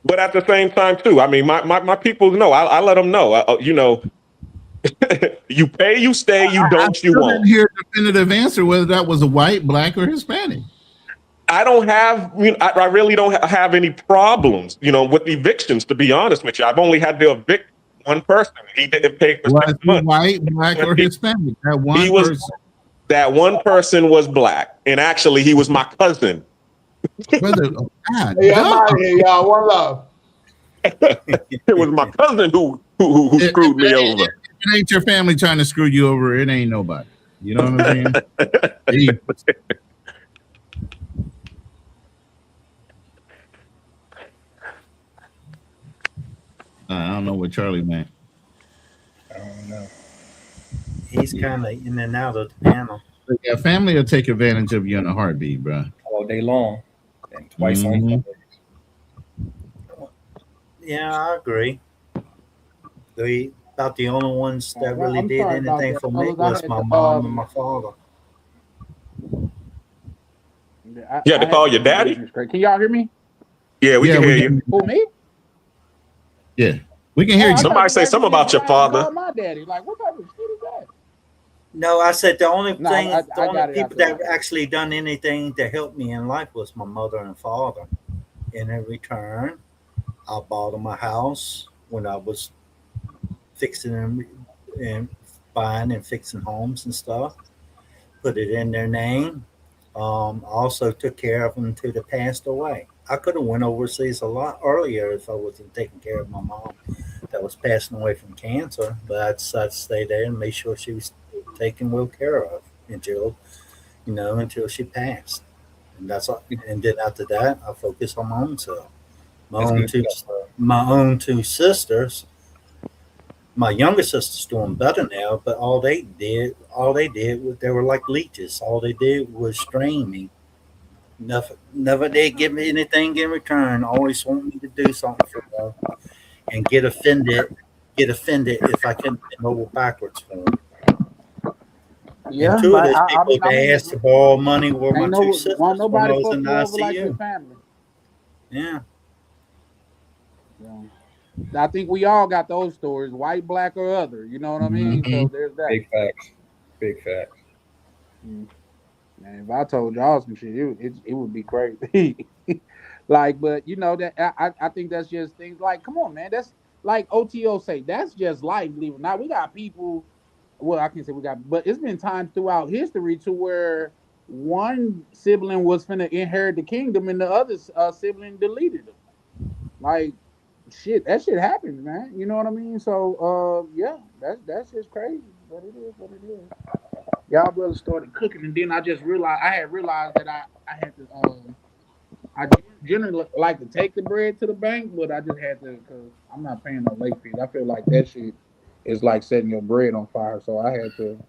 but at the same time too, I mean, my people know. I let them know. You pay, you stay. You don't, you won't. I didn't hear a definitive answer whether that was a white, black, or Hispanic. I don't have. I really don't have any problems, with evictions. To be honest with you, I've only had to evict one person. He didn't pay for 6 months. White, black, or Hispanic? That one person was black, and actually, he was my cousin. Brother, hey, I'm out here, y'all. One love. It was my cousin who screwed me over. It ain't your family trying to screw you over. It ain't nobody. You know what I'm saying? I don't know what Charlie meant. I don't know. He's kind of in and out of the panel. Yeah, family will take advantage of you in a heartbeat, bro. All day long. And twice on Sunday. Yeah, I agree. About the only ones that really did anything for me was my mom and my father. You had to call your daddy? Can y'all hear me? Yeah, we can hear you. Who, me? Yeah, we can hear you. Somebody say something about your father. My daddy. Like, what type of shit is that? No, I said the only people that have actually done anything to help me in life was my mother and father. And in return, I bought them a house when I was fixing them and buying and fixing homes and stuff. Put it in their name. Also took care of them until they passed away. I could have went overseas a lot earlier if I wasn't taking care of my mom that was passing away from cancer. But I decided to stay there and make sure she was taken well care of until she passed. And that's all. And then after that, I focused on my own self. My own two sisters. My younger sister's doing better now, but all they did was they were like leeches. All they did was strain me. Never did give me anything in return. Always want me to do something for them, and get offended if I couldn't bend over backwards for them. Yeah, and two of those people they asked to borrow money were my two sisters when I was in ICU. Like family. Yeah. I think we all got those stories, white, black, or other. You know what I mean? So there's that. Big facts. Big facts. Mm. Man, if I told y'all some shit, it would be crazy. Like, but you know that I think that's just things like, come on, man, that's like OTO say, that's just life. Believe it or not, we got people. Well, I can say we got, but it's been times throughout history to where one sibling was finna inherit the kingdom and the other sibling deleted them. Like, shit, that shit happens, man. You know what I mean? So, yeah, that's just crazy, but it is what it is. Y'all brothers started cooking, and then I just realized I had realized that I had to I generally like to take the bread to the bank, but I just had to because I'm not paying no late fees. I feel like that shit is like setting your bread on fire, so I had to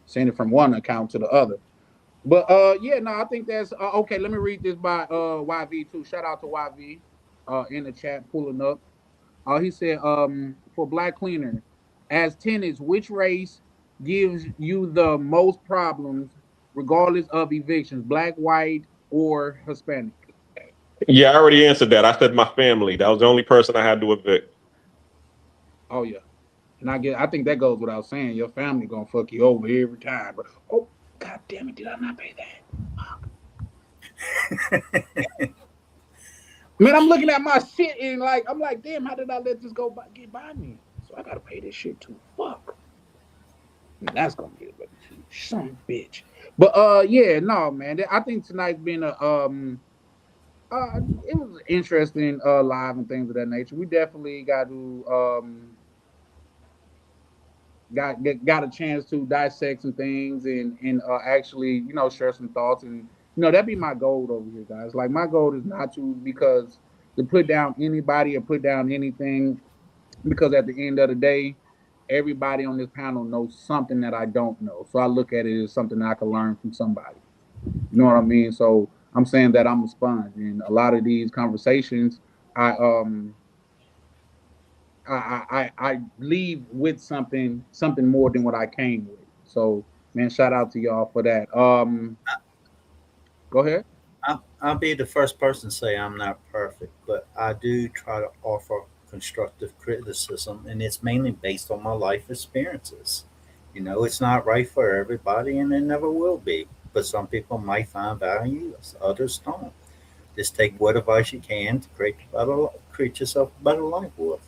send it from one account to the other. But yeah, no, I think that's okay. Let me read this by YV too. Shout out to YV in the chat pulling up. He said, for Black Cleaner, as tenants, which race gives you the most problems, regardless of evictions, black, white, or Hispanic? Yeah, I already answered that. I said my family. That was the only person I had to evict. Oh yeah, and I think that goes without saying. Your family gonna fuck you over every time, bro. Oh, god damn it, did I not pay that? Man, I'm looking at my shit and like I'm like, damn, how did I let this get by me? So I gotta pay this shit too. Fuck. That's gonna be a some bitch. But yeah, no, man. I think tonight's been a it was interesting live and things of that nature. We definitely got to got a chance to dissect some things and actually, you know, share some thoughts, and you know, that'd be my goal over here, guys. Like, my goal is not to put down anybody or put down anything, because at the end of the day, everybody on this panel knows something that I don't know. So I look at it as something that I can learn from somebody. You know what I mean? So I'm saying that I'm a sponge, and a lot of these conversations, I I leave with something more than what I came with. So man, shout out to y'all for that. Go ahead. I'll be the first person to say I'm not perfect, but I do try to offer constructive criticism, and it's mainly based on my life experiences. You know, it's not right for everybody, and it never will be. But some people might find value, others don't. Just take what advice you can to create yourself a better life with.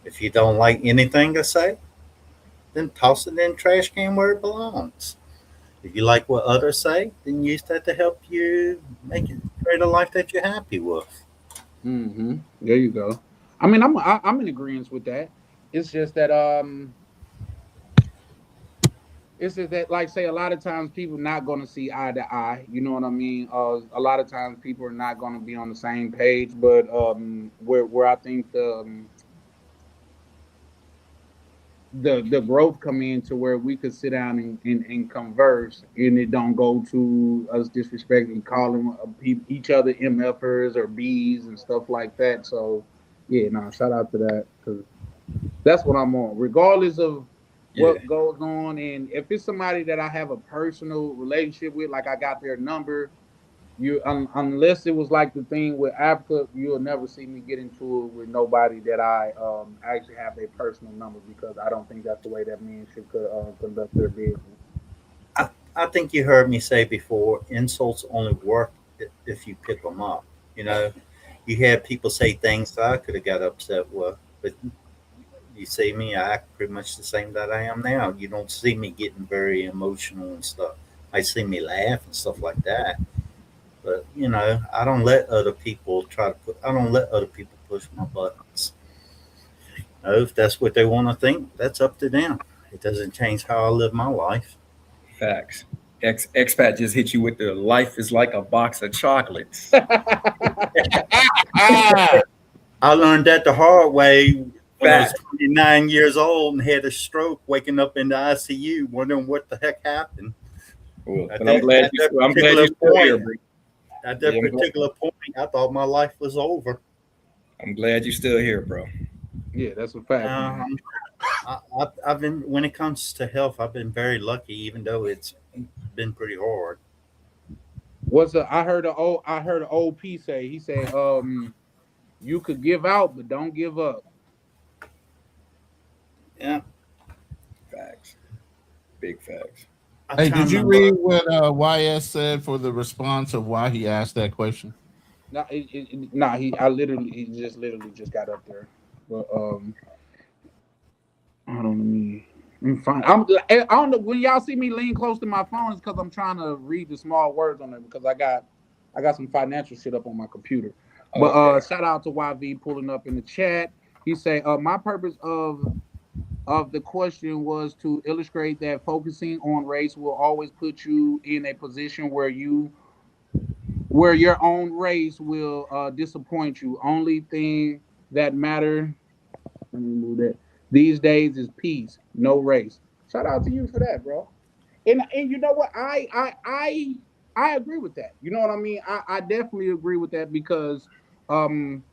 If you don't like anything I say, then toss it in the trash can where it belongs. If you like what others say, then use that to help you make it create a life that you're happy with. Mm-hmm. There you go. I mean, I'm in agreement with that. It's just that it's just that, like, say, a lot of times people not going to see eye to eye. You know what I mean? A lot of times people are not going to be on the same page. But where I think the growth come in to where we could sit down and converse, and it don't go to us disrespecting, calling each other MFers or Bs and stuff like that. So yeah, no, shout out to that, because that's what I'm on, regardless of Yeah. what goes on. And if it's somebody that I have a personal relationship with, like I got their number, unless it was like the thing with Africa, you'll never see me get into it with nobody that I actually have their personal number, because I don't think that's the way that men should conduct their business. I think you heard me say before, insults only work if you pick them up. You know, you had people say things that I could have got upset with, but you see me, I act pretty much the same that I am now. You don't see me getting very emotional and stuff. I see me laugh and stuff like that. But you know, I don't let other people push my buttons. If that's what they want to think, that's up to them. It doesn't change how I live my life. Facts. Expat just hit you with the life is like a box of chocolates. I learned that the hard way when I was Facts. 29 years old and had a stroke, waking up in the ICU, wondering what the heck happened. Well, At but I'm that, glad at you. that I'm glad particular you're still here, point, bro. at Yeah, that particular point, I thought my life was over. I'm glad you're still here, bro. Yeah, that's a fact, man. Um, I've been, when it comes to health, I've been very lucky, even though it's been pretty hard. I heard an old P say, he said, you could give out, but don't give up. Yeah. Facts. Big facts. I'm Hey, trying did to you remember. read what YS said for the response of why he asked that question? No, nah, he just literally just got up there. But I don't know. I'm fine. I don't know when y'all see me lean close to my phone, it's because I'm trying to read the small words on it because I got some financial shit up on my computer. But Okay. shout out to YV pulling up in the chat. He say, my purpose of the question was to illustrate that focusing on race will always put you in a position where your own race will disappoint you. Only thing that matter, let me move that, these days is peace, no race. Shout out to you for that, bro. And you know what? I agree with that. You know what I mean? I definitely agree with that because um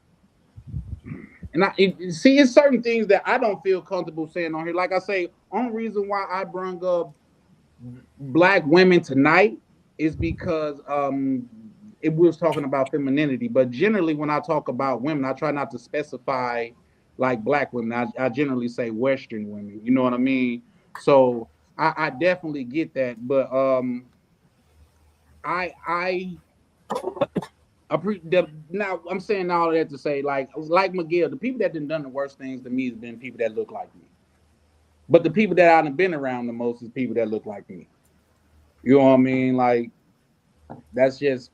see, it's certain things that I don't feel comfortable saying on here. Like I say, only reason why I brung up black women tonight is because it was talking about femininity. But generally, when I talk about women, I try not to specify like black women. I generally say Western women. You know what I mean? So I definitely get that. But I now I'm saying all that to say like Miguel, the people that done the worst things to me has been people that look like me. But the people that I've been around the most is people that look like me. You know what I mean? Like that's just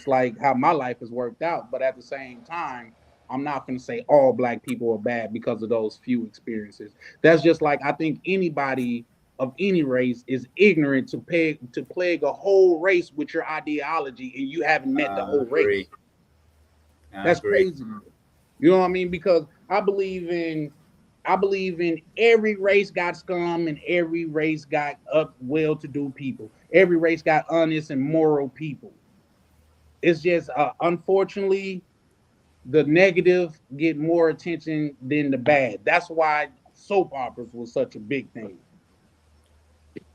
like how my life has worked out. But at the same time, I'm not gonna say all black people are bad because of those few experiences. That's just like I think anybody of any race is ignorant to plague a whole race with your ideology and you haven't met the I whole agree. race. I That's agree. crazy. You know what I mean? Because I believe in every race got scum and every race got up well-to-do people. Every race got honest and moral people. It's just unfortunately the negative get more attention than the bad. That's why soap operas was such a big thing.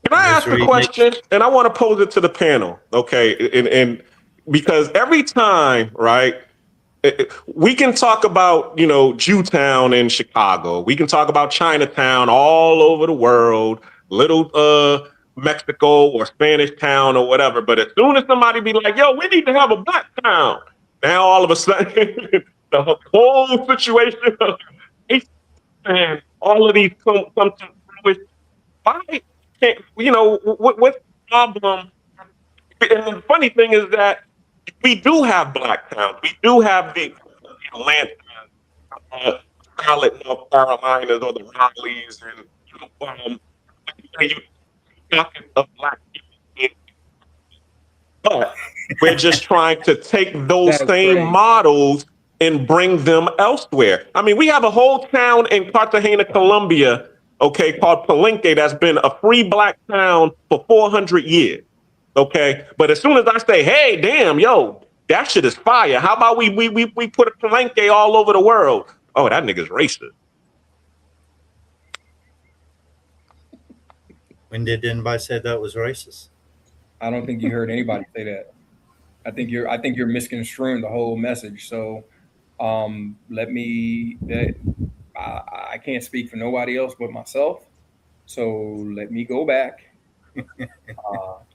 Can I ask a Misery makes. question? And I want to pose it to the panel, okay? And because every time, right, we can talk about, Jewtown in Chicago. We can talk about Chinatown all over the world, little Mexico or Spanish town or whatever. But as soon as somebody be like, yo, we need to have a black town, now all of a sudden the whole situation of race and all of these come to fruition. Why can't, what's the problem? And the funny thing is that we do have black towns. We do have the Atlanta, uh, Charlotte, North Carolinas, or the Raleighs, and you pockets of black people. But we're just trying to take those That's same crazy. models and bring them elsewhere. I mean, we have a whole town in Cartagena, Colombia, okay, called Palenque that's been a free black town for 400 years. Okay. But as soon as I say, hey, damn, yo, that shit is fire. How about we put a Palenque all over the world? Oh, that nigga's racist. When did anybody say that was racist? I don't think you heard anybody say that. I think you're misconstruing the whole message. So let me that I can't speak for nobody else but myself. So let me go back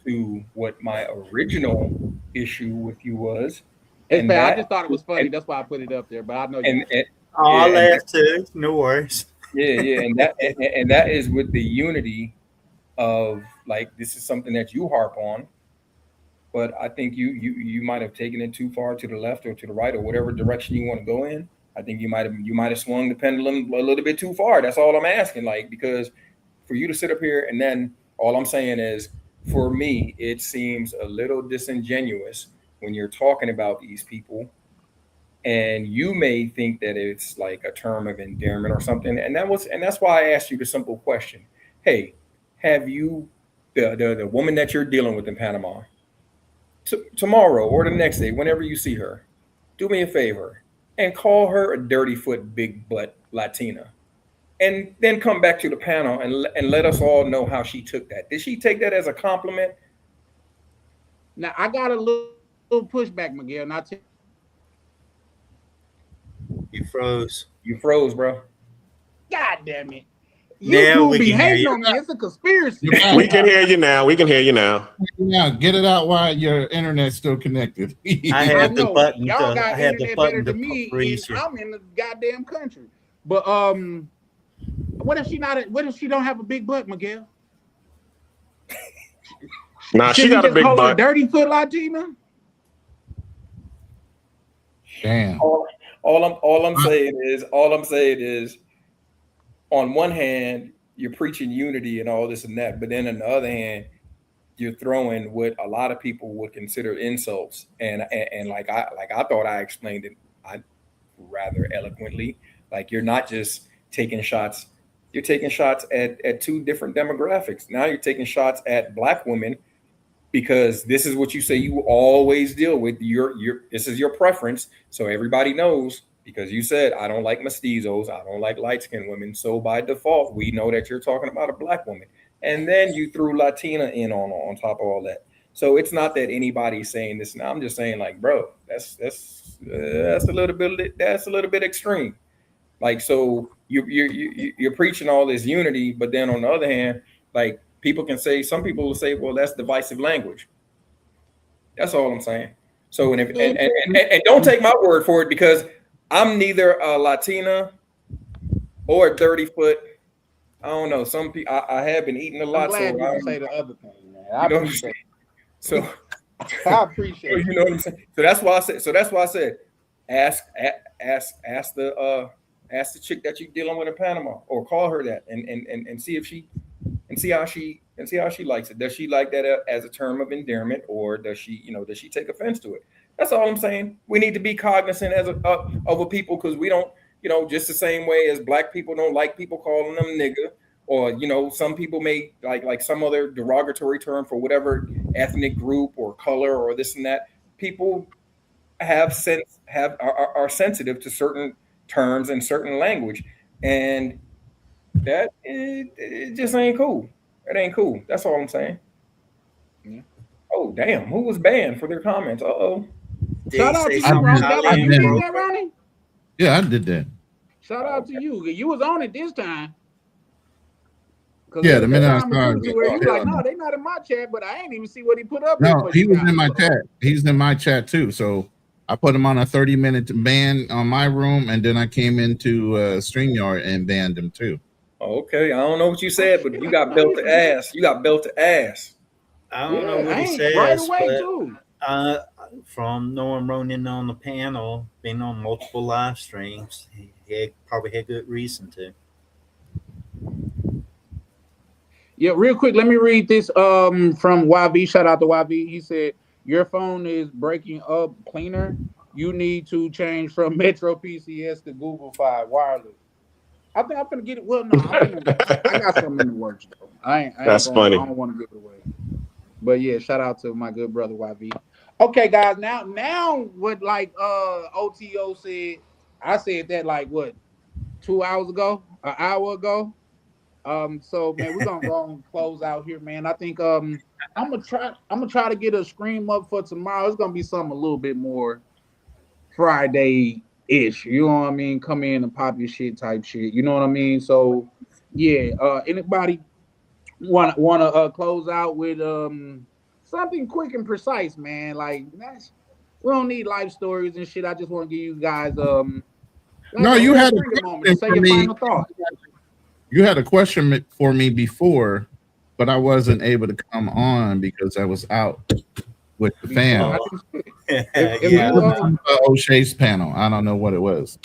to what my original issue with you was, It's and fair. I that just thought it was funny. and That's why I put it up there. But I know you. and Oh, I yeah, and laughed too. No worries. yeah, and that is with the unity of, like, this is something that you harp on, but I think you might have taken it too far to the left or to the right or whatever direction you want to go in. I think you might have swung the pendulum a little bit too far. That's all I'm asking. Like, because for you to sit up here and then all I'm saying is, for me, it seems a little disingenuous when you're talking about these people, and you may think that it's like a term of endearment or something, and that's why I asked you the simple question: hey, have you, the woman that you're dealing with in Panama, tomorrow or the next day, whenever you see her, do me a favor and call her a dirty foot, big butt Latina, and then come back to the panel and let us all know how she took that. Did she take that as a compliment? Now I got a little pushback, Miguel. Now You froze. You froze, bro. God damn it. You Now do we be can hear hating you. on me. It's a conspiracy. We can hear you now. We can hear you now. Yeah, get it out while your internet's still connected. I I had the know button y'all to. got I had the internet better button to than me, and freeze you. I'm in the goddamn country. But what if she not? What if she don't have a big butt, Miguel? Nah, she Should we got a just big call her butt. Dirty Foot Latina? Damn. All I'm saying is, on one hand, you're preaching unity and all this and that, but then on the other hand, you're throwing what a lot of people would consider insults. And like I thought I explained it rather eloquently. Like, you're not just taking shots, you're taking shots at two different demographics. Now you're taking shots at Black women because this is what you say you always deal with. This is your preference, so everybody knows, because you said I don't like mestizos, I don't like light skinned women. So by default, we know that you're talking about a Black woman, and then you threw Latina in on top of all that. So it's not that anybody's saying this. Now I'm just saying, like, bro, that's a little bit extreme. Like, so you're preaching all this unity, but then on the other hand, like, some people will say, well, that's divisive language. That's all I'm saying. So, and don't take my word for it, because I'm neither a Latina or a dirty foot. I don't know. Some people, I have been eating a I'm lot, so glad you I can don't, say the other thing, man. you I know what I'm appreciate saying. So, it. I appreciate you it. know what I'm saying. So that's why I said, ask the chick that you're dealing with in Panama, or call her that, and see if she and see how she likes it. Does she like that as a term of endearment, or does she take offense to it? That's all I'm saying. We need to be cognizant of a people, because we don't, just the same way as Black people don't like people calling them nigga, or some people may like some other derogatory term for whatever ethnic group or color or this and that. People are sensitive to certain terms and certain language, and that it just ain't cool. It ain't cool. That's all I'm saying. Yeah. Oh damn, who was banned for their comments? Uh-oh. Did Shout he out say to I you, something did. Ronnie. That was I you Italian, did did. bro? that, Ronnie? Yeah, I did that. Shout out to you. You was on it this time. Because Yeah, there the was a minute I time or two started. to where you like, Yeah. no, they not in my chat, but I ain't even see what he put up here No, for he you was guys. in my So, chat. He's in my chat too. So I put him on a 30-minute ban on my room, and then I came into StreamYard and banned him too. Okay, I don't know what you said, but you got no, built you to good. ass. You got built to ass. I don't know Yeah, what I he ain't right says, away but too. from knowing Ronan on the panel, being on multiple live streams, he probably had good reason to. Yeah, real quick, let me read this from YV. Shout out to YV. He said, your phone is breaking up cleaner. You need to change from Metro PCS to Google Fi wireless. I think I'm gonna get it. Well, no, I got something in the works though. I ain't That's gonna. I funny. don't want to give it away. But yeah, shout out to my good brother YV. Okay, guys. Now what like OTO said, I said that like what 2 hours ago, an hour ago. So man, we're gonna go and close out here, man. I think I'm gonna try to get a stream up for tomorrow. It's gonna be something a little bit more Friday-ish. You know what I mean? Come in and pop your shit type shit. You know what I mean? So yeah, anybody wanna close out with something quick and precise, man. Like we don't need life stories and shit. I just want to give you guys like No, a you real had a drinking moment to question say for your me. final thought. You had a question for me before, but I wasn't able to come on because I was out with the fam. I Oh, didn't see it. If yeah. you O'Shea's panel. I don't know what it was.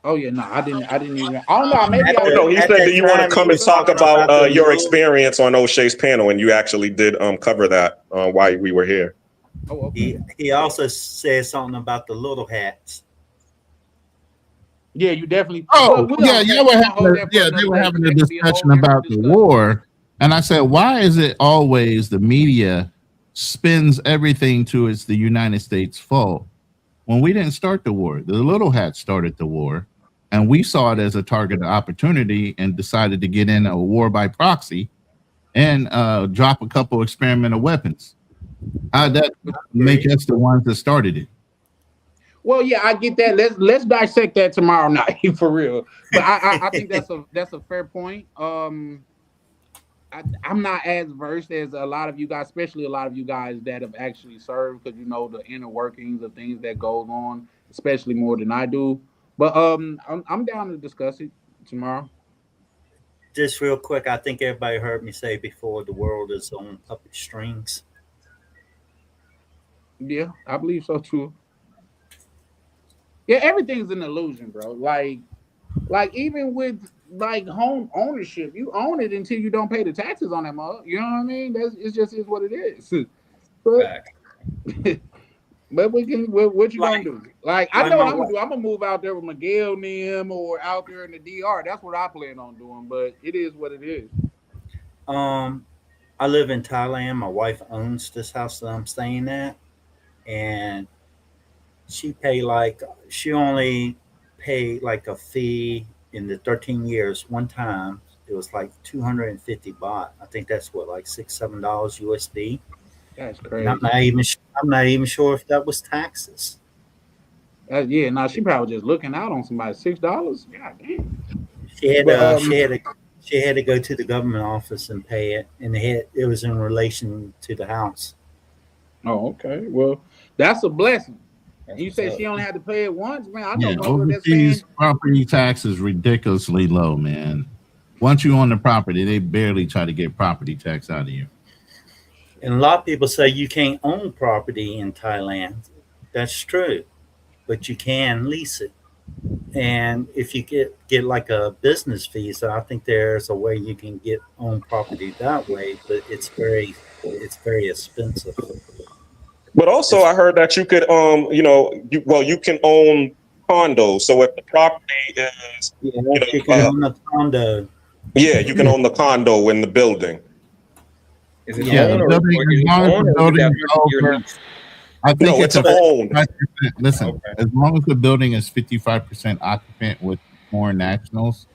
oh yeah, no, I didn't even. I don't know. Maybe At I Oh the no, did. he at said, "Do that you want to time, he come and was talk talking about about the your little. experience on O'Shea's panel?" And you actually did cover that while we were here. Oh, okay. He also said something about the little hats. Yeah, you definitely. Oh, yeah, They were having a That could be a whole discussion different about the discussion. war, and I said, why is it always the media spins everything to it's the United States' fault when we didn't start the war? The little hats started the war, and we saw it as a target of opportunity and decided to get in a war by proxy and drop a couple experimental weapons. That make us the ones that started it. Well, yeah, I get that. Let's dissect that tomorrow night for real. But I think that's a fair point. I'm not as versed as a lot of you guys, especially a lot of you guys that have actually served, because you know the inner workings of things that goes on, especially more than I do. But I'm down to discuss it tomorrow. Just real quick, I think everybody heard me say before the world is on puppet strings. Yeah, I believe so too. Yeah, everything's an illusion, bro. Like even with like home ownership, you own it until you don't pay the taxes on that mug. You know what I mean? That's it's just is what it is. But Fact. but we can what you gonna Like, do? Like I like know what my I'm gonna wife, do. I'm gonna move out there with Miguel and them or out there in the DR. That's what I plan on doing. But it is what it is. um, I live in Thailand. My wife owns this house that I'm staying at, and she pay like she only paid like a fee in the 13 years one time. It was like 250 baht. I think that's what like $6-7 USD. That's And crazy. I'm not even sure if that was taxes. Yeah, now she probably just looking out on somebody. $6. God damn. She had But she had to go to the government office and pay it, and it was in relation to the house. oh, okay. Well, that's a blessing. That's And you what's say up. she only had to pay it once, man. I know Yeah, motherfuckers that's overseas paying. property tax is ridiculously low, man. Once you own the property, they barely try to get property tax out of you. And a lot of people say you can't own property in Thailand. That's true, but you can lease it. And if you get like a business visa, I think there's a way you can get own property that way, but it's very expensive. But also, It's I heard that you could, you can own condos. So if the property is, Yeah, you know, you can own a condo. yeah, you can own the condo in the building. Is it Yeah, Yeah, the own building, or as is it long as own the or is it building that is 100 year over, lease? I think No, it's it's a owned. 55%. Listen, Okay. as long as the building is 55% occupant with foreign nationals,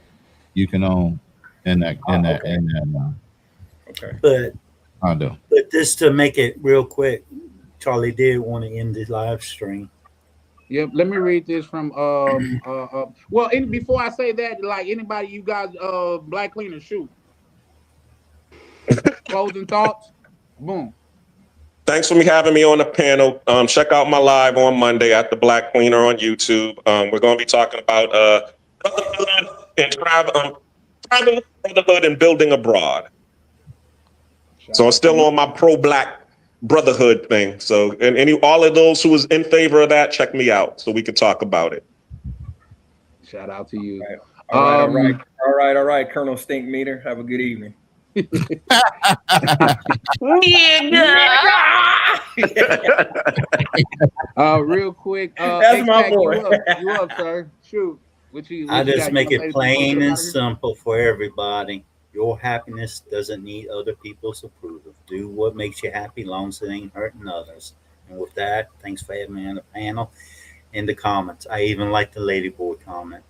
you can own in that in that Okay. in that Okay. but condo. but just to make it real quick, Charlie did want to end the live stream. Yep. Let me read this from well, before I say that, like anybody you guys black cleaner shoot. Closing thoughts. Boom. Thanks for having me on the panel. Check out my live on Monday at the Black Cleaner on YouTube. We're going to be talking about brotherhood and tribal brotherhood and building abroad. Shout So I'm out to still you. on my pro-black brotherhood thing. So, and all of those who was in favor of that, check me out so we can talk about it. Shout out to you. All right, Colonel Stink Meter. Have a good evening. Real quick. That's my X-Pac, boy. you up, sir? Shoot. What you I got? just You make wanna say it this before we plain get and out of here? simple for everybody. Your happiness doesn't need other people's approval. Do what makes you happy, long as it ain't hurting others. And with that, thanks for having me on the panel. In the comments, I even like the ladyboy comment.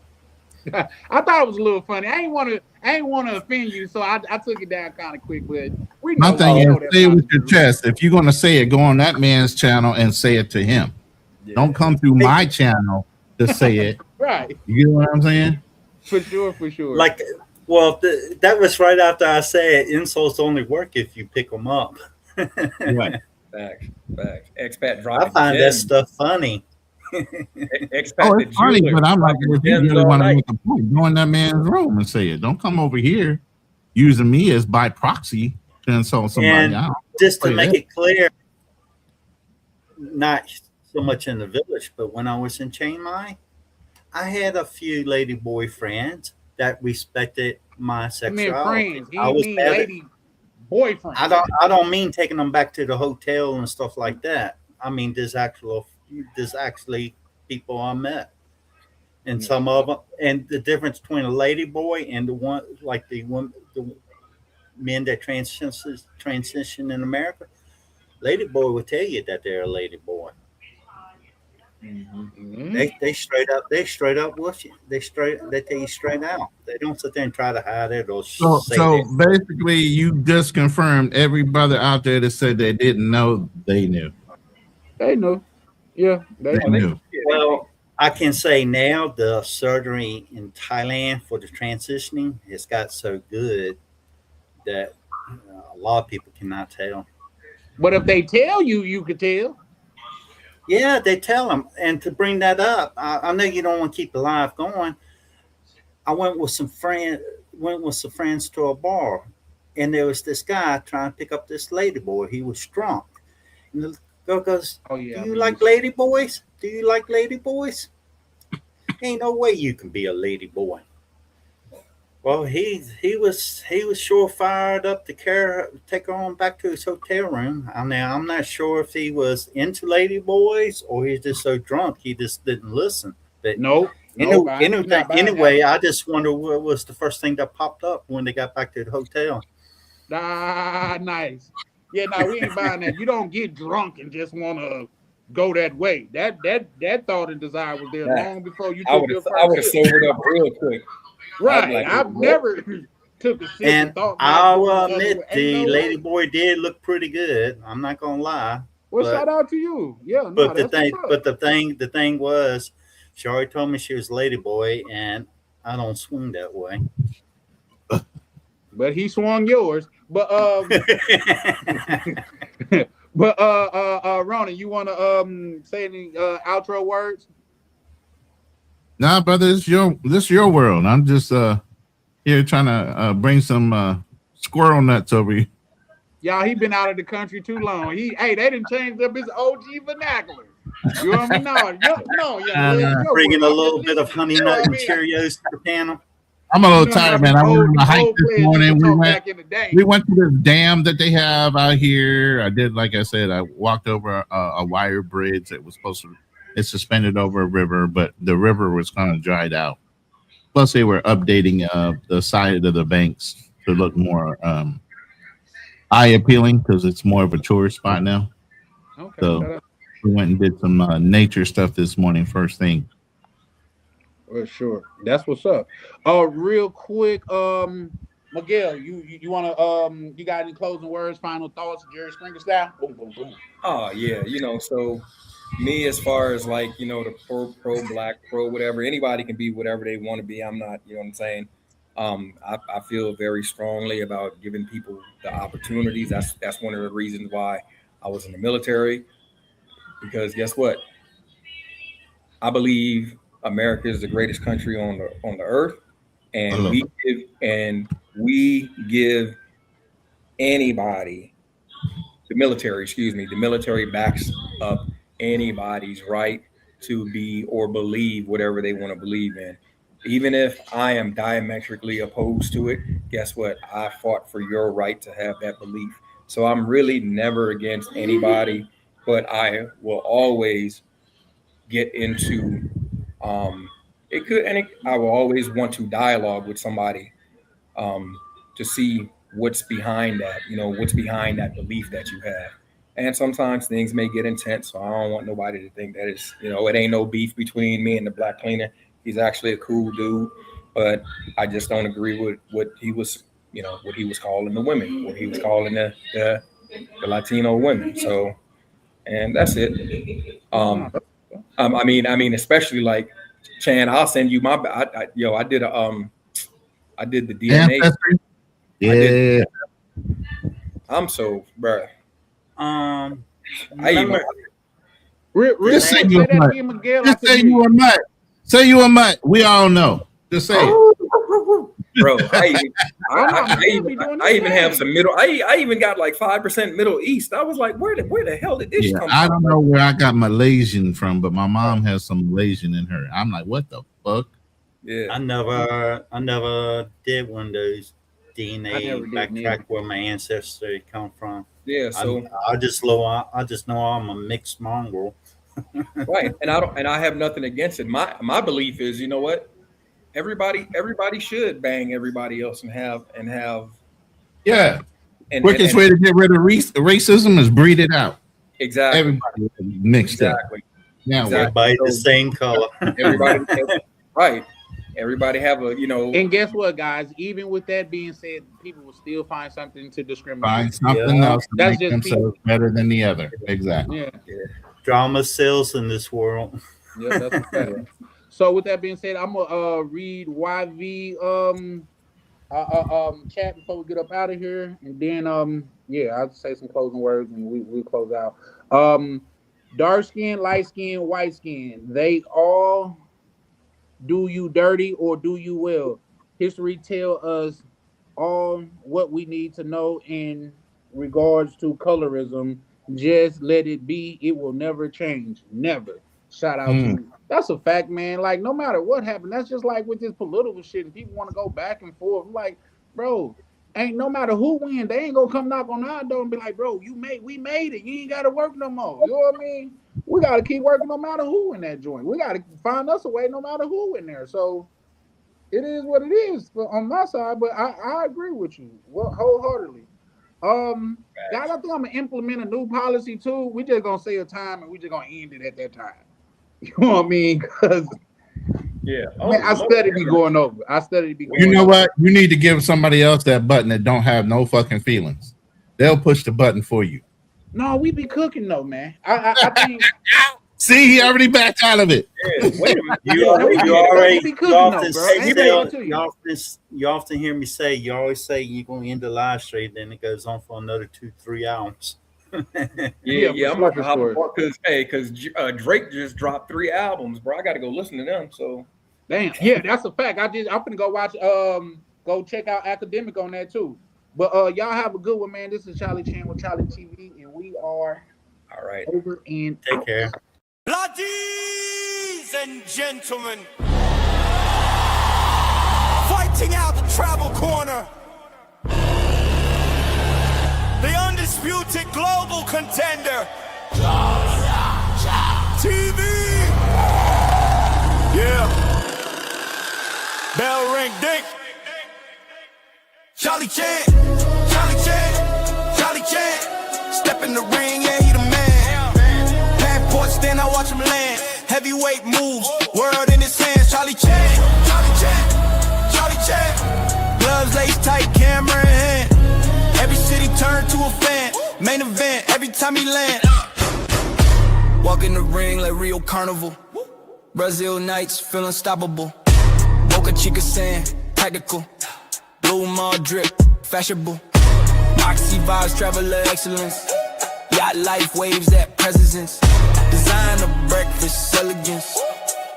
I thought it was a little funny. I ain't want to offend you, so I took it down kind of quick. But we My know, thing we is, know that's say it not with the your truth. chest. If you're gonna say it, go on that man's channel and say it to him. Yeah. Don't come through my channel to say it. Right. You know what I'm saying? For sure, for sure. Like, well, that was right after I said insults only work if you pick them up. Right. Facts. Expat I dropping find that gems. stuff funny. Expat Oh, the it's funny, jeweler but I'm like, dropping if you gems really all want to night. make a point, go in that man's room and say it. Don't come over here using me as by proxy to insult somebody. And I don't just to play make that. it clear, not so much in the village, but when I was in Chiang Mai, I had a few lady boyfriends that respected my He meant sexuality. friends. He I didn't was mean better. lady boyfriend. I don't mean taking them back to the hotel and stuff like that. I mean there's actually people I met, and some of them, and the difference between a lady boy and the one like the men that transition in America. Lady boy will tell you that they're a lady boy. Mhm. They straight up with you. They tell you straight out. They don't sit there and try to hide it or So, say so that. basically, you just confirmed every brother out there that said they didn't know they knew. They know. Yeah, they They know. knew. Well, I can say now the surgery in Thailand for the transitioning has got so good that a lot of people cannot tell. But if they tell you, you could tell. Yeah, they tell them. And to bring that up, I know you don't want to keep the live going. I went with some friends to a bar, and there was this guy trying to pick up this lady boy. He was drunk, and the girl goes, Oh yeah. "Do you like lady boys? Do you like lady boys? Ain't no way you can be a lady boy." Well, he was sure fired up to take her on back to his hotel room. I mean, I'm not sure if he was into lady boys or he's just so drunk he just didn't listen. But Nope. Nope. I'm not buying anyway, that. I just wonder what was the first thing that popped up when they got back to the hotel. Ah, nice. Yeah, no, we ain't buying that. You don't get drunk and just want to go that way. That thought and desire was there long before you took your I would first have sip. sobered up real quick. Right. like, I've never took a sip and And thought I will myself admit ain't the no lady way. boy did look pretty good. I'm not gonna lie. Well, But shout out to you. Yeah, no, but the that's what's thing up. but the thing was she already told me she was a lady boy and I don't swing that way. But he swung yours. But but Ronnie, you want to say any outro words? Nah, brother, this is your world. I'm just here trying to bring some squirrel nuts over you. Y'all, he been out of the country too long. They didn't change up his OG vernacular. You know what I mean? No, young lady, your Bringing world. a little bit of honey You know nut what I and mean? Cheerios to the panel. I'm a little You know how tired, man. these I went old, on a these hike old this players used morning. to talk back in the day. We went to this dam that they have out here. I did, like I said, I walked over a wire bridge that was it's suspended over a river, but the river was kind of dried out. Plus, they were updating the side of the banks to look more eye appealing because it's more of a tourist spot now. Okay, So we went and did some nature stuff this morning, first thing. For sure. That's what's up. Real quick, Miguel, you wanna you got any closing words, final thoughts, Jerry Springer style? Boom, boom, boom. Oh yeah, so me as far as like, the pro black, pro whatever, anybody can be whatever they want to be. I'm not, you know what I'm saying? I feel very strongly about giving people the opportunities. That's one of the reasons why I was in the military. Because guess what? I believe America is the greatest country on the earth, and we give anybody the military backs up anybody's right to be or believe whatever they want to believe in. Even if I am diametrically opposed to it, guess what? I fought for your right to have that belief. So I'm really never against anybody, but I will always get into I will always want to dialogue with somebody to see what's behind that, what's behind that belief that you have. And sometimes things may get intense, so I don't want nobody to think that it ain't no beef between me and the black cleaner. He's actually a cool dude, but I just don't agree with what he was calling the women, what he was calling the Latino women. So, and that's it. I mean, especially like Chan, I'll send you my. I did I did the DNA. Ancestry? Yeah. I'm so, bruh. Remember, Just say you a mutt. Miguel. Just say you a mutt. Say you a mutt. We all know. Just say it. Bro, I even have some middle. I even got like 5% Middle East. I was like, where the hell did this come from? I don't know where I got Malaysian from, but my mom has some Malaysian in her. I'm like, what the fuck? Yeah, I never did one of those DNA backtrack where my ancestry come from. Yeah, so I just know I'm a mixed mongrel. Right, and I have nothing against it. My belief is, you know what? Everybody should bang everybody else and have yeah. Quickest way to get rid of racism is breed it out. Exactly. Everybody mixed up. Yeah, everybody the same color. Everybody, right. Everybody have a, And guess what, guys? Even with that being said, people will still find something to discriminate. Find something else to That's make just themselves better than the other. Exactly. Yeah. Drama sells in this world. Yeah, that's a fact. So with that being said, I'm gonna read YV chat before we get up out of here, and then yeah, I'll say some closing words and we close out. Dark skin, light skin, white skin, they all do you dirty or do you well. History tell us all what we need to know in regards to colorism. Just let it be. It will never change. Never. Shout out to you. That's a fact, man. Like, no matter what happened, that's just like with this political shit. And people want to go back and forth. I'm like, bro, ain't no matter who win, they ain't gonna come knock on our door and be like, bro, we made it. You ain't gotta work no more. You know what I mean? We gotta keep working no matter who in that joint. We gotta find us a way no matter who in there. So it is what it is on my side, but I agree with you wholeheartedly. Guys, I think I'm gonna implement a new policy too. We just gonna say a time and we just gonna end it at that time. You know what I mean? Because Yeah. man, I study be going over. I study be going You know over. what? You need to give somebody else that button that don't have no fucking feelings. They'll push the button for you. No, we be cooking though, man. I think. See, he already backed out of it. Yeah, wait a minute. You often hear me say, you always say you're going to end the live stream, then it goes on for another 2-3 hours. Yeah, I'm about to hop on because Drake just dropped 3 albums, bro. I got to go listen to them. So, damn, yeah, that's a fact. I'm gonna go watch. Go check out Academic on that too. But y'all have a good one, man. This is Charlie Chan with Charlie TV, and we are all right. Over and take out. care. Ladies and gentlemen, fighting out the travel corner, the undisputed global contender, TV. Yeah. Bell ring, ding. Charlie Chan, Charlie Chan, Charlie Chan. Step in the ring, yeah, he the man. Then I watch him land. Heavyweight moves, world in his hands. Charlie Chan, Charlie Chan, Charlie Chan. Gloves laced tight, camera in hand. Every city turned to a fan. Main event, every time he land. Walk in the ring like Rio Carnival. Brazil nights, feel unstoppable. Boca Chica sand, tactical. Blue mall drip, fashionable. Moxie vibes, traveler excellence. Yacht life, waves that presence. Designer breakfast, elegance.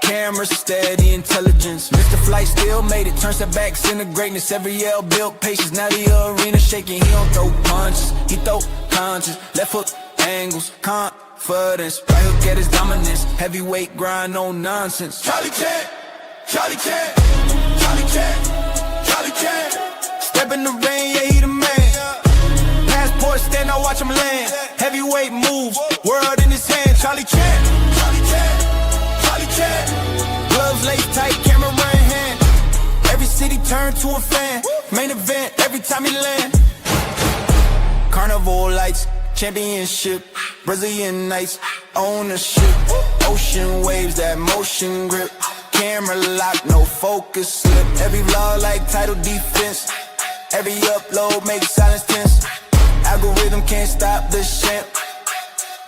Camera steady, intelligence. Mr. Flight still made it, turn setbacks into greatness. Every L built patience, now the arena shaking. He don't throw punches, he throw punches. Left hook angles, confidence. Right hook at his dominance. Heavyweight grind, no nonsense. Charlie Chan, Charlie Chan, Charlie Chan, Charlie Chan. Step in the rain, yeah, he the man. Passport stand, I watch him land. Heavyweight moves, world in his hand. Charlie Chan, Charlie Chan, Charlie Chan. Gloves laced tight, camera in hand. Every city turned to a fan. Main event, every time he land. Carnival lights, championship. Brazilian nights, ownership. Ocean waves, that motion grip. Camera lock, no focus slip. Every vlog like title defense. Every upload makes silence tense. Algorithm can't stop the champ.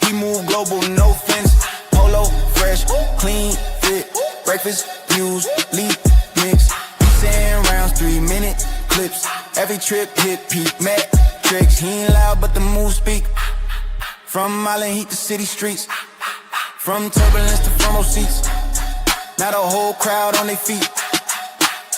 He move global, no fence. Polo, fresh, clean, fit. Breakfast, views, lead, mix. Saying rounds, 3-minute clips. Every trip hit peak metrics. He ain't loud, but the moves speak. From island heat to city streets. From turbulence to front row seats. Now the whole crowd on their feet.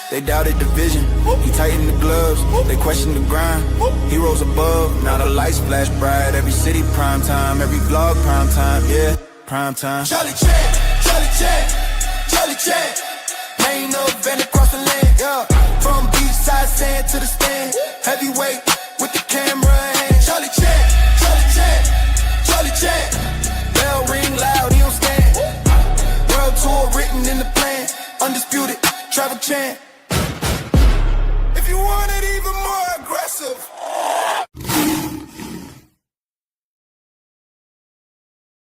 They doubted the vision, he tightened the gloves. They questioned the grind, he rose above. Now the lights flash bright, every city prime time. Every vlog prime time, yeah, prime time. Charlie Chan, Charlie Chan, Charlie Chan. Main event across the land, yeah. From beachside sand to the stand. Heavyweight with the camera in hand. Charlie Chan, Charlie Chan, Charlie Chan. Bell ring loud, he don't stand. World tour written in the plan. Undisputed, travel Chan. If you want it even more aggressive,